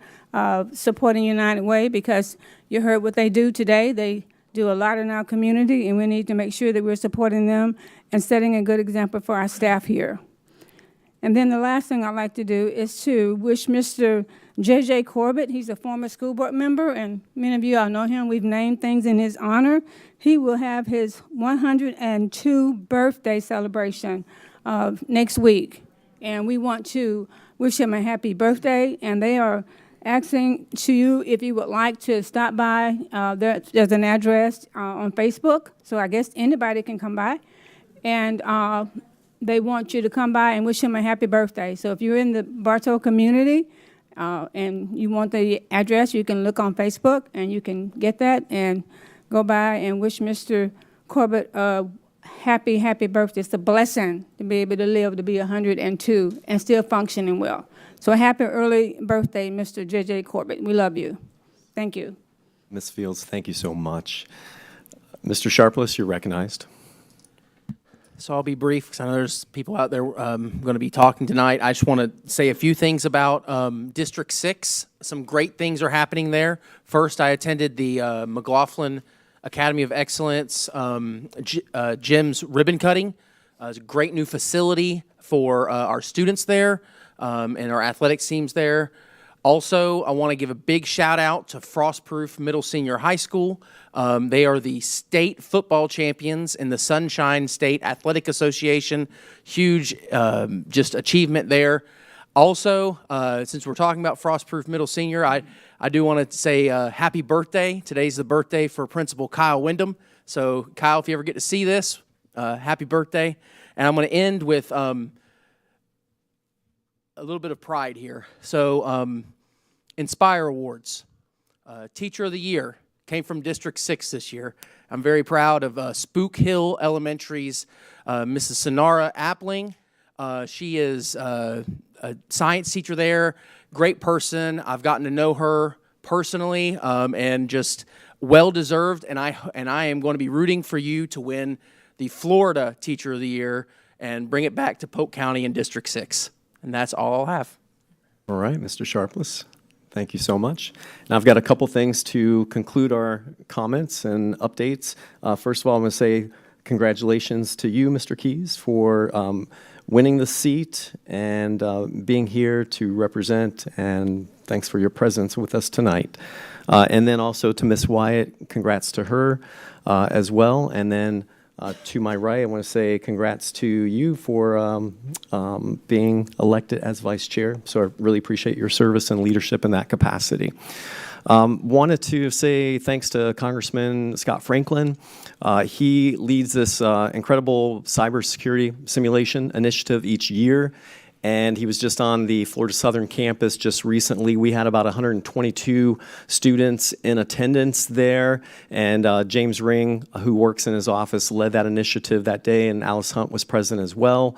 supporting United Way, because you heard what they do today. They do a lot in our community, and we need to make sure that we're supporting them and setting a good example for our staff here. And then the last thing I'd like to do is to wish Mr. J.J. Corbett, he's a former school board member, and many of you all know him. We've named things in his honor. He will have his 102nd birthday celebration next week. And we want to wish him a happy birthday, and they are asking to you if you would like to stop by. There's an address on Facebook, so I guess anybody can come by. And they want you to come by and wish him a happy birthday. So if you're in the Bartow community and you want the address, you can look on Facebook and you can get that and go by and wish Mr. Corbett a happy, happy birthday. It's a blessing to be able to live to be 102 and still functioning well. So a happy early birthday, Mr. J.J. Corbett. We love you. Thank you. Ms. Fields, thank you so much. Mr. Sharpless, you're recognized. So I'll be brief because I know there's people out there going to be talking tonight. I just want to say a few things about District 6. Some great things are happening there. First, I attended the McLaughlin Academy of Excellence Jim's ribbon cutting. It's a great new facility for our students there and our athletics teams there. Also, I want to give a big shout out to Frostproof Middle Senior High School. They are the state football champions in the Sunshine State Athletic Association. Huge just achievement there. Also, since we're talking about Frostproof Middle Senior, I do want to say happy birthday. Today's the birthday for Principal Kyle Wyndham. So Kyle, if you ever get to see this, happy birthday. And I'm going to end with a little bit of pride here. So Inspire Awards, Teacher of the Year came from District 6 this year. I'm very proud of Spook Hill Elementary's Mrs. Sonara Appling. She is a science teacher there, great person. I've gotten to know her personally and just well-deserved, and I am going to be rooting for you to win the Florida Teacher of the Year and bring it back to Polk County in District 6. And that's all I'll have. All right, Mr. Sharpless, thank you so much. Now, I've got a couple things to conclude our comments and updates. First of all, I'm going to say congratulations to you, Mr. Keys, for winning the seat and being here to represent, and thanks for your presence with us tonight. And then also to Ms. Wyatt, congrats to her as well. And then to my right, I want to say congrats to you for being elected as vice chair. So I really appreciate your service and leadership in that capacity. Wanted to say thanks to Congressman Scott Franklin. He leads this incredible cybersecurity simulation initiative each year. And he was just on the Florida Southern campus just recently. We had about 122 students in attendance there. And James Ring, who works in his office, led that initiative that day, and Alice Hunt was present as well.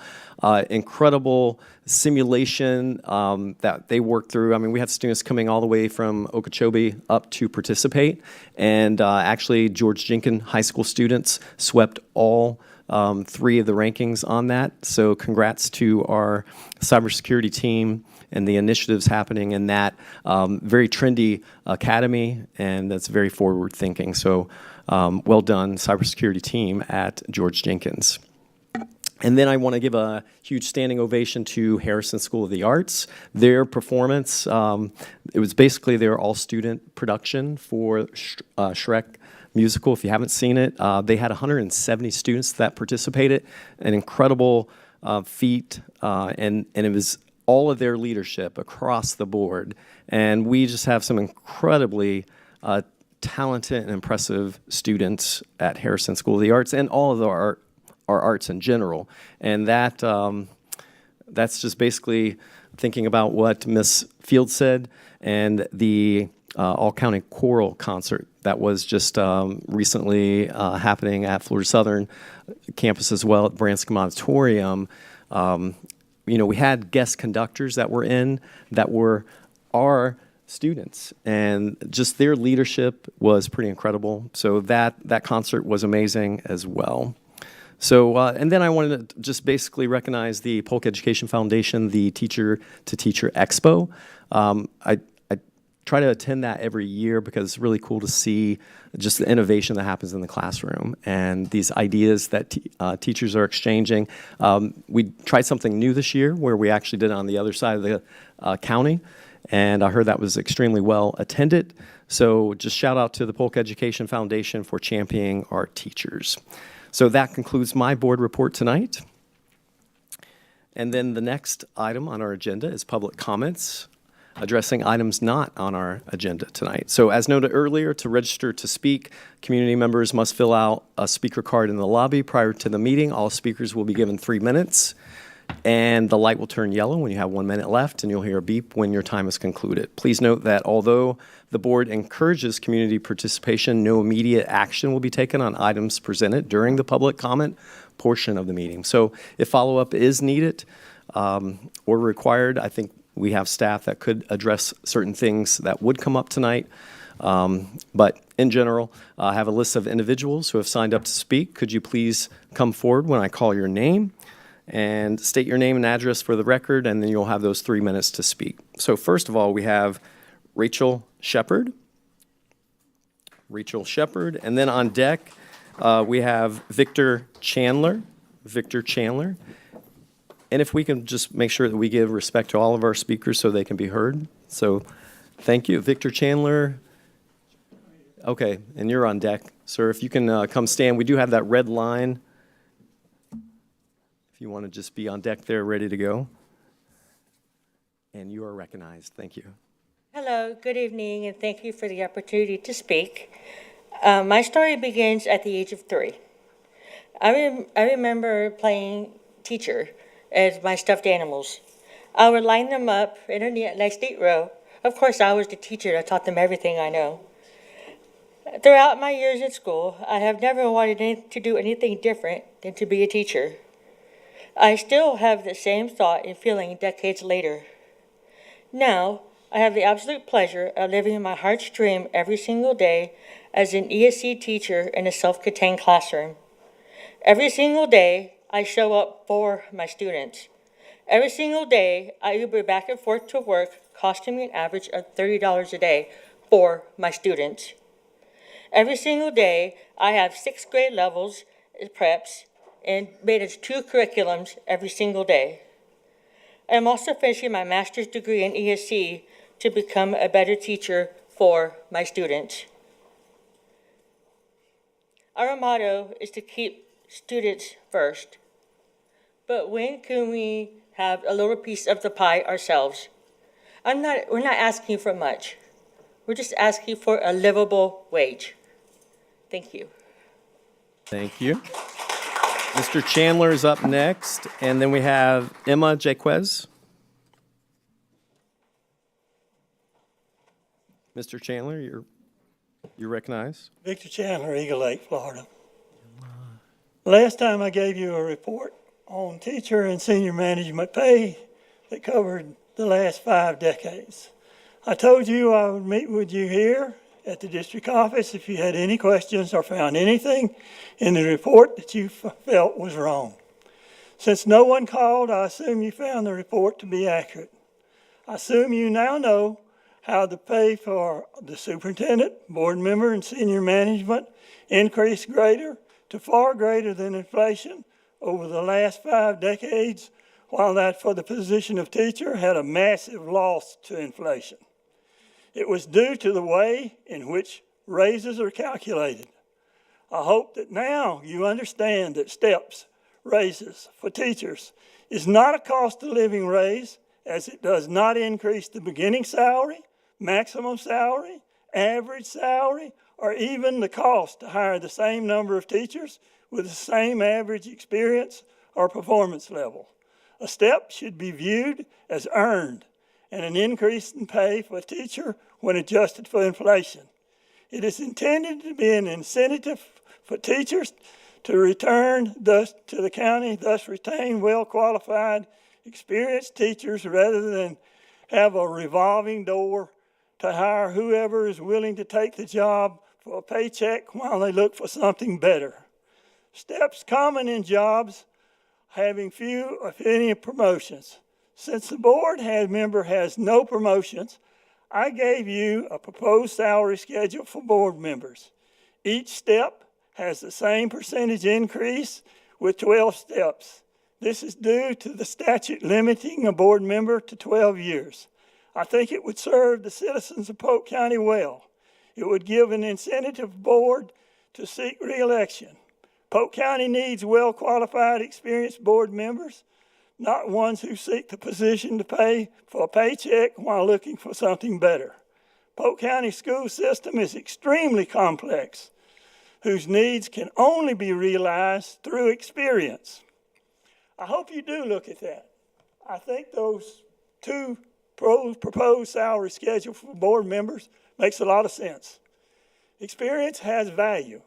Incredible simulation that they worked through. I mean, we had students coming all the way from Okeechobee up to participate. And actually, George Jenkins High School students swept all 3 of the rankings on that. So congrats to our cybersecurity team and the initiatives happening in that very trendy academy, and that's very forward thinking. So well done, cybersecurity team at George Jenkins. And then I want to give a huge standing ovation to Harrison School of the Arts. Their performance, it was basically their all-student production for Shrek musical. If you haven't seen it, they had 170 students that participated, an incredible feat, and it was all of their leadership across the board. And we just have some incredibly talented and impressive students at Harrison School of the Arts and all of our arts in general. And that that's just basically thinking about what Ms. Field said, and the all-county choral concert that was just recently happening at Florida Southern campus as well at Branscombe Auditorium. You know, we had guest conductors that were in that were our students, and just their leadership was pretty incredible. So that concert was amazing as well. So, and then I wanted to just basically recognize the Polk Education Foundation, the Teacher to Teacher Expo. I try to attend that every year because it's really cool to see just the innovation that happens in the classroom and these ideas that teachers are exchanging. We tried something new this year where we actually did it on the other side of the county, and I heard that was extremely well attended. So just shout out to the Polk Education Foundation for championing our teachers. So that concludes my board report tonight. And then the next item on our agenda is public comments, addressing items not on our agenda tonight. So as noted earlier, to register to speak, community members must fill out a speaker card in the lobby prior to the meeting. All speakers will be given 3 minutes, and the light will turn yellow when you have 1 minute left, and you'll hear a beep when your time is concluded. Please note that although the board encourages community participation, no immediate action will be taken on items presented during the public comment portion of the meeting. So if follow-up is needed or required, I think we have staff that could address certain things that would come up tonight. But in general, I have a list of individuals who have signed up to speak. Could you please come forward when I call your name and state your name and address for the record, and then you'll have those 3 minutes to speak. So first of all, we have Rachel Shepard. Rachel Shepard. And then on deck, we have Victor Chandler. Victor Chandler. And if we can just make sure that we give respect to all of our speakers so they can be heard. So thank you. Victor Chandler. Okay, and you're on deck. Sir, if you can come stand. We do have that red line. If you want to just be on deck there, ready to go. And you are recognized. Thank you. Hello, good evening, and thank you for the opportunity to speak. My story begins at the age of 3. I remember playing teacher as my stuffed animals. I would line them up in a nice neat row. Of course, I was the teacher that taught them everything I know. Throughout my years at school, I have never wanted to do anything different than to be a teacher. I still have the same thought and feeling decades later. Now, I have the absolute pleasure of living my heart's dream every single day as an ESC teacher in a self-contained classroom. Every single day, I show up for my students. Every single day, I Uber back and forth to work, costing me an average of $30 a day for my students. Every single day, I have 6th grade levels preps and made it 2 curriculums every single day. I'm also finishing my master's degree in ESC to become a better teacher for my students. Our motto is to keep students first. But when can we have a little piece of the pie ourselves? We're not asking for much. We're just asking for a livable wage. Thank you. Thank you. Mr. Chandler is up next, and then we have Emma Jaquez. Mr. Chandler, you're recognized. Victor Chandler, Eagle Lake, Florida. Last time I gave you a report on teacher and senior management pay that covered the last 5 decades. I told you I would meet with you here at the district office if you had any questions or found anything in the report that you felt was wrong. Since no one called, I assume you found the report to be accurate. I assume you now know how the pay for the superintendent, board member, and senior management increased far greater than inflation over the last 5 decades, while that for the position of teacher had a massive loss to inflation. It was due to the way in which raises are calculated. I hope that now you understand that steps raises for teachers is not a cost of living raise, as it does not increase the beginning salary, maximum salary, average salary, or even the cost to hire the same number of teachers with the same average experience or performance level. A step should be viewed as earned and an increase in pay for a teacher when adjusted for inflation. It is intended to be an incentive for teachers to return thus to the county, thus retain well-qualified, experienced teachers rather than have a revolving door to hire whoever is willing to take the job for a paycheck while they look for something better. Steps common in jobs having few, if any, promotions. Since the board member has no promotions, I gave you a proposed salary schedule for board members. Each step has the same percentage increase with 12 steps. This is due to the statute limiting a board member to 12 years. I think it would serve the citizens of Polk County well. It would give an incentive board to seek re-election. Polk County needs well-qualified, experienced board members, not ones who seek the position to pay for a paycheck while looking for something better. Polk County school system is extremely complex, whose needs can only be realized through experience. I hope you do look at that. I think those 2 proposed salary schedule for board members makes a lot of sense. Experience has value.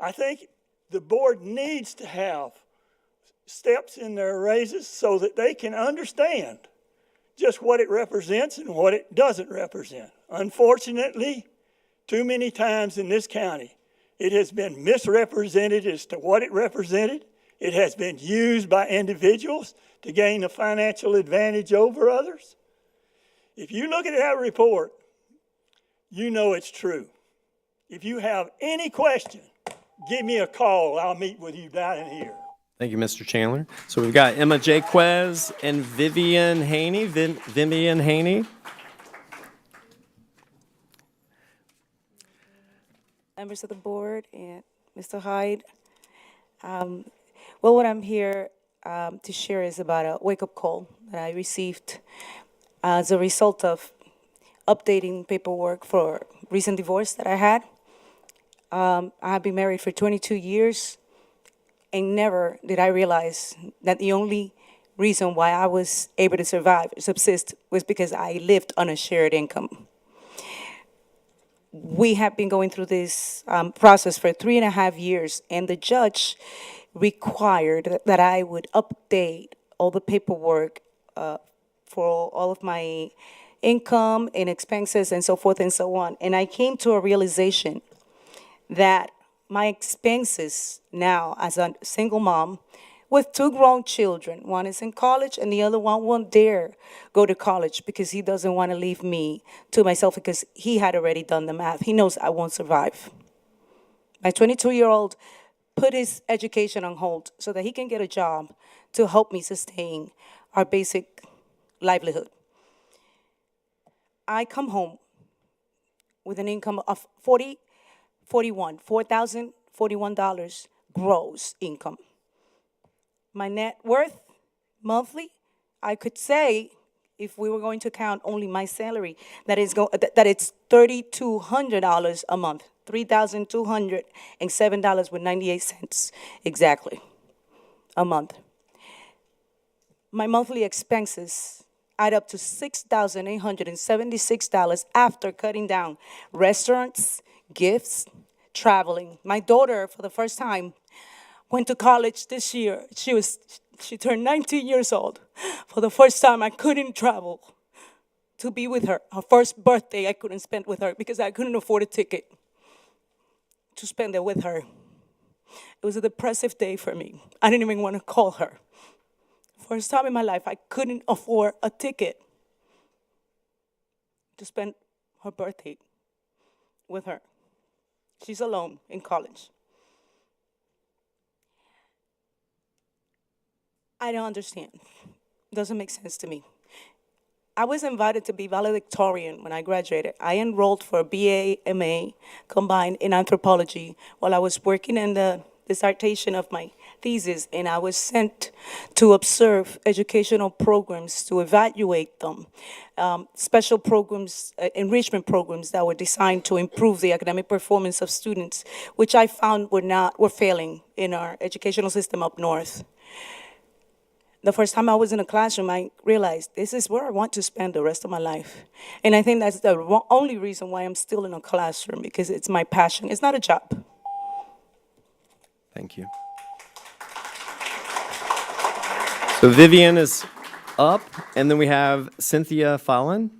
I think the board needs to have steps in their raises so that they can understand just what it represents and what it doesn't represent. Unfortunately, too many times in this county, it has been misrepresented as to what it represented. It has been used by individuals to gain a financial advantage over others. If you look at that report, you know it's true. If you have any question, give me a call. I'll meet with you down in here. Thank you, Mr. Chandler. So we've got Emma Jaquez and Vivian Haney. Vivian Haney. Members of the board and Mr. Hyde. Well, what I'm here to share is about a wake-up call that I received as a result of updating paperwork for recent divorce that I had. I have been married for 22 years, and never did I realize that the only reason why I was able to survive, subsist, was because I lived on a shared income. We have been going through this process for 3.5 years, and the judge required that I would update all the paperwork for all of my income and expenses and so forth and so on. And I came to a realization that my expenses now as a single mom with two grown children. One is in college and the other one won't dare go to college because he doesn't want to leave me to myself because he had already done the math. He knows I won't survive. My 22-year-old put his education on hold so that he can get a job to help me sustain our basic livelihood. I come home with an income of $4,041 gross income. My net worth monthly, I could say, if we were going to count only my salary, that it's $3,200 a month, $3,207.98 exactly a month. My monthly expenses add up to $6,876 after cutting down restaurants, gifts, traveling. My daughter, for the first time, went to college this year. She turned 19 years old. For the first time, I couldn't travel to be with her. Her first birthday, I couldn't spend with her because I couldn't afford a ticket to spend it with her. It was a depressive day for me. I didn't even want to call her. First time in my life, I couldn't afford a ticket to spend her birthday with her. She's alone in college. I don't understand. It doesn't make sense to me. I was invited to be valedictorian when I graduated. I enrolled for a BA, MA combined in anthropology while I was working in the dissertation of my thesis, and I was sent to observe educational programs to evaluate them, special programs, enrichment programs that were designed to improve the academic performance of students, which I found were failing in our educational system up north. The first time I was in a classroom, I realized this is where I want to spend the rest of my life. And I think that's the only reason why I'm still in a classroom, because it's my passion. It's not a job. Thank you. So Vivian is up, and then we have Cynthia Fallon.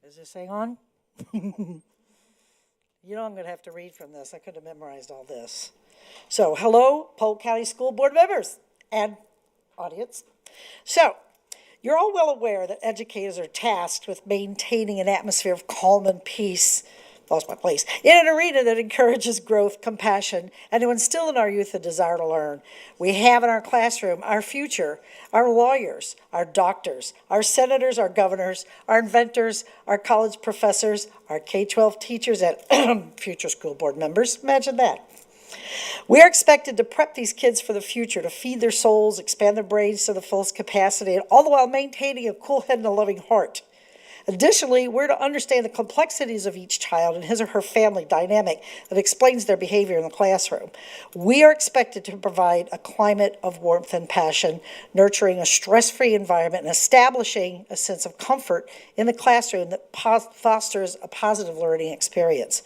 Is this thing on? You know I'm going to have to read from this. I could have memorized all this. So, hello, Polk County School Board members and audience. So, you're all well aware that educators are tasked with maintaining an atmosphere of calm and peace, lost my place, in an arena that encourages growth, compassion, and to instill in our youth a desire to learn. We have in our classroom our future, our lawyers, our doctors, our senators, our governors, our inventors, our college professors, our K-12 teachers, and future school board members. Imagine that. We are expected to prep these kids for the future, to feed their souls, expand their brains to the fullest capacity, and all the while maintaining a cool head and a loving heart. Additionally, we're to understand the complexities of each child and his or her family dynamic that explains their behavior in the classroom. We are expected to provide a climate of warmth and passion, nurturing a stress-free environment and establishing a sense of comfort in the classroom that fosters a positive learning experience.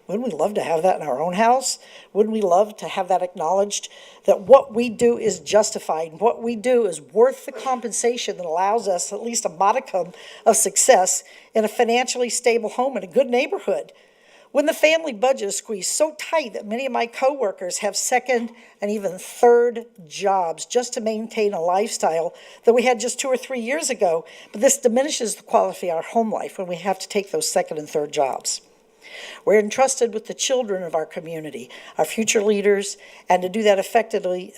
Wouldn't we love to have that in our own house? Wouldn't we love to have that acknowledged, that what we do is justified, and what we do is worth the compensation that allows us at least a modicum of success in a financially stable home in a good neighborhood? When the family budget is squeezed so tight that many of my coworkers have second and even third jobs just to maintain a lifestyle that we had just 2 or 3 years ago, but this diminishes the quality of our home life when we have to take those second and third jobs. We're entrusted with the children of our community, our future leaders, and to do that effectively,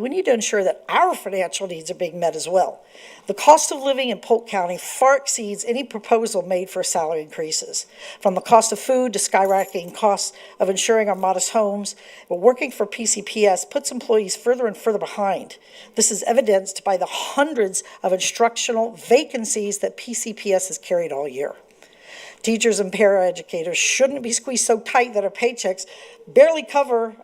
we need to ensure that our financial needs are being met as well. The cost of living in Polk County far exceeds any proposal made for salary increases. From the cost of food to skyrocketing costs of insuring our modest homes, but working for PCPS puts employees further and further behind. This is evidenced by the hundreds of instructional vacancies that PCPS has carried all year. Teachers and paraeducators shouldn't be squeezed so tight that our paychecks barely cover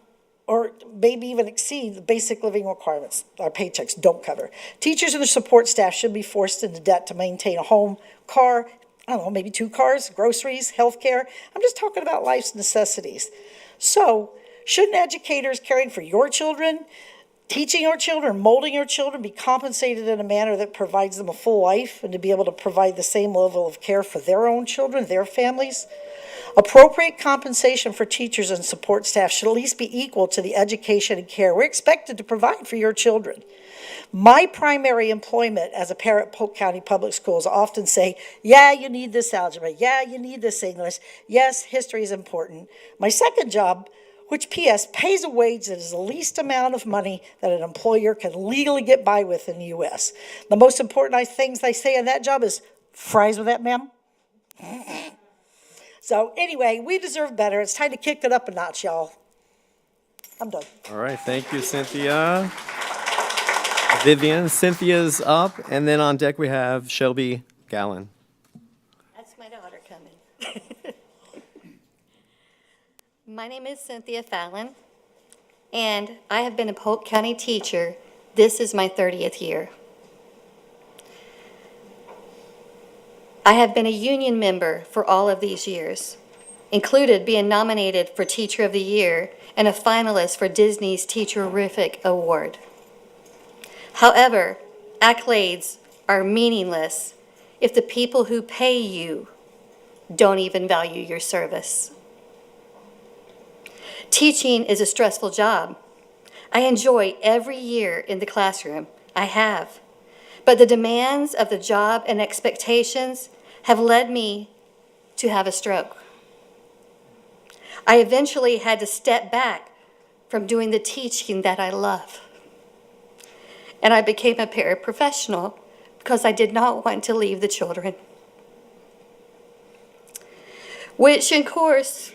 or maybe even exceed the basic living requirements our paychecks don't cover. Teachers and their support staff should be forced into debt to maintain a home, car, I don't know, maybe 2 cars, groceries, healthcare. I'm just talking about life's necessities. So, shouldn't educators caring for your children, teaching your children, molding your children, be compensated in a manner that provides them a full life and to be able to provide the same level of care for their own children, their families? Appropriate compensation for teachers and support staff should at least be equal to the education and care we're expected to provide for your children. My primary employment as a parent at Polk County Public Schools often say, yeah, you need this algebra. Yeah, you need this English. Yes, history is important. My second job, which P.S. pays a wage that is the least amount of money that an employer can legally get by with in the U.S. The most important things they say in that job is, fries with that, ma'am? So anyway, we deserve better. It's time to kick it up a notch, y'all. I'm done. All right, thank you, Cynthia. Vivian, Cynthia's up, and then on deck we have Shelby Gallen. That's my daughter coming. My name is Cynthia Fallon, and I have been a Polk County teacher. This is my 30th year. I have been a union member for all of these years, included being nominated for Teacher of the Year and a finalist for Disney's Teacherific Award. However, accolades are meaningless if the people who pay you don't even value your service. Teaching is a stressful job. I enjoy every year in the classroom. I have. But the demands of the job and expectations have led me to have a stroke. I eventually had to step back from doing the teaching that I love. And I became a paraprofessional because I did not want to leave the children. Which, of course,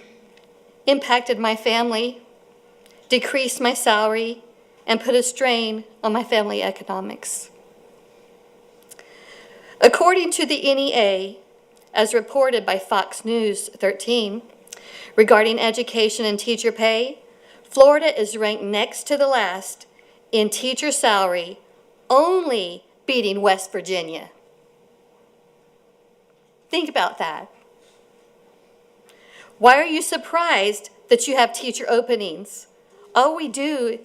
impacted my family, decreased my salary, and put a strain on my family economics. According to the NEA, as reported by Fox News 13, regarding education and teacher pay, Florida is ranked next to the last in teacher salary, only beating West Virginia. Think about that. Why are you surprised that you have teacher openings? All we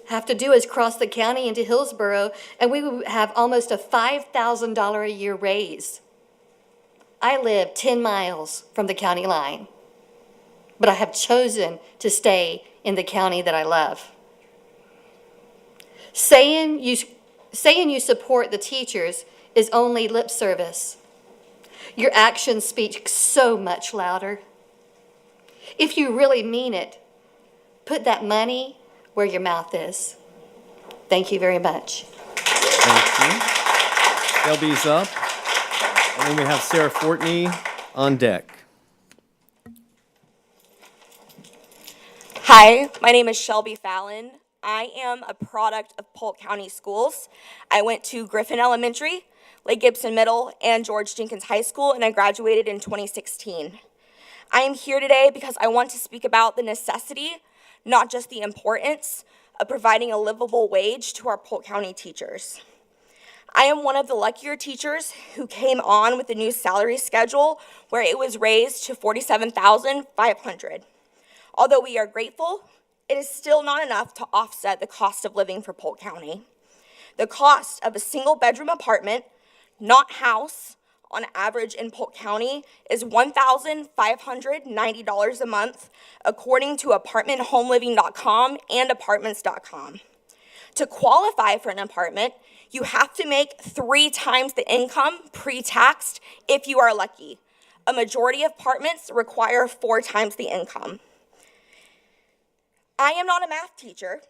have to do is cross the county into Hillsborough, and we would have almost a $5,000 a year raise. I live 10 miles from the county line, but I have chosen to stay in the county that I love. Saying you support the teachers is only lip service. Your actions speak so much louder. If you really mean it, put that money where your mouth is. Thank you very much. Thank you. Shelby's up, and then we have Sarah Fortney on deck. Hi, my name is Shelby Fallon. I am a product of Polk County Schools. I went to Griffin Elementary, Lake Gibson Middle, and George Jenkins High School, and I graduated in 2016. I am here today because I want to speak about the necessity, not just the importance, of providing a livable wage to our Polk County teachers. I am one of the luckier teachers who came on with the new salary schedule where it was raised to $47,500. Although we are grateful, it is still not enough to offset the cost of living for Polk County. The cost of a single-bedroom apartment, not house, on average in Polk County is $1,590 a month, according to apartmenthomeliving.com and apartments.com. To qualify for an apartment, you have to make 3 times the income pre-taxed if you are lucky. A majority of apartments require 4 times the income. I am not a math teacher,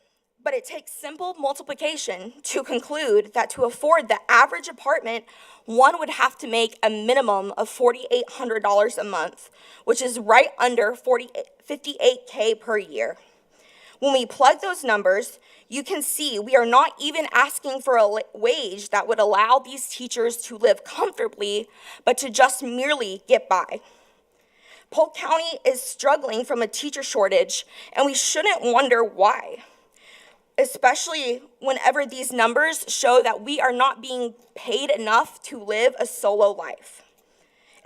but it takes simple multiplication to conclude that to afford the average apartment, one would have to make a minimum of $4,800 a month, which is right under $58K per year. When we plug those numbers, you can see we are not even asking for a wage that would allow these teachers to live comfortably, but to just merely get by. Polk County is struggling from a teacher shortage, and we shouldn't wonder why, especially whenever these numbers show that we are not being paid enough to live a solo life,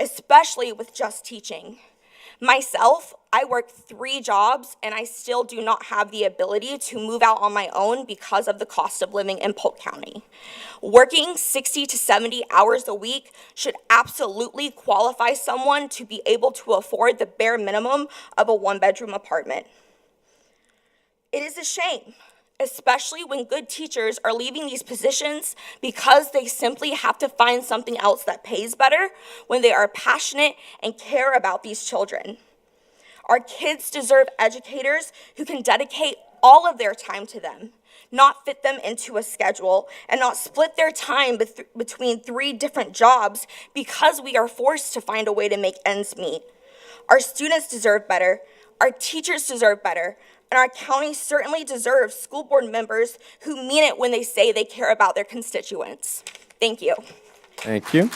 especially with just teaching. Myself, I work 3 jobs and I still do not have the ability to move out on my own because of the cost of living in Polk County. Working 60 to 70 hours a week should absolutely qualify someone to be able to afford the bare minimum of a 1-bedroom apartment. It is a shame, especially when good teachers are leaving these positions because they simply have to find something else that pays better when they are passionate and care about these children. Our kids deserve educators who can dedicate all of their time to them, not fit them into a schedule, and not split their time between 3 different jobs because we are forced to find a way to make ends meet. Our students deserve better, our teachers deserve better, and our county certainly deserves school board members who mean it when they say they care about their constituents. Thank you. Thank you.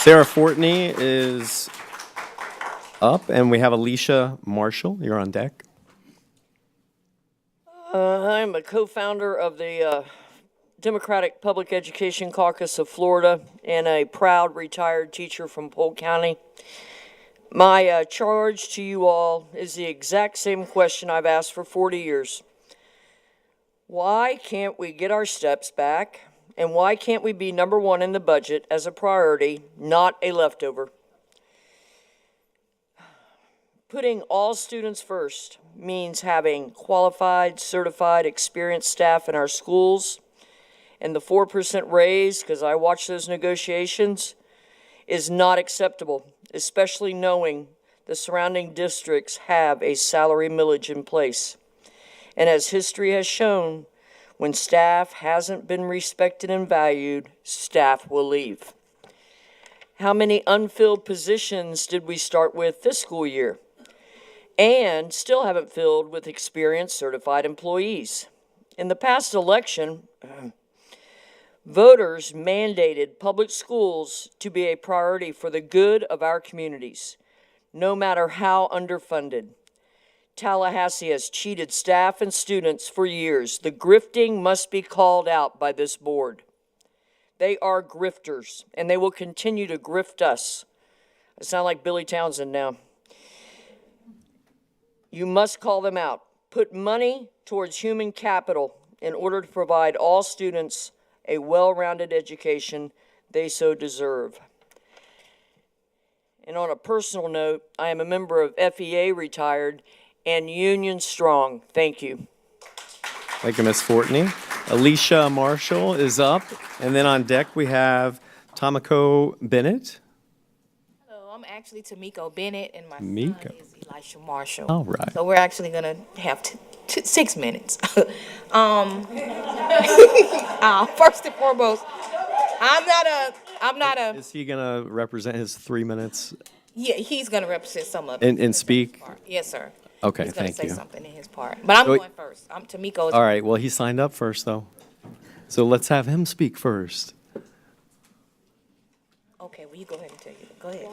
Sarah Fortney is up, and we have Alicia Marshall. You're on deck. I'm a co-founder of the Democratic Public Education Caucus of Florida and a proud retired teacher from Polk County. My charge to you all is the exact same question I've asked for 40 years. Why can't we get our steps back, and why can't we be number 1 in the budget as a priority, not a leftover? Putting all students first means having qualified, certified, experienced staff in our schools, and the 4% raise, because I watched those negotiations, is not acceptable, especially knowing the surrounding districts have a salary millage in place. And as history has shown, when staff hasn't been respected and valued, staff will leave. How many unfilled positions did we start with this school year? And still haven't filled with experienced certified employees. In the past election, voters mandated public schools to be a priority for the good of our communities, no matter how underfunded. Tallahassee has cheated staff and students for years. The grifting must be called out by this board. They are grifters, and they will continue to grift us. I sound like Billy Townsend now. You must call them out. Put money towards human capital in order to provide all students a well-rounded education they so deserve. And on a personal note, I am a member of FEA retired and union strong. Thank you. Thank you, Ms. Fortney. Alicia Marshall is up, and then on deck we have Tomiko Bennett. Hello, I'm actually Tomiko Bennett, and my Miko. son is Elisha Marshall. All right. So we're actually gonna have 6 minutes. First and foremost, I'm not a. Is he gonna represent his 3 minutes Yeah, he's gonna represent some of it. and speak? Yes, sir. Okay, He's gonna thank say you. something in his part, but I'm So- going first. I'm Tomiko. All right, well, he signed up first, though. So let's have him speak first. Okay, well, you go ahead and tell you. Go ahead.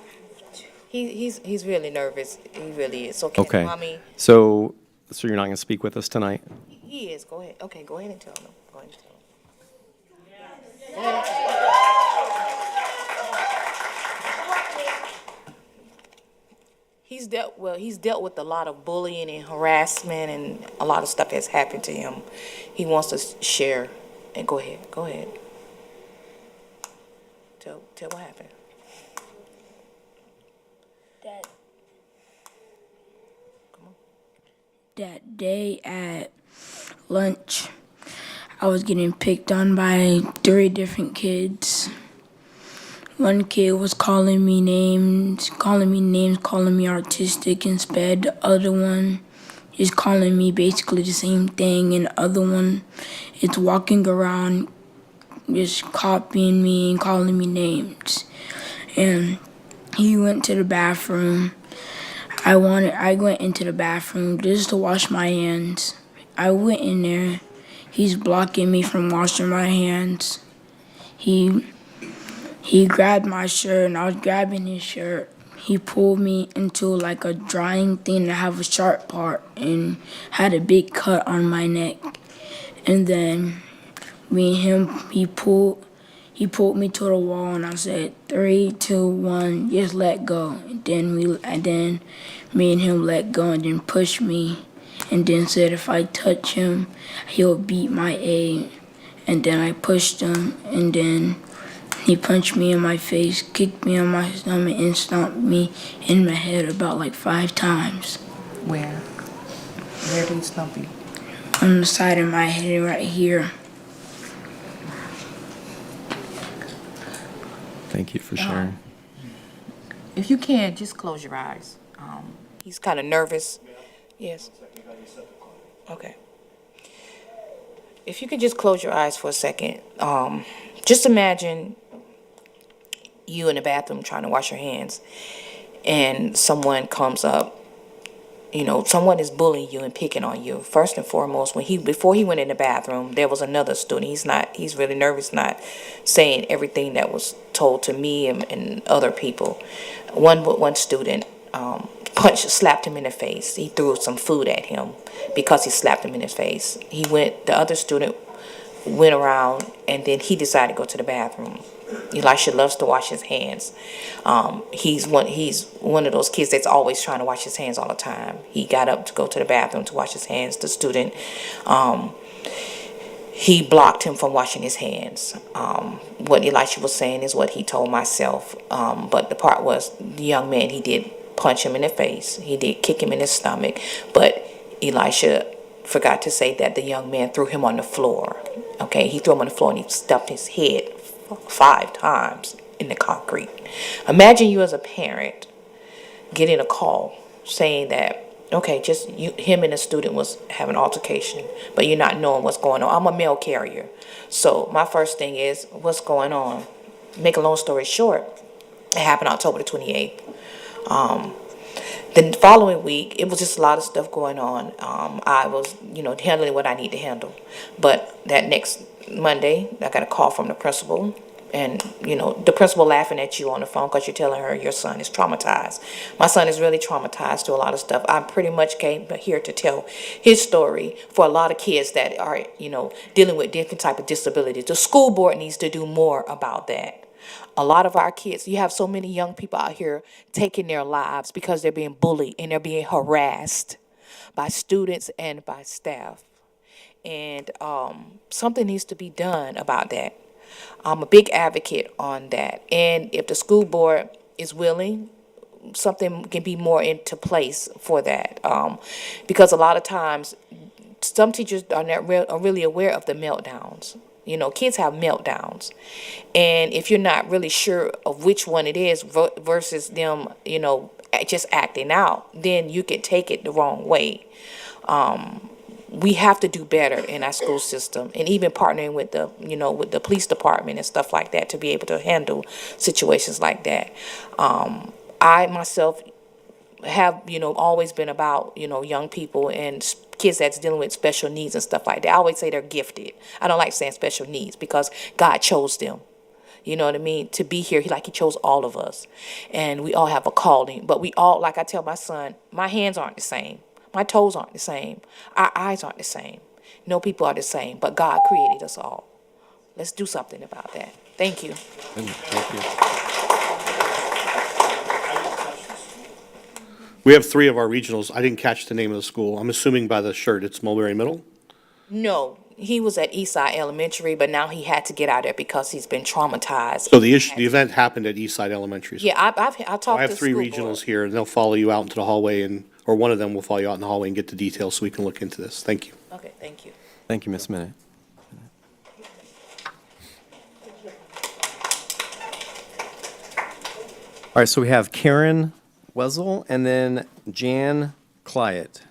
He's really nervous. He really is. Okay, Okay. mommy. So you're not gonna speak with us tonight? He is. Go ahead. Okay, go ahead and tell him. Go ahead and tell him. Go ahead and tell him. He's dealt with a lot of bullying and harassment, and a lot of stuff has happened to him. He wants to share. And go ahead. Tell what happened. That day at lunch, I was getting picked on by 3 different kids. One kid was calling me names, calling me autistic instead. The other one is calling me basically the same thing, and the other one is walking around just copying me and calling me names. And he went to the bathroom. I went into the bathroom just to wash my hands. I went in there. He's blocking me from washing my hands. He grabbed my shirt, and I was grabbing his shirt. He pulled me into like a drying thing to have a sharp part and had a big cut on my neck. And then me and him, he he pulled me to the wall, and I said, 3, 2, 1, just let go. And then me and him let go, and then pushed me, and then said if I touch him, he'll beat my A. And then I pushed him, and then he punched me in my face, kicked me on my stomach, and stomped me in my head about like 5 times. Where? Where did he stump you? On the side of my head right here. Thank you for sharing. If you can, just close your eyes. He's kind of nervous. Yes. Okay. If you could just close your eyes for a second. Just imagine you in the bathroom trying to wash your hands, and someone comes up. You know, someone is bullying you and picking on you. First and foremost, before he went in the bathroom, there was another student. He's really nervous, not saying everything that was told to me and other people. One student slapped him in the face. He threw some food at him because he slapped him in his face. The other student went around, and then he decided to go to the bathroom. Elisha loves to wash his hands. He's one of those kids that's always trying to wash his hands all the time. He got up to go to the bathroom to wash his hands. The student, he blocked him from washing his hands. What Elisha was saying is what he told myself. But the part was, the young man, he did punch him in the face. He did kick him in his stomach. But Elisha forgot to say that the young man threw him on the floor. Okay, he threw him on the floor and he stuffed his head 5 times in the concrete. Imagine you as a parent getting a call saying that, okay, him and a student was having an altercation, but you're not knowing what's going on. I'm a mail carrier. So my first thing is, what's going on? Make a long story short, it happened October the 28th. The following week, it was just a lot of stuff going on. I was, handling what I need to handle. But that next Monday, I got a call from the principal. And, the principal laughing at you on the phone because you're telling her your son is traumatized. My son is really traumatized to a lot of stuff. I pretty much came here to tell his story for a lot of kids that are, dealing with different type of disabilities. The school board needs to do more about that. A lot of our kids, you have so many young people out here taking their lives because they're being bullied and they're being harassed by students and by staff. And something needs to be done about that. I'm a big advocate on that. And if the school board is willing, something can be more into place for that. Because a lot of times, some teachers are really aware of the meltdowns. Kids have meltdowns. And if you're not really sure of which one it is versus them, just acting out, then you could take it the wrong way. We have to do better in our school system, and even partnering with the police department and stuff like that to be able to handle situations like that. I myself have, always been about, young people and kids that's dealing with special needs and stuff like that. I always say they're gifted. I don't like saying special needs because God chose them. You know what I mean? To be here, he chose all of us. And we all have a calling. But we all, like I tell my son, my hands aren't the same. My toes aren't the same. Our eyes aren't the same. No people are the same. But God created us all. Let's do something about that. Thank you. Thank you. We have 3 of our regionals. I didn't catch the name of the school. I'm assuming by the shirt it's Mulberry Middle? No, he was at Eastside Elementary, but now he had to get out of there because he's been traumatized. So the event happened at Eastside Elementary School. Yeah, I talked to the school I have 3 regionals here, and they'll follow you out into the hallway, or one of them will follow you out in the hallway and get the details so we can look into this. Thank you. Okay, thank you. Thank you, Ms. Minute. All right, so we have Karen Wessel and then Jan Clyett.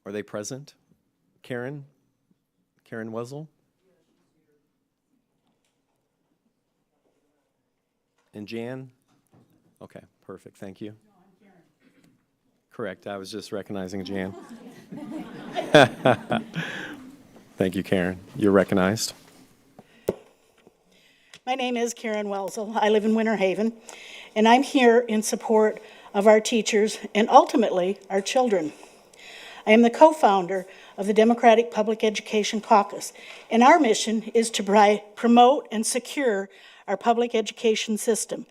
Are they present? Karen Wessel? And Jan? Okay, perfect, thank you. Correct, I was just recognizing Jan. Thank you, Karen. You're recognized. My name is Karen Welzel. I live in Winter Haven, and I'm here in support of our teachers and ultimately our children. I am the co-founder of the Democratic Public Education Caucus, and our mission is to promote and secure our public education system.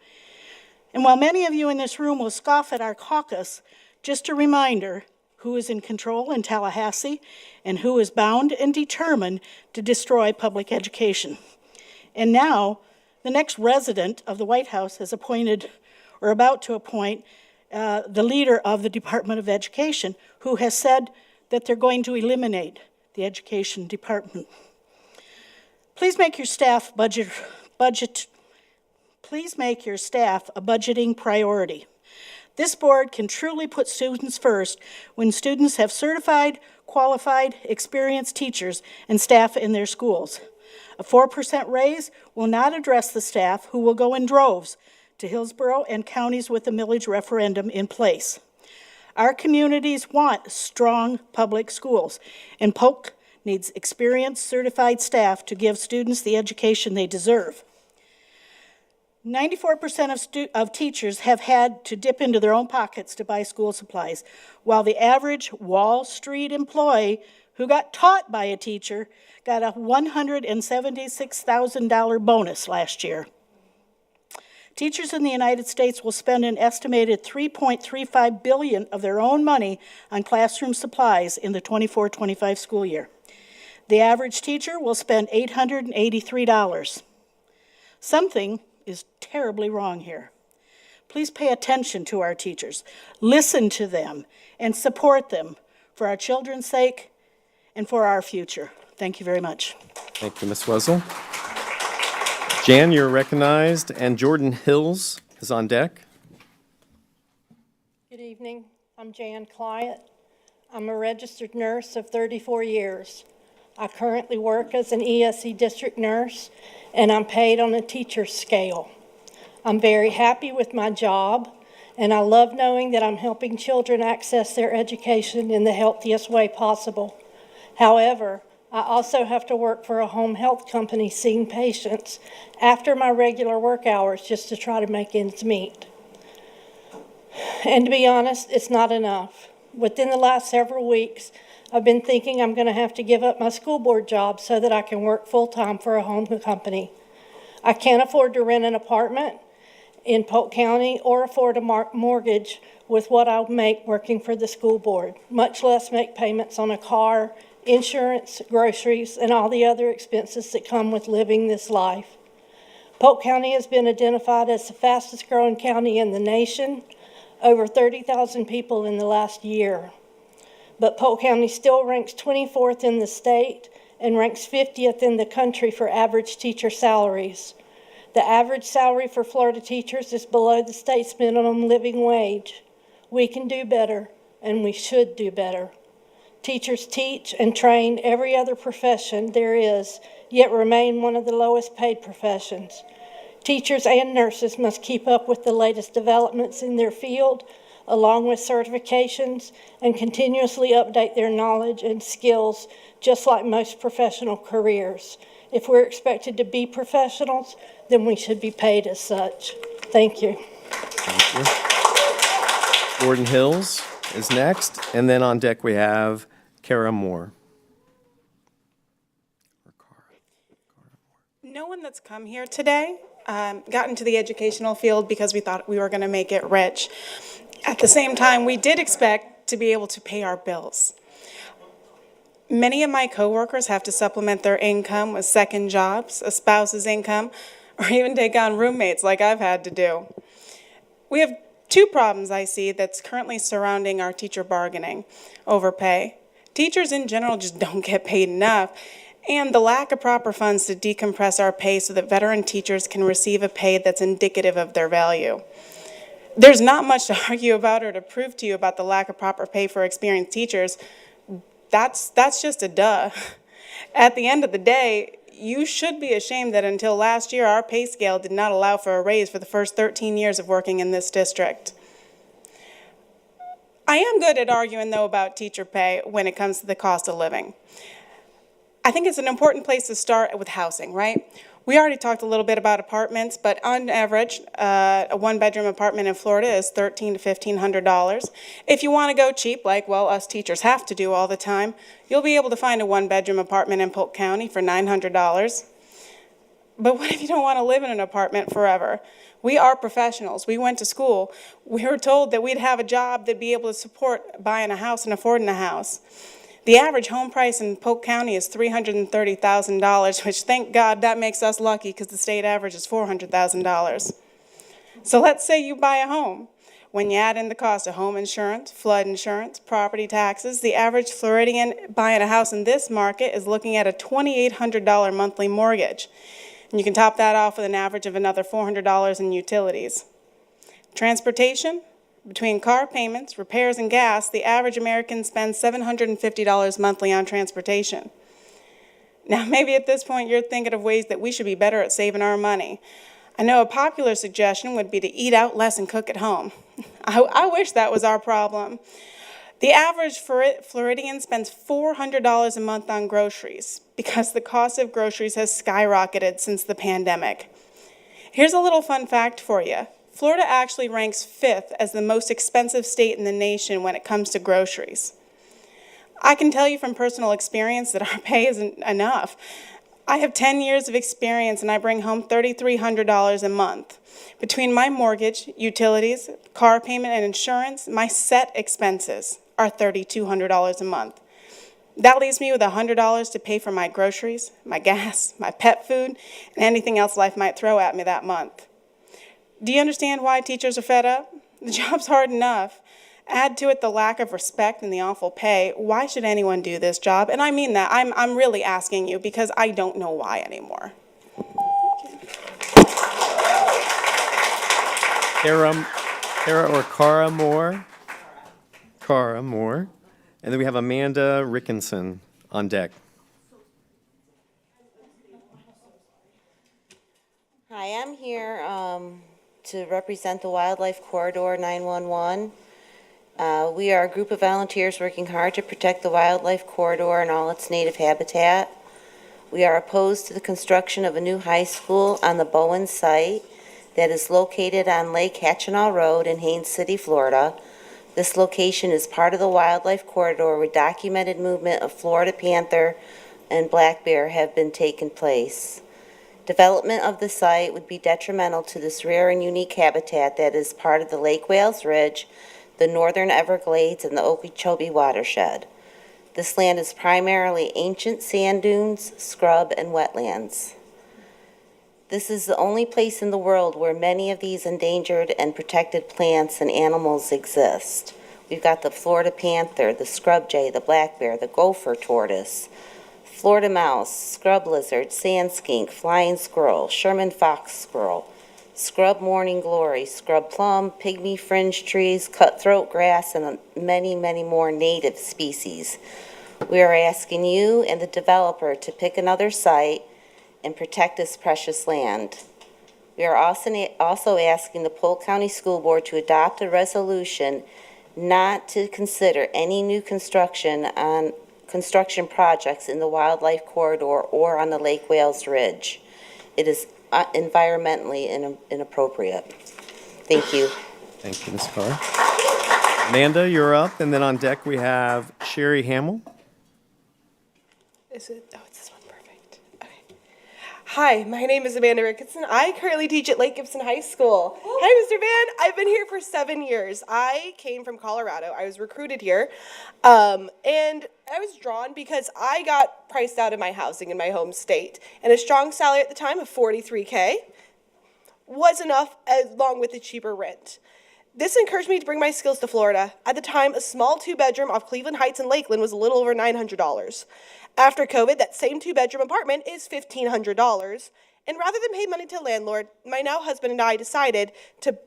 And while many of you in this room will scoff at our caucus, just a reminder who is in control in Tallahassee and who is bound and determined to destroy public education. And now, the next resident of the White House has appointed, or about to appoint, the leader of the Department of Education, who has said that they're going to eliminate the education department. Please make your staff Please make your staff a budgeting priority. This board can truly put students first when students have certified, qualified, experienced teachers and staff in their schools. A 4% raise will not address the staff who will go in droves to Hillsborough and counties with the millage referendum in place. Our communities want strong public schools, and Polk needs experienced, certified staff to give students the education they deserve. 94% of teachers have had to dip into their own pockets to buy school supplies, while the average Wall Street employee who got taught by a teacher got a $176,000 bonus last year. Teachers in the United States will spend an estimated $3.35 billion of their own money on classroom supplies in the 24-25 school year. The average teacher will spend $883. Something is terribly wrong here. Please pay attention to our teachers, listen to them, and support them for our children's sake and for our future. Thank you very much. Thank you, Ms. Wessel. Jan, you're recognized, and Jordan Hills is on deck. Good evening. I'm Jan Clyatt. I'm a registered nurse of 34 years. I currently work as an ESE district nurse, and I'm paid on a teacher's scale. I'm very happy with my job, and I love knowing that I'm helping children access their education in the healthiest way possible. However, I also have to work for a home health company seeing patients after my regular work hours just to try to make ends meet. And to be honest, it's not enough. Within the last several weeks, I've been thinking I'm going to have to give up my school board job so that I can work full-time for a home company. I can't afford to rent an apartment in Polk County or afford a mortgage with what I'll make working for the school board, much less make payments on a car, insurance, groceries, and all the other expenses that come with living this life. Polk County has been identified as the fastest growing county in the nation, over 30,000 people in the last year. But Polk County still ranks 24th in the state and ranks 50th in the country for average teacher salaries. The average salary for Florida teachers is below the state's minimum living wage. We can do better, and we should do better. Teachers teach and train every other profession there is, yet remain one of the lowest paid professions. Teachers and nurses must keep up with the latest developments in their field, along with certifications, and continuously update their knowledge and skills, just like most professional careers. If we're expected to be professionals, then we should be paid as such. Thank you. Thank you. Jordan Hills is next, and then on deck we have Kara Moore. No one that's come here today got into the educational field because we thought we were going to make it rich. At the same time, we did expect to be able to pay our bills. Many of my coworkers have to supplement their income with second jobs, a spouse's income, or even take on roommates like I've had to do. We have two problems I see that's currently surrounding our teacher bargaining: overpay. Teachers in general just don't get paid enough, and the lack of proper funds to decompress our pay so that veteran teachers can receive a pay that's indicative of their value. There's not much to argue about or to prove to you about the lack of proper pay for experienced teachers. That's just a duh. At the end of the day, you should be ashamed that until last year, our pay scale did not allow for a raise for the first 13 years of working in this district. I am good at arguing, though, about teacher pay when it comes to the cost of living. I think it's an important place to start with housing, right? We already talked a little bit about apartments, but on average, a one-bedroom apartment in Florida is $1,300 to $1,500. If you want to go cheap, like, well, us teachers have to do all the time, you'll be able to find a one-bedroom apartment in Polk County for $900. But what if you don't want to live in an apartment forever? We are professionals. We went to school. We were told that we'd have a job that'd be able to support buying a house and affording a house. The average home price in Polk County is $330,000, which, thank God, that makes us lucky because the state average is $400,000. So let's say you buy a home. When you add in the cost of home insurance, flood insurance, property taxes, the average Floridian buying a house in this market is looking at a $2,800 monthly mortgage. And you can top that off with an average of another $400 in utilities. Transportation, between car payments, repairs, and gas, the average American spends $750 monthly on transportation. Now, maybe at this point you're thinking of ways that we should be better at saving our money. I know a popular suggestion would be to eat out less and cook at home. I wish that was our problem. The average Floridian spends $400 a month on groceries because the cost of groceries has skyrocketed since the pandemic. Here's a little fun fact for you. Florida actually ranks 5th as the most expensive state in the nation when it comes to groceries. I can tell you from personal experience that our pay isn't enough. I have 10 years of experience and I bring home $3,300 a month. Between my mortgage, utilities, car payment, and insurance, my set expenses are $3,200 a month. That leaves me with $100 to pay for my groceries, my gas, my pet food, and anything else life might throw at me that month. Do you understand why teachers are fed up? The job's hard enough. Add to it the lack of respect and the awful pay. Why should anyone do this job? And I mean that. I'm really asking you because I don't know why anymore. Cara Moore. Cara Moore. And then we have Amanda Rickinson on deck. Hi, I'm here to represent the Wildlife Corridor 911. We are a group of volunteers working hard to protect the Wildlife Corridor and all its native habitat. We are opposed to the construction of a new high school on the Bowen site that is located on Lake Hatchinall Road in Haines City, Florida. This location is part of the Wildlife Corridor where documented movement of Florida panther and black bear have been taking place. Development of the site would be detrimental to this rare and unique habitat that is part of the Lake Wales Ridge, the Northern Everglades, and the Okeechobee watershed. This land is primarily ancient sand dunes, scrub, and wetlands. This is the only place in the world where many of these endangered and protected plants and animals exist. We've got the Florida panther, the scrub jay, the black bear, the gopher tortoise, Florida mouse, scrub lizard, sand skink, flying squirrel, Sherman fox squirrel, scrub morning glory, scrub plum, pygmy fringe trees, cutthroat grass, and many, many more native species. We are asking you and the developer to pick another site and protect this precious land. We are also asking the Polk County School Board to adopt a resolution not to consider any new construction projects in the Wildlife Corridor or on the Lake Wales Ridge. It is environmentally inappropriate. Thank you. Thank you, Ms. Carr. Amanda, you're up. And then on deck we have Sherry Hamill. Is it? Oh, it's this one. Perfect. Okay. Hi, my name is Amanda Ricketson. I currently teach at Lake Gibson High School. Hi, Mr. Van. I've been here for 7 years. I came from Colorado. I was recruited here. And I was drawn because I got priced out of my housing in my home state. And a strong salary at the time of $43K was enough along with the cheaper rent. This encouraged me to bring my skills to Florida. At the time, a small 2-bedroom off Cleveland Heights and Lakeland was a little over $900. After COVID, that same 2-bedroom apartment is $1,500. And rather than pay money to a landlord, my now husband and I decided to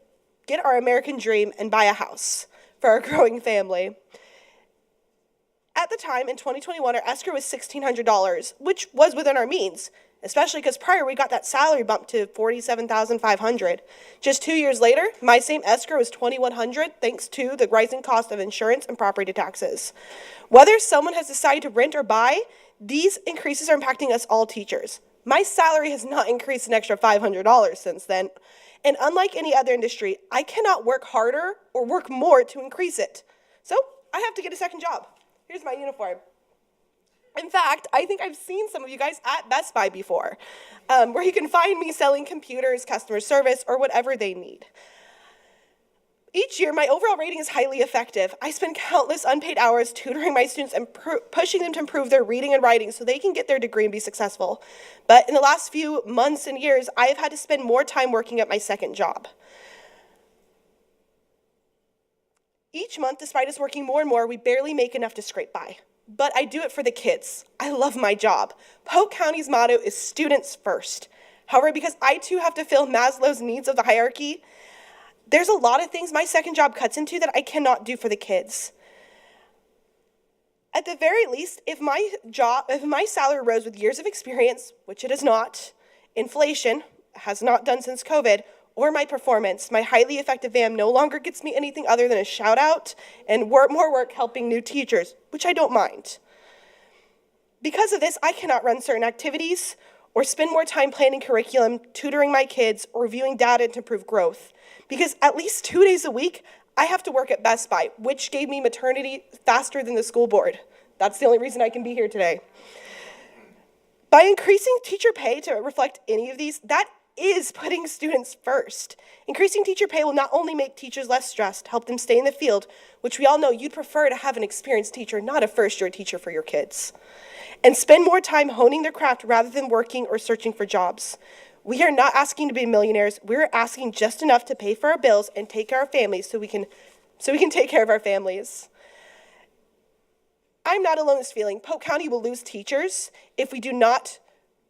get our American dream and buy a house for our growing family. At the time, in 2021, our escrow was $1,600, which was within our means, especially because prior we got that salary bump to $47,500. Just 2 years later, my same escrow is $2,100 thanks to the rising cost of insurance and property taxes. Whether someone has decided to rent or buy, these increases are impacting us all teachers. My salary has not increased an extra $500 since then. And unlike any other industry, I cannot work harder or work more to increase it. So I have to get a second job. Here's my uniform. In fact, I think I've seen some of you guys at Best Buy before, where you can find me selling computers, customer service, or whatever they need. Each year, my overall rating is highly effective. I spend countless unpaid hours tutoring my students and pushing them to improve their reading and writing so they can get their degree and be successful. But in the last few months and years, I have had to spend more time working at my second job. Each month, despite us working more and more, we barely make enough to scrape by. But I do it for the kids. I love my job. Polk County's motto is students first. However, because I too have to fill Maslow's needs of the hierarchy, there's a lot of things my second job cuts into that I cannot do for the kids. At the very least, if my salary rose with years of experience, which it is not, inflation has not done since COVID, or my performance, my highly effective VAM no longer gets me anything other than a shout out and more work helping new teachers, which I don't mind. Because of this, I cannot run certain activities or spend more time planning curriculum, tutoring my kids, or reviewing data to improve growth. Because at least 2 days a week, I have to work at Best Buy, which gave me maternity faster than the school board. That's the only reason I can be here today. By increasing teacher pay to reflect any of these, that is putting students first. Increasing teacher pay will not only make teachers less stressed, help them stay in the field, which we all know you'd prefer to have an experienced teacher, not a first-year teacher for your kids, and spend more time honing their craft rather than working or searching for jobs. We are not asking to be millionaires. We're asking just enough to pay for our bills and take care of our families so we can take care of our families. I'm not alone in this feeling. Polk County will lose teachers if we do not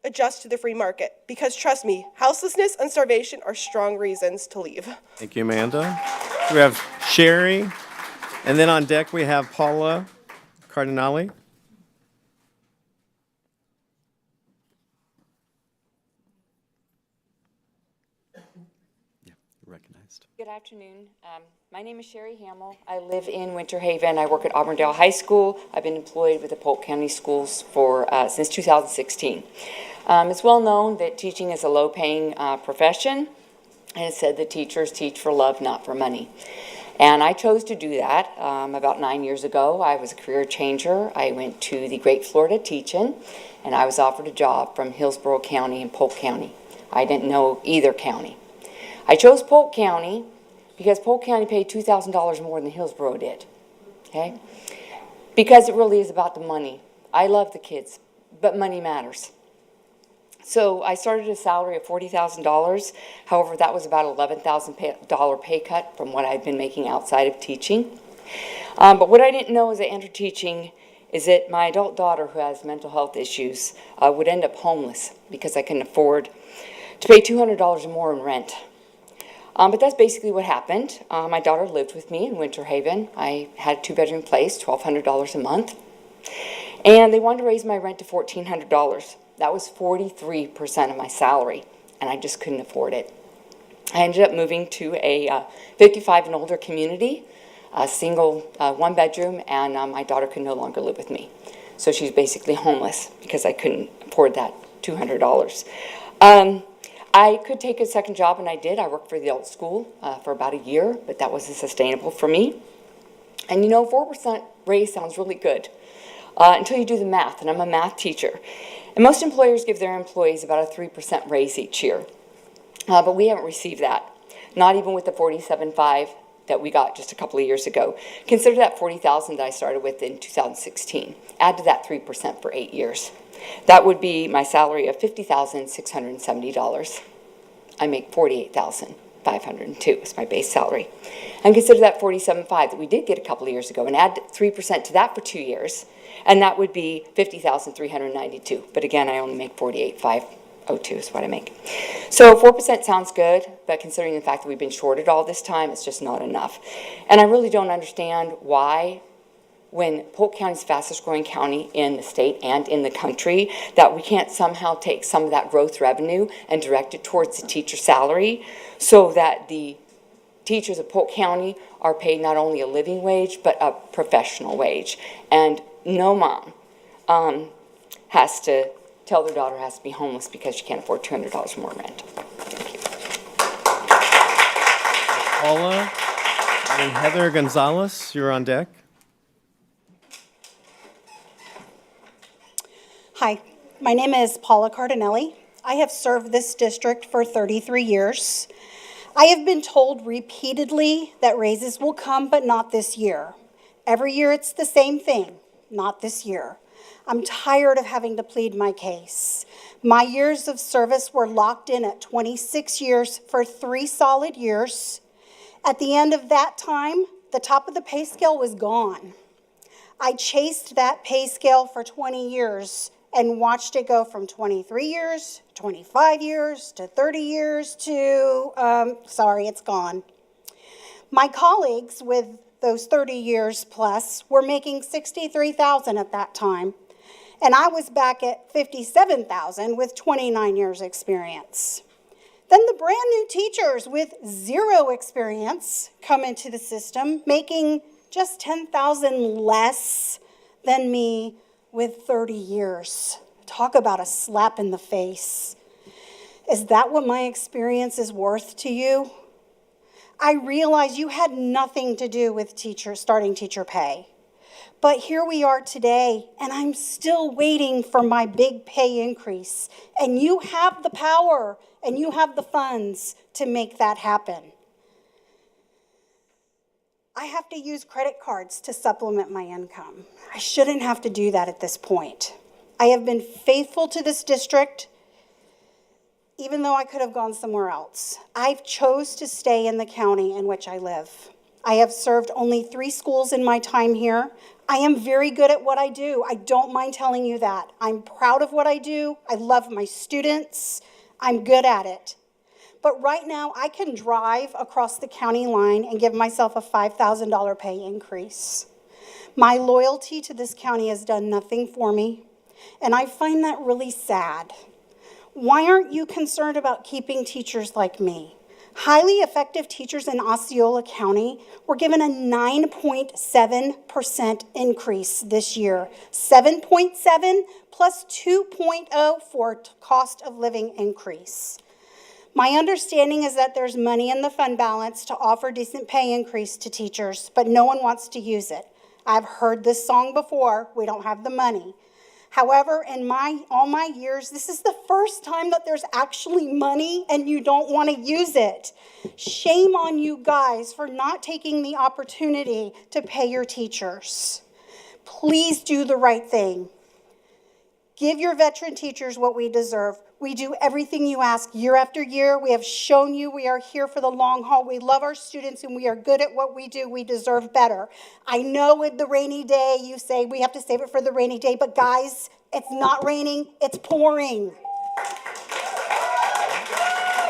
adjust to the free market. Because trust me, houselessness and starvation are strong reasons to leave. Thank you, Amanda. We have Sherry, and then on deck we have Paula Cardinale. Recognized. Good afternoon. My name is Sherry Hamill. I live in Winter Haven. I work at Auburndale High School. I've been employed with the Polk County Schools since 2016. It's well known that teaching is a low-paying profession, and it's said that teachers teach for love, not for money. And I chose to do that about 9 years ago. I was a career changer. I went to the Great Florida Teach-In, and I was offered a job from Hillsborough County and Polk County. I didn't know either county. I chose Polk County because Polk County paid $2,000 more than Hillsborough did, okay? Because it really is about the money. I love the kids, but money matters. So I started a salary of $40,000. However, that was about $11,000 pay cut from what I'd been making outside of teaching. But what I didn't know as I entered teaching is that my adult daughter, who has mental health issues, would end up homeless because I couldn't afford to pay $200 more in rent. But that's basically what happened. My daughter lived with me in Winter Haven. I had a 2-bedroom place, $1,200 a month. And they wanted to raise my rent to $1,400. That was 43% of my salary, and I just couldn't afford it. I ended up moving to a 55 and older community, a single 1-bedroom, and my daughter could no longer live with me. So she's basically homeless because I couldn't afford that $200. I could take a second job, and I did. I worked for the adult school for about a year, but that wasn't sustainable for me. And 4% raise sounds really good until you do the math, and I'm a math teacher. And most employers give their employees about a 3% raise each year. But we haven't received that, not even with the $47,500 that we got just a couple of years ago. Consider that $40,000 that I started with in 2016. Add to that 3% for 8 years. That would be my salary of $50,670. I make $48,502 is my base salary. And consider that $47,500 that we did get a couple of years ago, and add 3% to that for 2 years, and that would be $50,392. But again, I only make $48,502 is what I make. So 4% sounds good, but considering the fact that we've been shorted all this time, it's just not enough. And I really don't understand why, when Polk County is the fastest growing county in the state and in the country, that we can't somehow take some of that growth revenue and direct it towards the teacher salary so that the teachers of Polk County are paid not only a living wage, but a professional wage. And no mom has to tell their daughter has to be homeless because she can't afford $200 more rent. Paula and Heather Gonzalez, you're on deck. Hi, my name is Paula Cardinelli. I have served this district for 33 years. I have been told repeatedly that raises will come, but not this year. Every year it's the same thing, not this year. I'm tired of having to plead my case. My years of service were locked in at 26 years for 3 solid years. At the end of that time, the top of the pay scale was gone. I chased that pay scale for 20 years and watched it go from 23 years, 25 years, to 30 years, to, sorry, it's gone. My colleagues with those 30 years plus were making $63,000 at that time, and I was back at $57,000 with 29 years experience. Then the brand new teachers with 0 experience come into the system, making just $10,000 less than me with 30 years. Talk about a slap in the face. Is that what my experience is worth to you? I realize you had nothing to do with starting teacher pay. But here we are today, and I'm still waiting for my big pay increase. And you have the power, and you have the funds to make that happen. I have to use credit cards to supplement my income. I shouldn't have to do that at this point. I have been faithful to this district, even though I could have gone somewhere else. I've chose to stay in the county in which I live. I have served only 3 schools in my time here. I am very good at what I do. I don't mind telling you that. I'm proud of what I do. I love my students. I'm good at it. But right now, I can drive across the county line and give myself a $5,000 pay increase. My loyalty to this county has done nothing for me, and I find that really sad. Why aren't you concerned about keeping teachers like me? Highly effective teachers in Osceola County were given a 9.7% increase this year. 7.7 plus 2.0 for cost of living increase. My understanding is that there's money in the fund balance to offer decent pay increase to teachers, but no one wants to use it. I've heard this song before, we don't have the money. However, in all my years, this is the first time that there's actually money and you don't want to use it. Shame on you guys for not taking the opportunity to pay your teachers. Please do the right thing. Give your veteran teachers what we deserve. We do everything you ask year after year. We have shown you we are here for the long haul. We love our students and we are good at what we do. We deserve better. I know with the rainy day, you say we have to save it for the rainy day, but guys, it's not raining, it's pouring.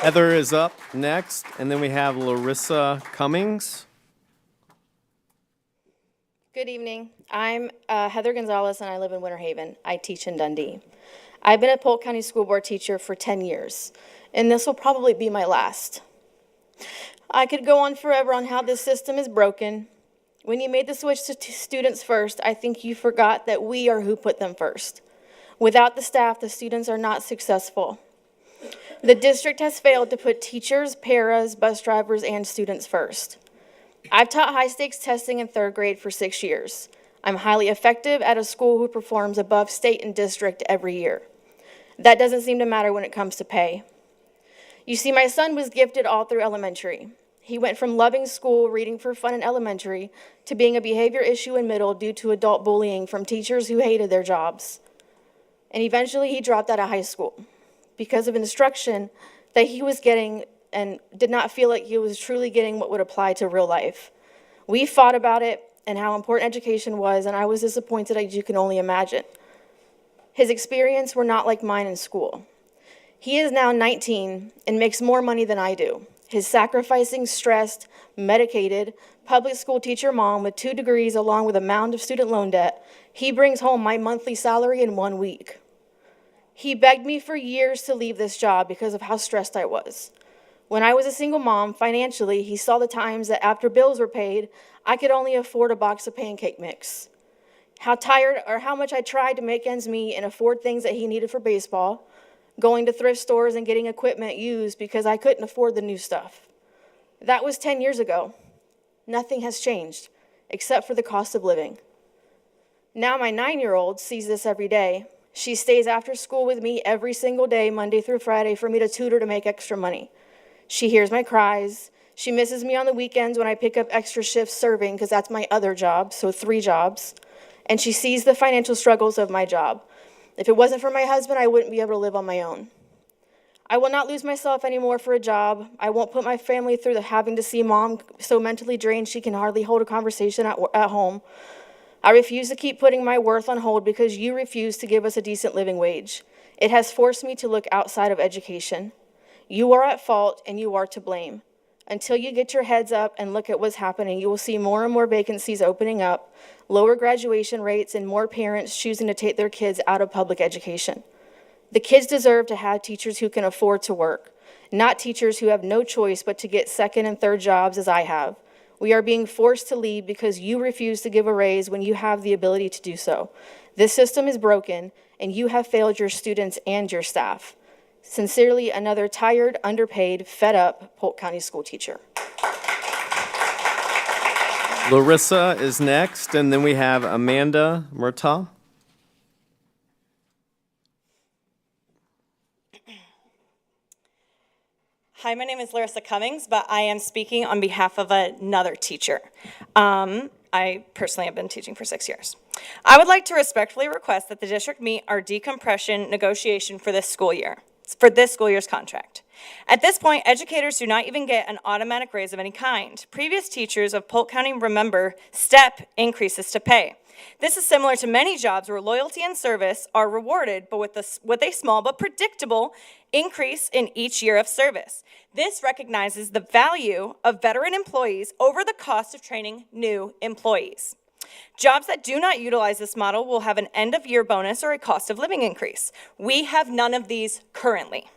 Heather is up next, and then we have Larissa Cummings. Good evening. I'm Heather Gonzalez, and I live in Winter Haven. I teach in Dundee. I've been a Polk County School Board teacher for 10 years, and this will probably be my last. I could go on forever on how this system is broken. When you made the switch to students first, I think you forgot that we are who put them first. Without the staff, the students are not successful. The district has failed to put teachers, paras, bus drivers, and students first. I've taught high-stakes testing in 3rd grade for 6 years. I'm highly effective at a school who performs above state and district every year. That doesn't seem to matter when it comes to pay. You see, my son was gifted all through elementary. He went from loving school, reading for fun in elementary, to being a behavior issue in middle due to adult bullying from teachers who hated their jobs. And eventually he dropped out of high school because of instruction that he was getting and did not feel like he was truly getting what would apply to real life. We fought about it and how important education was, and I was disappointed as you can only imagine. His experiences were not like mine in school. He is now 19 and makes more money than I do. His sacrificing, stressed, medicated, public school teacher mom with 2 degrees along with a mound of student loan debt, he brings home my monthly salary in 1 week. He begged me for years to leave this job because of how stressed I was. When I was a single mom, financially, he saw the times that after bills were paid, I could only afford a box of pancake mix. how tired or how much I tried to make ends meet and afford things that he needed for baseball, going to thrift stores and getting equipment used because I couldn't afford the new stuff. That was 10 years ago. Nothing has changed, except for the cost of living. Now my 9-year-old sees this every day. She stays after school with me every single day, Monday through Friday, for me to tutor to make extra money. She hears my cries. She misses me on the weekends when I pick up extra shifts serving, because that's my other job, so 3 jobs. And she sees the financial struggles of my job. If it wasn't for my husband, I wouldn't be able to live on my own. I will not lose myself anymore for a job. I won't put my family through having to see mom so mentally drained she can hardly hold a conversation at home. I refuse to keep putting my worth on hold because you refuse to give us a decent living wage. It has forced me to look outside of education. You are at fault and you are to blame. Until you get your heads up and look at what's happening, you will see more and more vacancies opening up, lower graduation rates, and more parents choosing to take their kids out of public education. The kids deserve to have teachers who can afford to work, not teachers who have no choice but to get second and third jobs as I have. We are being forced to leave because you refuse to give a raise when you have the ability to do so. This system is broken, and you have failed your students and your staff. Sincerely, another tired, underpaid, fed up Polk County school teacher. Larissa is next, and then we have Amanda Murtaugh. Hi, my name is Larissa Cummings, but I am speaking on behalf of another teacher. I personally have been teaching for 6 years. I would like to respectfully request that the district meet our decompression negotiation for this school year's contract. At this point, educators do not even get an automatic raise of any kind. Previous teachers of Polk County remember step increases to pay. This is similar to many jobs where loyalty and service are rewarded, but with a small but predictable increase in each year of service. This recognizes the value of veteran employees over the cost of training new employees. Jobs that do not utilize this model will have an end-of-year bonus or a cost of living increase. We have none of these currently.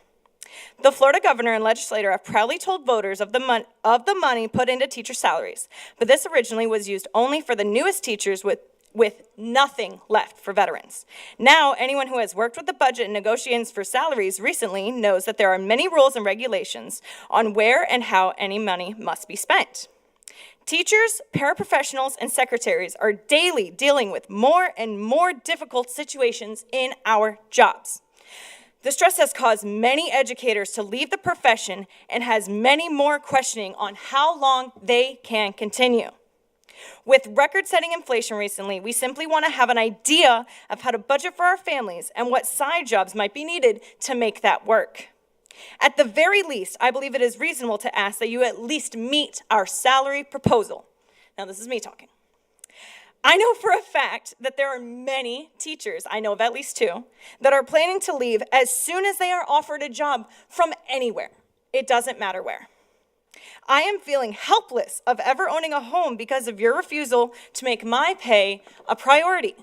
The Florida governor and legislator have proudly told voters of the money put into teacher salaries, but this originally was used only for the newest teachers with nothing left for veterans. Now, anyone who has worked with the budget and negotiations for salaries recently knows that there are many rules and regulations on where and how any money must be spent. Teachers, paraprofessionals, and secretaries are daily dealing with more and more difficult situations in our jobs. The stress has caused many educators to leave the profession and has many more questioning on how long they can continue. With record-setting inflation recently, we simply want to have an idea of how to budget for our families and what side jobs might be needed to make that work. At the very least, I believe it is reasonable to ask that you at least meet our salary proposal. Now, this is me talking. I know for a fact that there are many teachers, I know of at least 2, that are planning to leave as soon as they are offered a job from anywhere. It doesn't matter where. I am feeling helpless of ever owning a home because of your refusal to make my pay a priority.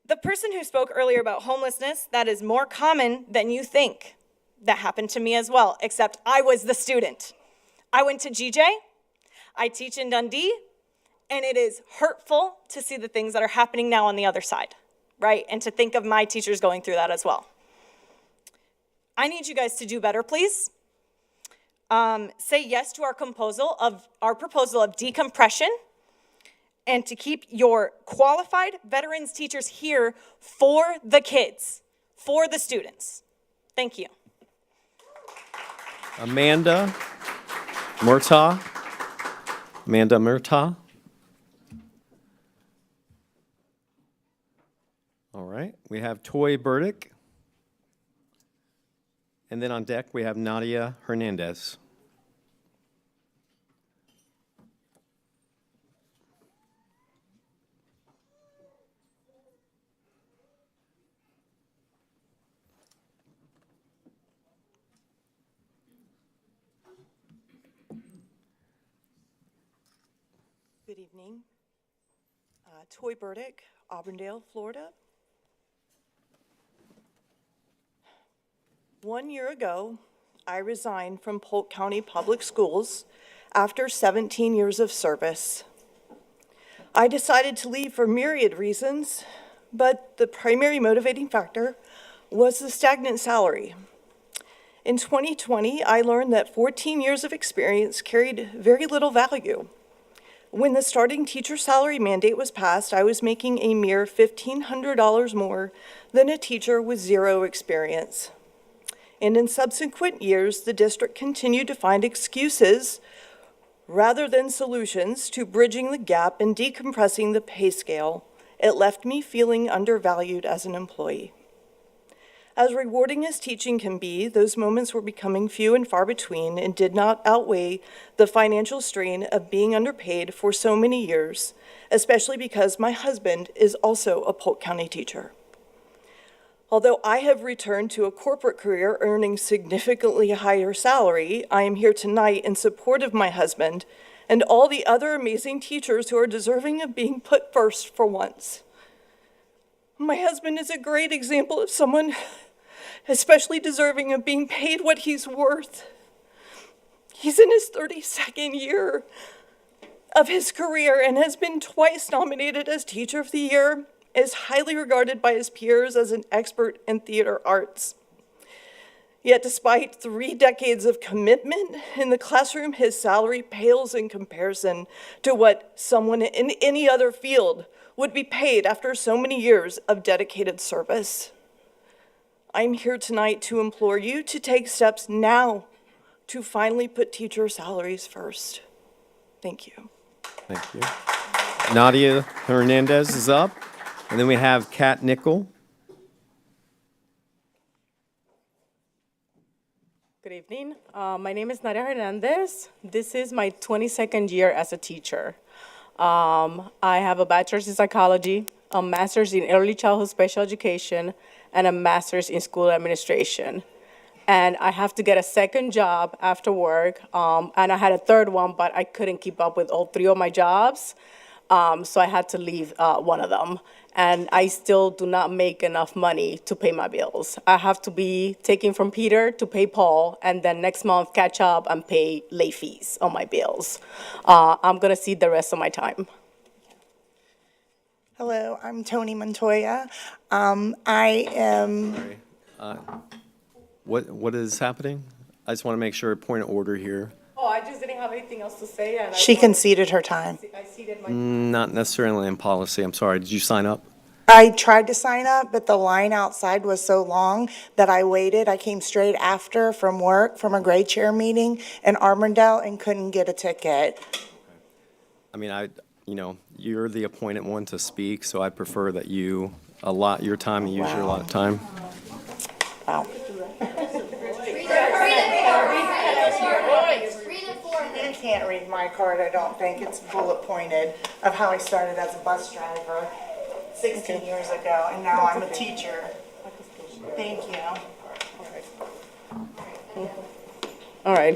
The person who spoke earlier about homelessness, that is more common than you think. That happened to me as well, except I was the student. I went to GJ, I teach in Dundee, and it is hurtful to see the things that are happening now on the other side, right? And to think of my teachers going through that as well. I need you guys to do better, please. Say yes to our proposal of decompression and to keep your qualified veterans teachers here for the kids, for the students. Thank you. Amanda Murtaugh. Amanda Murtaugh. All right, we have Toy Burdick. And then on deck, we have Nadia Hernandez. Good evening. Toy Burdick, Auburndale, Florida. 1 year ago, I resigned from Polk County Public Schools after 17 years of service. I decided to leave for myriad reasons, but the primary motivating factor was the stagnant salary. In 2020, I learned that 14 years of experience carried very little value. When the starting teacher salary mandate was passed, I was making a mere $1,500 more than a teacher with zero experience. And in subsequent years, the district continued to find excuses rather than solutions to bridging the gap and decompressing the pay scale. It left me feeling undervalued as an employee. As rewarding as teaching can be, those moments were becoming few and far between and did not outweigh the financial strain of being underpaid for so many years, especially because my husband is also a Polk County teacher. Although I have returned to a corporate career earning significantly higher salary, I am here tonight in support of my husband and all the other amazing teachers who are deserving of being put first for once. My husband is a great example of someone especially deserving of being paid what he's worth. He's in his 32nd year of his career and has been twice nominated as Teacher of the Year, is highly regarded by his peers as an expert in theater arts. Yet despite 3 decades of commitment in the classroom, his salary pales in comparison to what someone in any other field would be paid after so many years of dedicated service. I'm here tonight to implore you to take steps now to finally put teacher salaries first. Thank you. Thank you. Nadia Hernandez is up, and then we have Kat Nickel. Good evening. My name is Nadia Hernandez. This is my 22nd year as a teacher. I have a bachelor's in psychology, a master's in early childhood special education, and a master's in school administration. And I have to get a second job after work, and I had a third one, but I couldn't keep up with all 3 of my jobs, so I had to leave one of them. And I still do not make enough money to pay my bills. I have to be taking from Peter to pay Paul, and then next month catch up and pay late fees on my bills. I'm gonna see the rest of my time. Hello, I'm Tony Montoya. I am. Sorry. What is happening? I just want to make sure, point of order here. Oh, I just didn't have anything else to say. And She conceded her time. I ceded my. Not necessarily in policy. I'm sorry. Did you sign up? I tried to sign up, but the line outside was so long that I waited. I came straight after from work, from a grade chair meeting in Auburndale, and couldn't get a ticket. I mean, you're the appointed one to speak, so I prefer that you allot your time and use your allotted time. Wow. You can't read my card, I don't think. It's bullet pointed of how I started as a bus driver 16 years ago, and now I'm a teacher. Thank you. All right.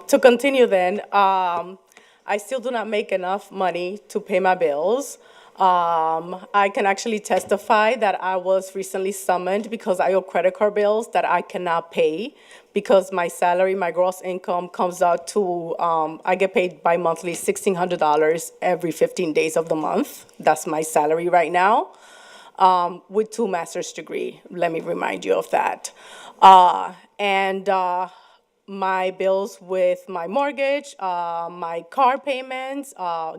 To continue then, I still do not make enough money to pay my bills. I can actually testify that I was recently summoned because I owe credit card bills that I cannot pay because my salary, my gross income comes out to, I get paid bi-monthly $1,600 every 15 days of the month. That's my salary right now, with 2 master's degree. Let me remind you of that. My bills with my mortgage, my car payments,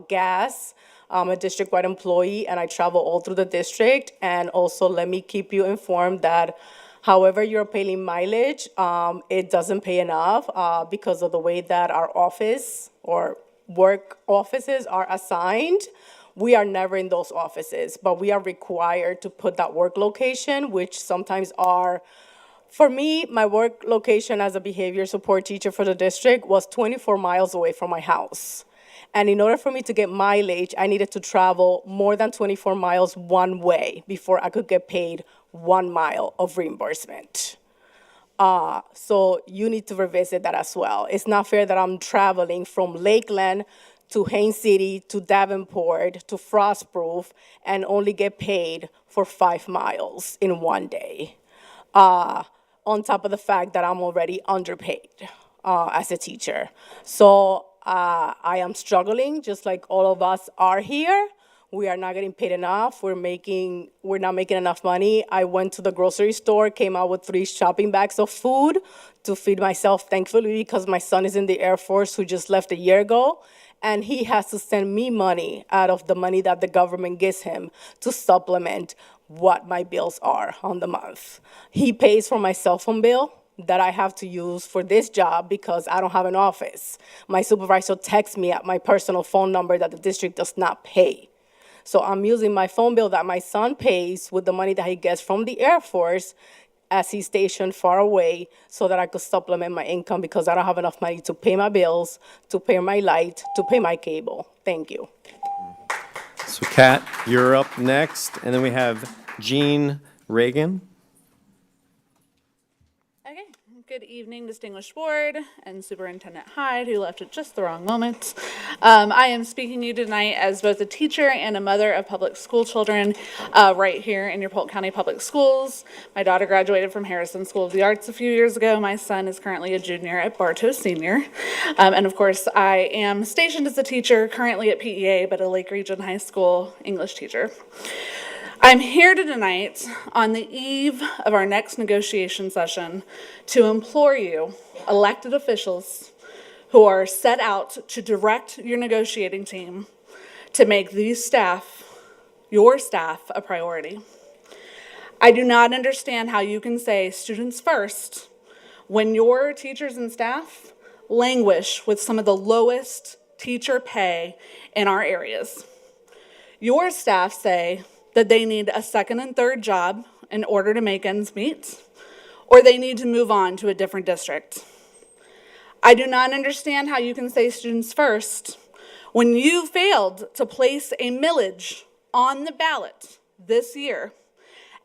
gas. I'm a district-wide employee, and I travel all through the district. And also, let me keep you informed that however you're paying mileage, it doesn't pay enough because of the way that our office or work offices are assigned. We are never in those offices, but we are required to put that work location, which sometimes are. For me, my work location as a behavior support teacher for the district was 24 miles away from my house. And in order for me to get mileage, I needed to travel more than 24 miles one way before I could get paid 1 mile of reimbursement. So you need to revisit that as well. It's not fair that I'm traveling from Lakeland to Haines City to Davenport to Frostproof and only get paid for 5 miles in one day. On top of the fact that I'm already underpaid as a teacher. So I am struggling, just like all of us are here. We are not getting paid enough. We're not making enough money. I went to the grocery store, came out with 3 shopping bags of food to feed myself, thankfully, because my son is in the Air Force who just left a year ago. And he has to send me money out of the money that the government gives him to supplement what my bills are on the month. He pays for my cell phone bill that I have to use for this job because I don't have an office. My supervisor texts me at my personal phone number that the district does not pay. So I'm using my phone bill that my son pays with the money that he gets from the Air Force as he's stationed far away so that I could supplement my income because I don't have enough money to pay my bills, to pay my light, to pay my cable. Thank you. So Kat, you're up next, and then we have Jean Reagan. Okay, good evening, distinguished board and Superintendent Hyde, who left at just the wrong moment. I am speaking to you tonight as both a teacher and a mother of public school children right here in your Polk County Public Schools. My daughter graduated from Harrison School of the Arts a few years ago. My son is currently a junior at Bartow Senior. And of course, I am stationed as a teacher currently at PEA, but a Lake Region High School English teacher. I'm here tonight on the eve of our next negotiation session to implore you, elected officials who are set out to direct your negotiating team, to make these staff, your staff, a priority. I do not understand how you can say students first when your teachers and staff languish with some of the lowest teacher pay in our areas. Your staff say that they need a second and third job in order to make ends meet, or they need to move on to a different district. I do not understand how you can say students first when you failed to place a millage on the ballot this year,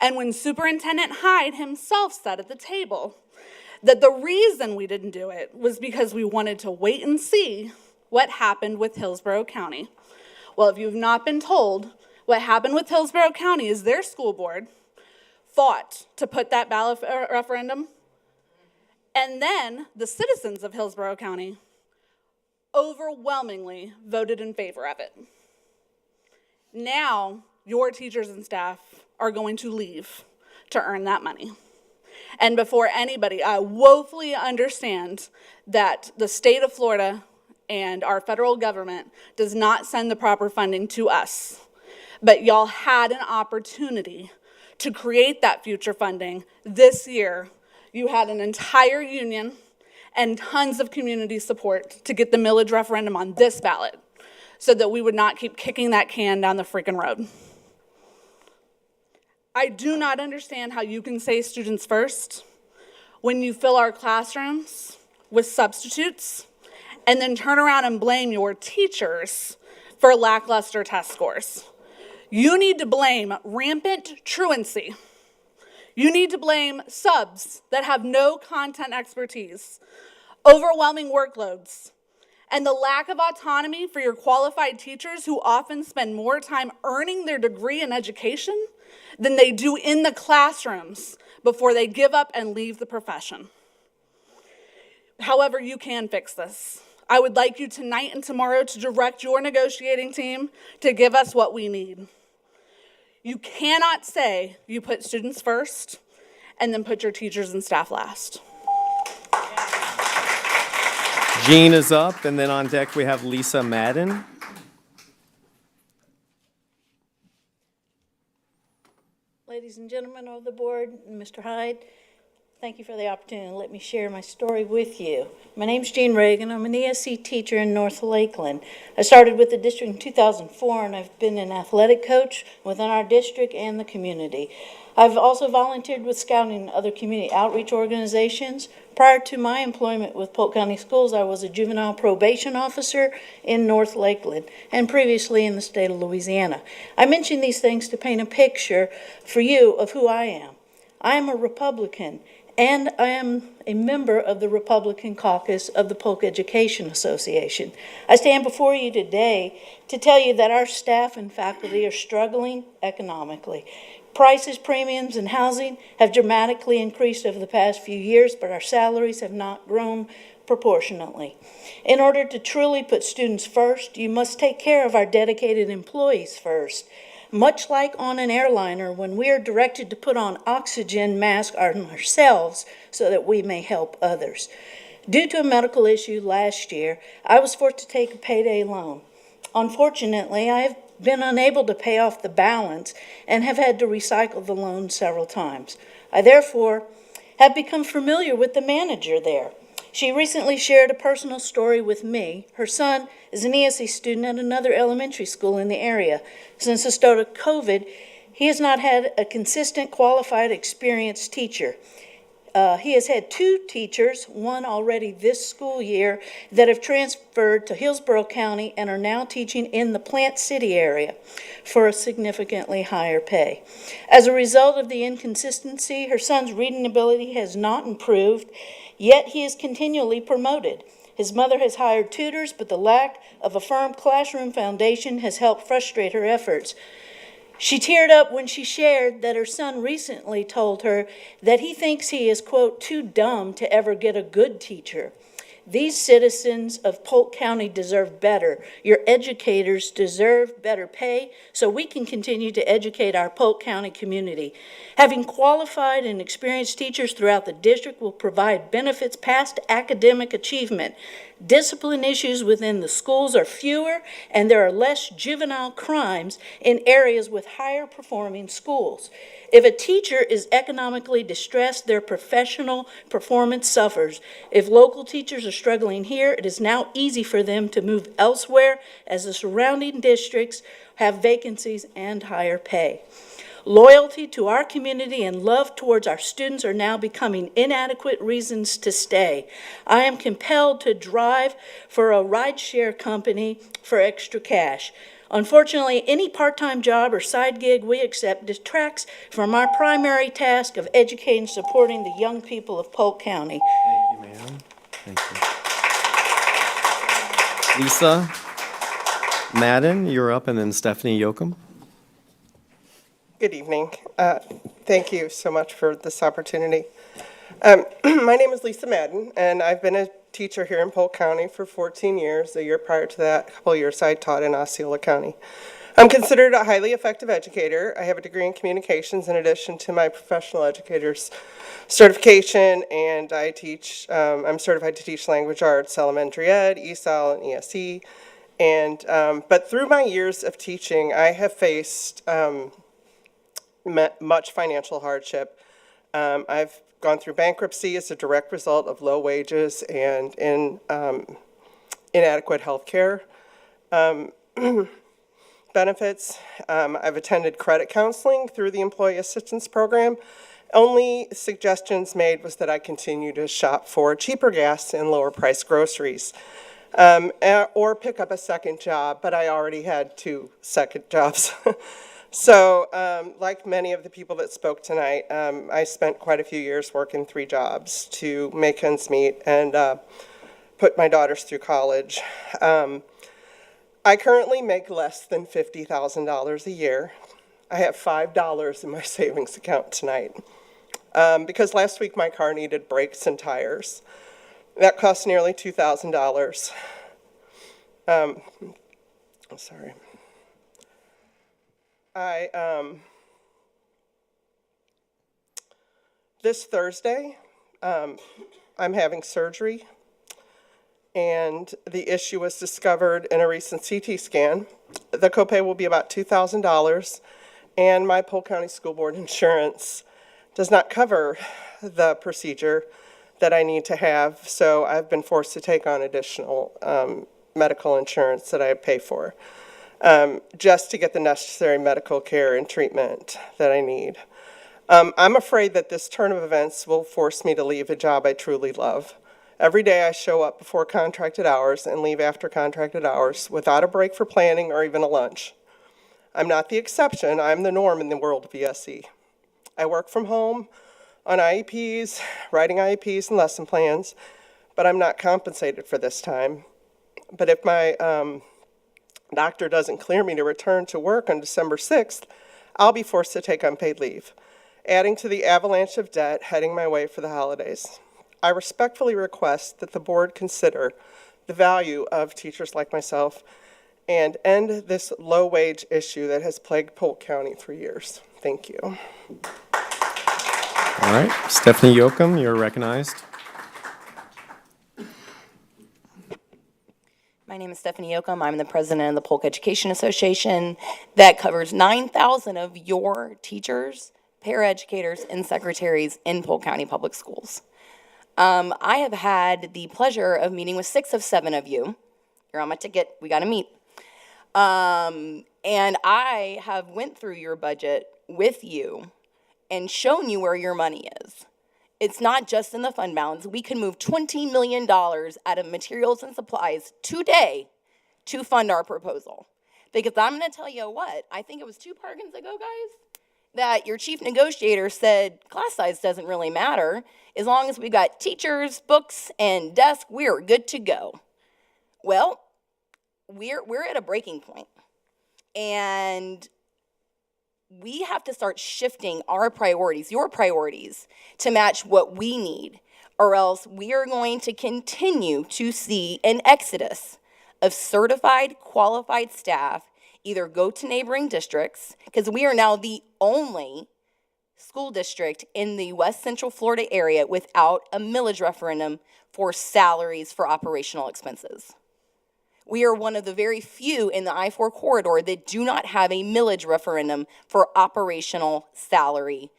and when Superintendent Hyde himself said at the table that the reason we didn't do it was because we wanted to wait and see what happened with Hillsborough County. Well, if you've not been told, what happened with Hillsborough County is their school board fought to put that ballot referendum, and then the citizens of Hillsborough County overwhelmingly voted in favor of it. Now, your teachers and staff are going to leave to earn that money. And before anybody, I woefully understand that the state of Florida and our federal government does not send the proper funding to us. But y'all had an opportunity to create that future funding this year. You had an entire union and tons of community support to get the millage referendum on this ballot so that we would not keep kicking that can down the freaking road. I do not understand how you can say students first when you fill our classrooms with substitutes and then turn around and blame your teachers for lackluster test scores. You need to blame rampant truancy. You need to blame subs that have no content expertise, overwhelming workloads, and the lack of autonomy for your qualified teachers who often spend more time earning their degree in education than they do in the classrooms before they give up and leave the profession. However, you can fix this. I would like you tonight and tomorrow to direct your negotiating team to give us what we need. You cannot say you put students first and then put your teachers and staff last. Jean is up, and then on deck we have Lisa Madden. Ladies and gentlemen of the board, and Mr. Hyde, thank you for the opportunity to let me share my story with you. My name's Jean Reagan. I'm an ESC teacher in North Lakeland. I started with the district in 2004, and I've been an athletic coach within our district and the community. I've also volunteered with Scouting and other community outreach organizations. Prior to my employment with Polk County Schools, I was a juvenile probation officer in North Lakeland and previously in the state of Louisiana. I mention these things to paint a picture for you of who I am. I am a Republican, and I am a member of the Republican caucus of the Polk Education Association. I stand before you today to tell you that our staff and faculty are struggling economically. Prices, premiums, and housing have dramatically increased over the past few years, but our salaries have not grown proportionately. In order to truly put students first, you must take care of our dedicated employees first. Much like on an airliner, when we are directed to put on oxygen masks on ourselves so that we may help others. Due to a medical issue last year, I was forced to take a payday loan. Unfortunately, I have been unable to pay off the balance and have had to recycle the loan several times. I therefore have become familiar with the manager there. She recently shared a personal story with me. Her son is an ESE student at another elementary school in the area. Since the start of COVID, he has not had a consistent, qualified, experienced teacher. He has had 2 teachers, one already this school year, that have transferred to Hillsborough County and are now teaching in the Plant City area for a significantly higher pay. As a result of the inconsistency, her son's reading ability has not improved, yet he is continually promoted. His mother has hired tutors, but the lack of a firm classroom foundation has helped frustrate her efforts. She teared up when she shared that her son recently told her that he thinks he is, quote, too dumb to ever get a good teacher. These citizens of Polk County deserve better. Your educators deserve better pay so we can continue to educate our Polk County community. Having qualified and experienced teachers throughout the district will provide benefits past academic achievement. Discipline issues within the schools are fewer, and there are less juvenile crimes in areas with higher performing schools. If a teacher is economically distressed, their professional performance suffers. If local teachers are struggling here, it is now easy for them to move elsewhere as the surrounding districts have vacancies and higher pay. Loyalty to our community and love towards our students are now becoming inadequate reasons to stay. I am compelled to drive for a rideshare company for extra cash. Unfortunately, any part-time job or side gig we accept detracts from our primary task of educating and supporting the young people of Polk County. Thank you, ma'am. Thank you. Lisa Madden, you're up, and then Stephanie Yoakum. Good evening. Thank you so much for this opportunity. My name is Lisa Madden, and I've been a teacher here in Polk County for 14 years. A year prior to that, a couple of years I taught in Osceola County. I'm considered a highly effective educator. I have a degree in communications in addition to my professional educator's certification, and I teach, I'm certified to teach language arts, elementary ed, ESOL, and ESE. And, but through my years of teaching, I have faced much financial hardship. I've gone through bankruptcy as a direct result of low wages and inadequate health care benefits. I've attended credit counseling through the Employee Assistance Program. Only suggestions made was that I continue to shop for cheaper gas and lower priced groceries. Or pick up a second job, but I already had 2 second jobs. So, like many of the people that spoke tonight, I spent quite a few years working 3 jobs to make ends meet and put my daughters through college. I currently make less than $50,000 a year. I have $5 in my savings account tonight because last week my car needed brakes and tires. That cost nearly $2,000. Sorry. This Thursday, I'm having surgery, and the issue was discovered in a recent CT scan. The copay will be about $2,000, and my Polk County School Board insurance does not cover the procedure that I need to have, so I've been forced to take on additional medical insurance that I pay for. Just to get the necessary medical care and treatment that I need. I'm afraid that this turn of events will force me to leave a job I truly love. Every day I show up before contracted hours and leave after contracted hours without a break for planning or even a lunch. I'm not the exception, I'm the norm in the world of ESE. I work from home on IEPs, writing IEPs and lesson plans, but I'm not compensated for this time. But if my doctor doesn't clear me to return to work on December 6th, I'll be forced to take unpaid leave, adding to the avalanche of debt heading my way for the holidays. I respectfully request that the board consider the value of teachers like myself and end this low-wage issue that has plagued Polk County for years. Thank you. All right, Stephanie Yoakum, you're recognized. My name is Stephanie Yoakum. I'm the president of the Polk Education Association that covers 9,000 of your teachers, paraeducators, and secretaries in Polk County Public Schools. I have had the pleasure of meeting with 6 of 7 of you. You're on my ticket. We got to meet. And I have went through your budget with you and shown you where your money is. It's not just in the fund balance. We can move $20 million out of materials and supplies today to fund our proposal. Because I'm going to tell you what, I think it was 2 bargains ago, guys, that your chief negotiator said class size doesn't really matter. As long as we've got teachers, books, and desks, we're good to go. Well, we're at a breaking point. And we have to start shifting our priorities, your priorities, to match what we need, or else we are going to continue to see an exodus of certified, qualified staff either go to neighboring districts, because we are now the only school district in the West Central Florida area without a millage referendum for salaries for operational expenses. We are one of the very few in the I-4 corridor that do not have a millage referendum for operational salary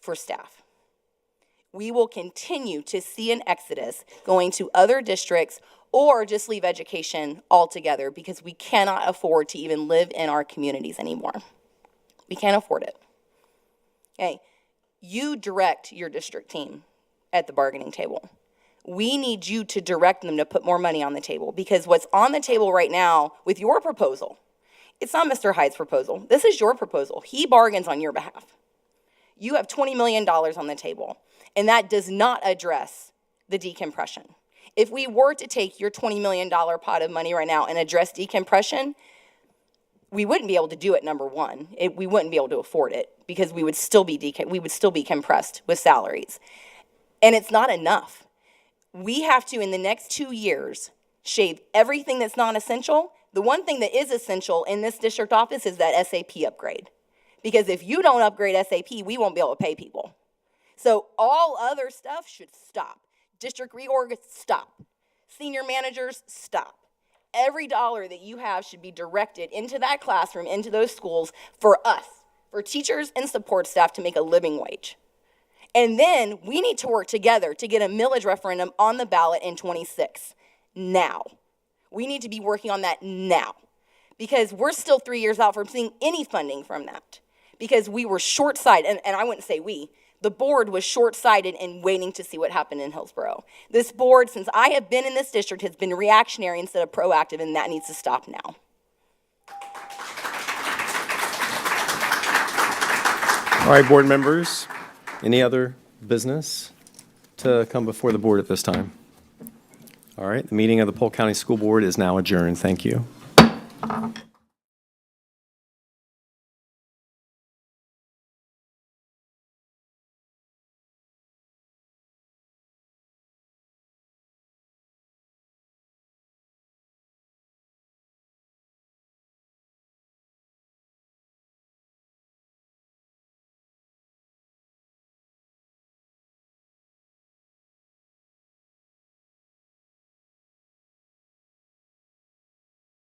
for staff. We will continue to see an exodus going to other districts or just leave education altogether because we cannot afford to even live in our communities anymore. We can't afford it. Okay, you direct your district team at the bargaining table. We need you to direct them to put more money on the table, because what's on the table right now with your proposal, it's not Mr. Hyde's proposal. This is your proposal. He bargains on your behalf. You have $20 million on the table, and that does not address the decompression. If we were to take your $20 million pot of money right now and address decompression, we wouldn't be able to do it, number one. We wouldn't be able to afford it because we would still be compressed with salaries. And it's not enough. We have to, in the next 2 years, shave everything that's non-essential. The one thing that is essential in this district office is that SAP upgrade. Because if you don't upgrade SAP, we won't be able to pay people. So all other stuff should stop. District reorg, stop. Senior managers, stop. Every dollar that you have should be directed into that classroom, into those schools, for us, for teachers and support staff to make a living wage. And then we need to work together to get a millage referendum on the ballot in 26. Now. We need to be working on that now. Because we're still 3 years out from seeing any funding from that. Because we were short-sighted, and I wouldn't say we, the board was short-sighted in waiting to see what happened in Hillsborough. This board, since I have been in this district, has been reactionary instead of proactive, and that needs to stop now. All right, board members, any other business to come before the board at this time? All right, the meeting of the Polk County School Board is now adjourned. Thank you.